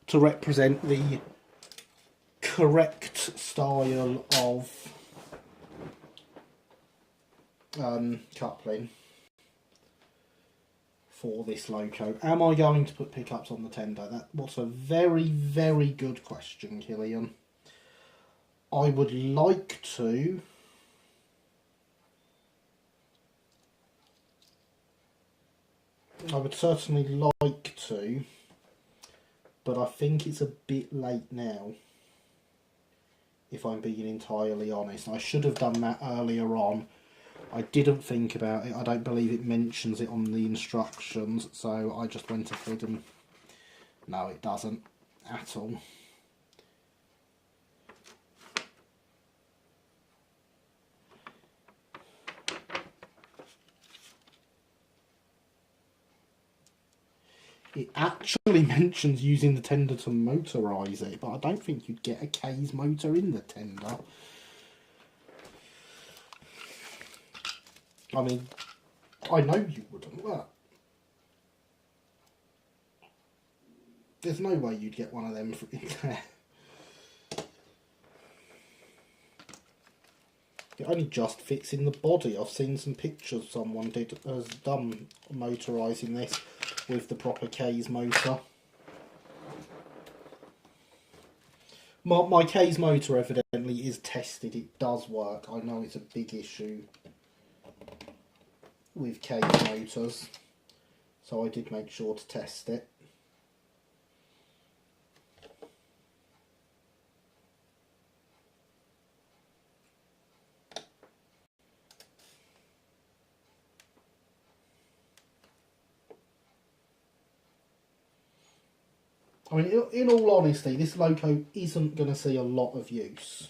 to represent the correct style of coupling for this loco. Am I going to put pickups on the tender? That's a very, very good question, Killian. I would like to. I would certainly like to, but I think it's a bit late now, if I'm being entirely honest. I should have done that earlier on. I didn't think about it. I don't believe it mentions it on the instructions, so I just went ahead and... No, it doesn't at all. It actually mentions using the tender to motorise it, but I don't think you'd get a K's motor in the tender. I mean, I know you wouldn't, but there's no way you'd get one of them in there. It only just fits in the body. I've seen some pictures someone has done motorising this with the proper K's motor. My K's motor evidently is tested. It does work. I know it's a big issue with K's motors, so I did make sure to test it. I mean, in all honesty, this loco isn't going to see a lot of use.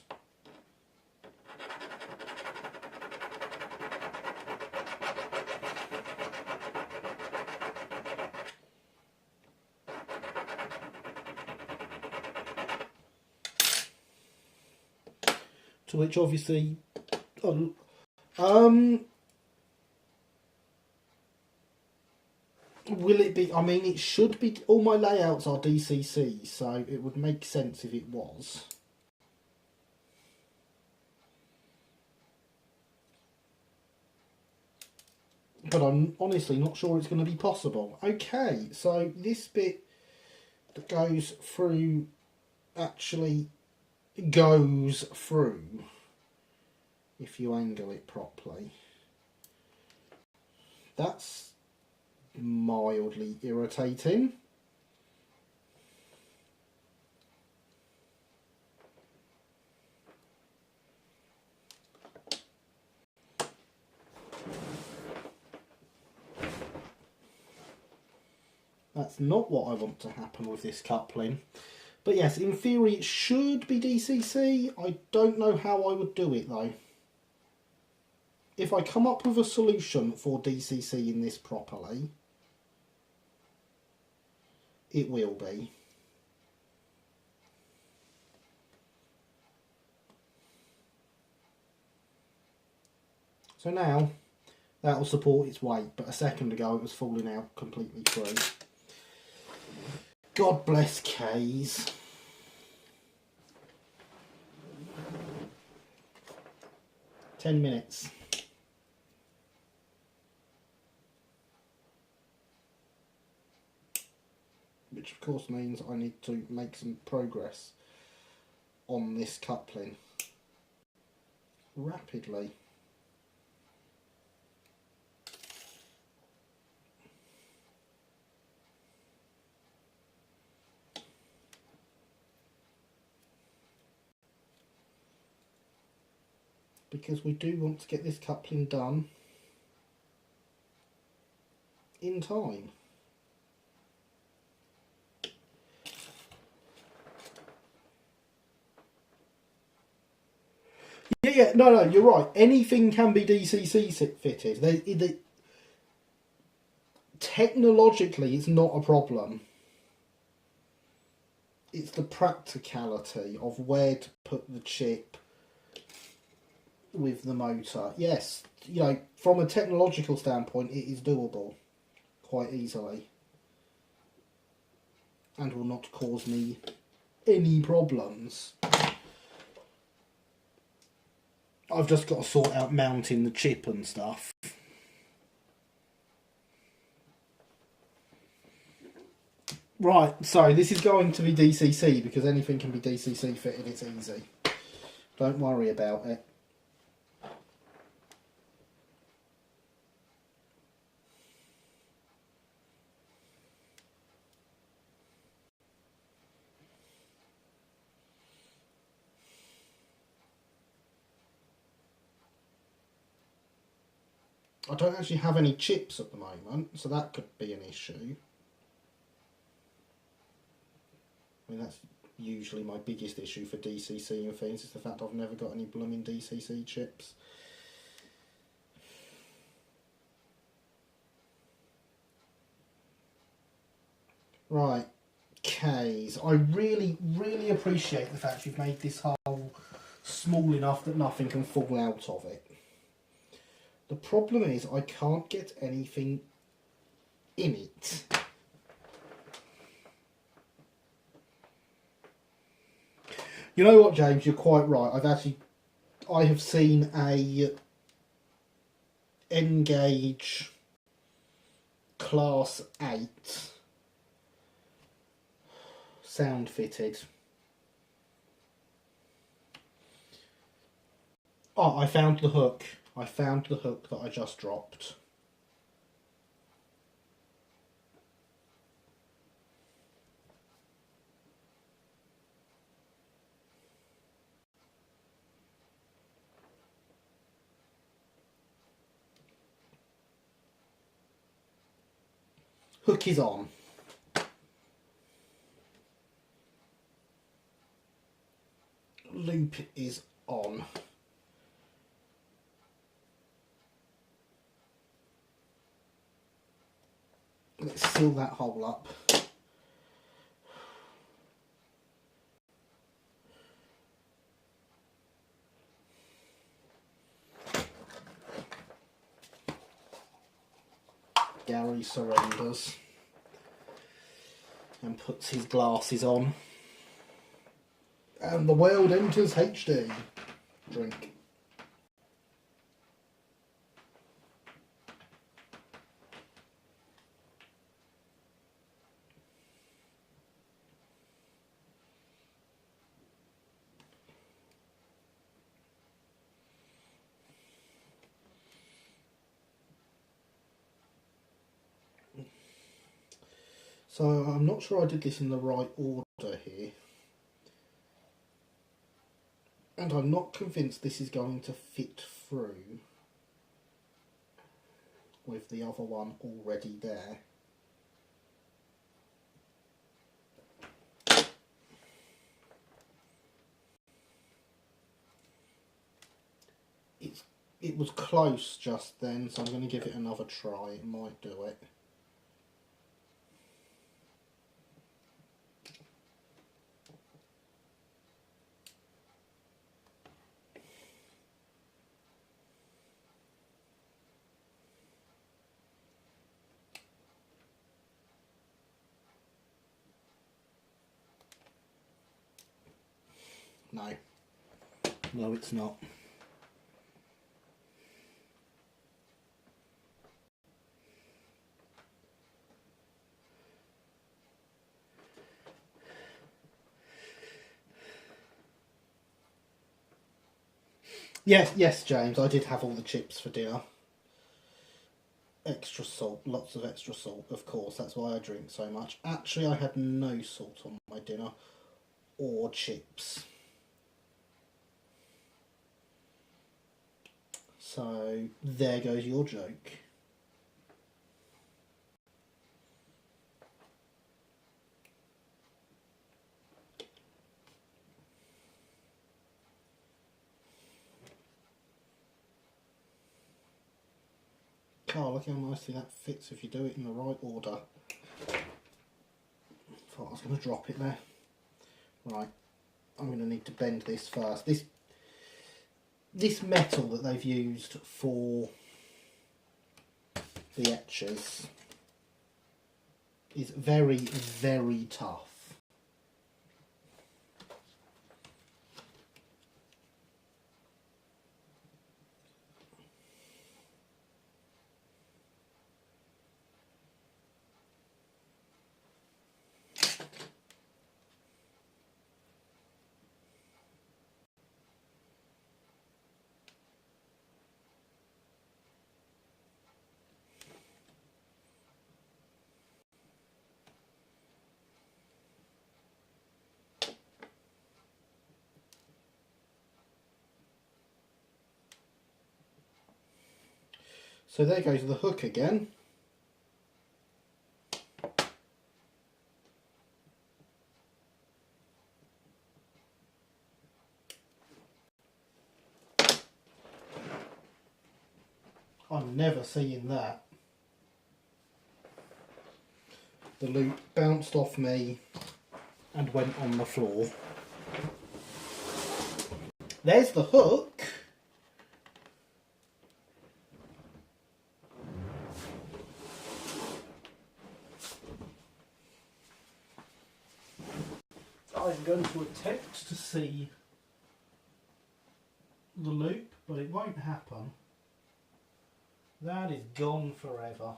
To which obviously, will it be? I mean, it should be. All my layouts are DCC, so it would make sense if it was. But I'm honestly not sure it's going to be possible. Okay, so this bit that goes through actually goes through if you angle it properly. That's mildly irritating. That's not what I want to happen with this coupling. But yes, in theory it should be DCC. I don't know how I would do it though. If I come up with a solution for DCC in this properly, it will be. So now that will support its weight, but a second ago it was falling out completely through. God bless K's. $10. Which of course means I need to make some progress on this coupling rapidly. Because we do want to get this coupling done in time. Yeah, no, you're right. Anything can be DCC fitted. Technologically, it's not a problem. It's the practicality of where to put the chip with the motor. Yes, you know, from a technological standpoint, it is doable quite easily and will not cause me any problems. I've just got to sort out mounting the chip and stuff. Right, so this is going to be DCC because anything can be DCC fitted, it's easy. Don't worry about it. I don't actually have any chips at the moment, so that could be an issue. I mean, that's usually my biggest issue for DCC and things, is the fact I've never got any blooming DCC chips. Right, K's. I really, really appreciate the fact you've made this hole small enough that nothing can fall out of it. The problem is I can't get anything in it. You know what, James, you're quite right. I have seen a N-Gauge Class 8 sound fitted. Oh, I found the hook. I found the hook that I just dropped. Hook is on. Loop is on. Let's seal that hole up. Gary surrenders and puts his glasses on. And the world enters HD. Drink. So I'm not sure I did this in the right order here. And I'm not convinced this is going to fit through with the other one already there. It was close just then, so I'm going to give it another try. It might do it. No. No, it's not. Yes, James, I did have all the chips for dinner. Extra salt, lots of extra salt, of course, that's why I drink so much. Actually, I had no salt on my dinner, or chips. So, there goes your joke. Oh, look how nicely that fits if you do it in the right order. Thought I was going to drop it there. Right, I'm going to need to bend this first. This metal that they've used for the etchers is very, very tough. So there goes the hook again. I'm never seeing that. The loop bounced off me and went on the floor. There's the hook. I'm going to attempt to see the loop, but it won't happen. That is gone forever.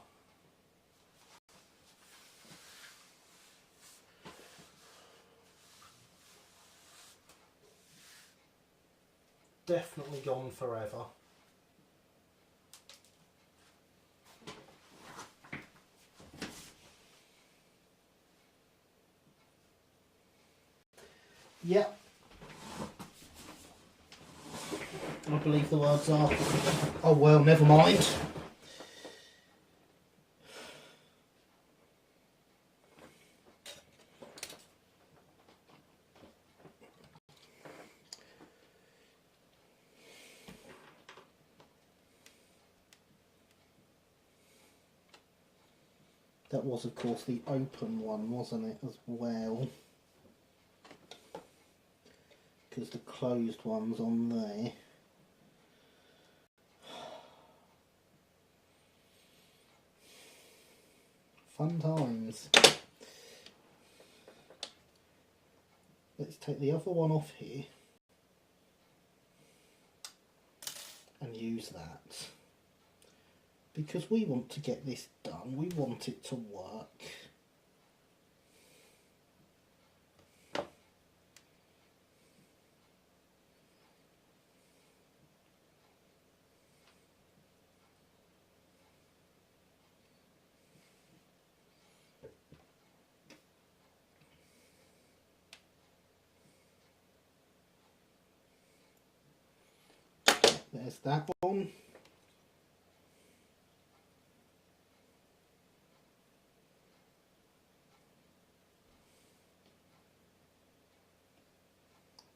Definitely gone forever. Yep. I believe the words are, oh well, never mind. That was, of course, the open one, wasn't it, as well? Because the closed one's on there. Fun times. Let's take the other one off here and use that. Because we want to get this done, we want it to work. There's that one.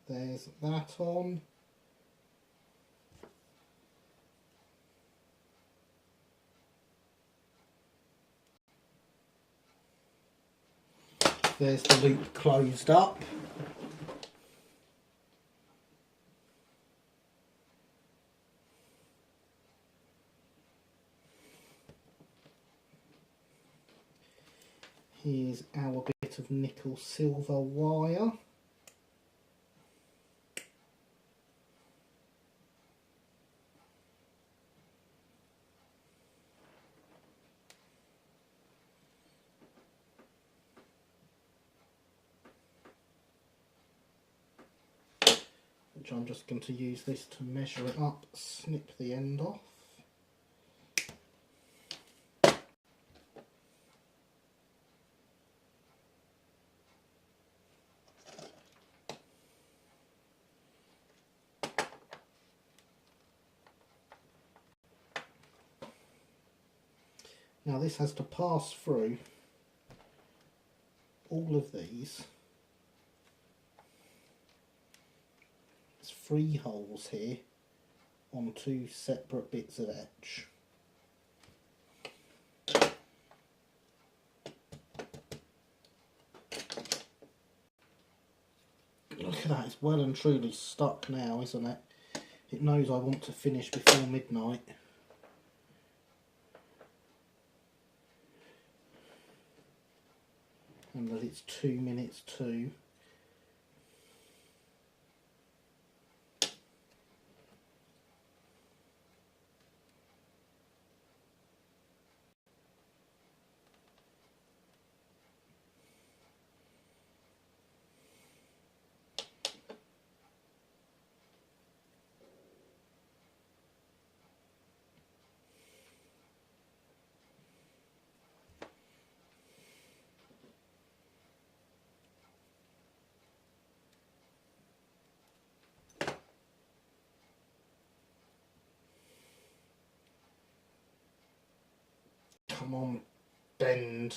There's that on. There's the loop closed up. Here's our bit of nickel silver wire. Which I'm just going to use this to measure it up, snip the end off. Now this has to pass through all of these. There's 3 holes here on 2 separate bits of edge. Look at that, it's well and truly stuck now, isn't it? It knows I want to finish before midnight. And that it's 2 minutes to. Come on, bend.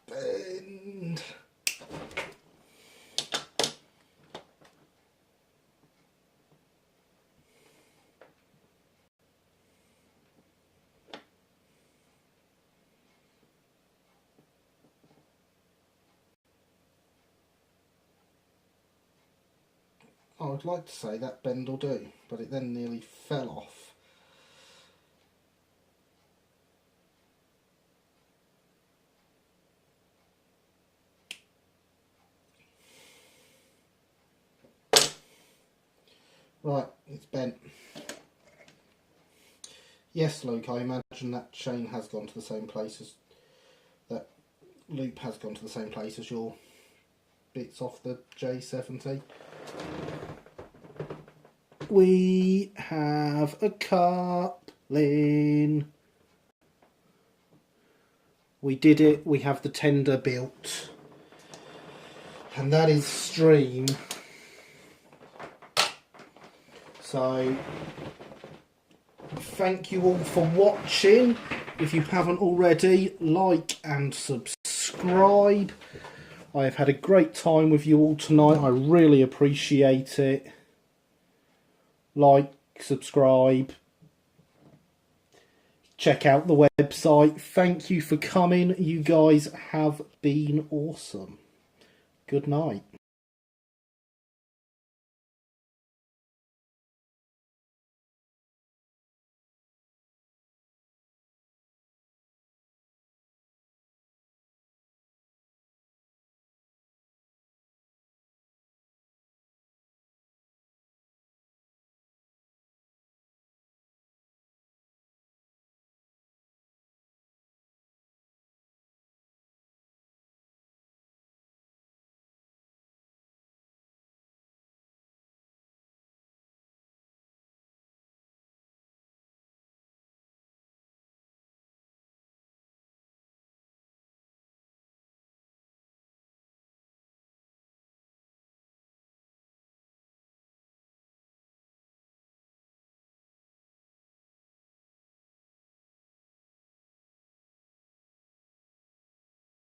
Bend. I would like to say that bend will do, but it then nearly fell off. Right, it's bent. Yes, Luke, I imagine that chain has gone to the same place as, that loop has gone to the same place as your bits off the J70. We have a coupling. We did it, we have the tender built. And that is stream. So, thank you all for watching. If you haven't already, like and subscribe. I have had a great time with you all tonight. I really appreciate it. Like, subscribe, check out the website. Thank you for coming. You guys have been awesome. Good night.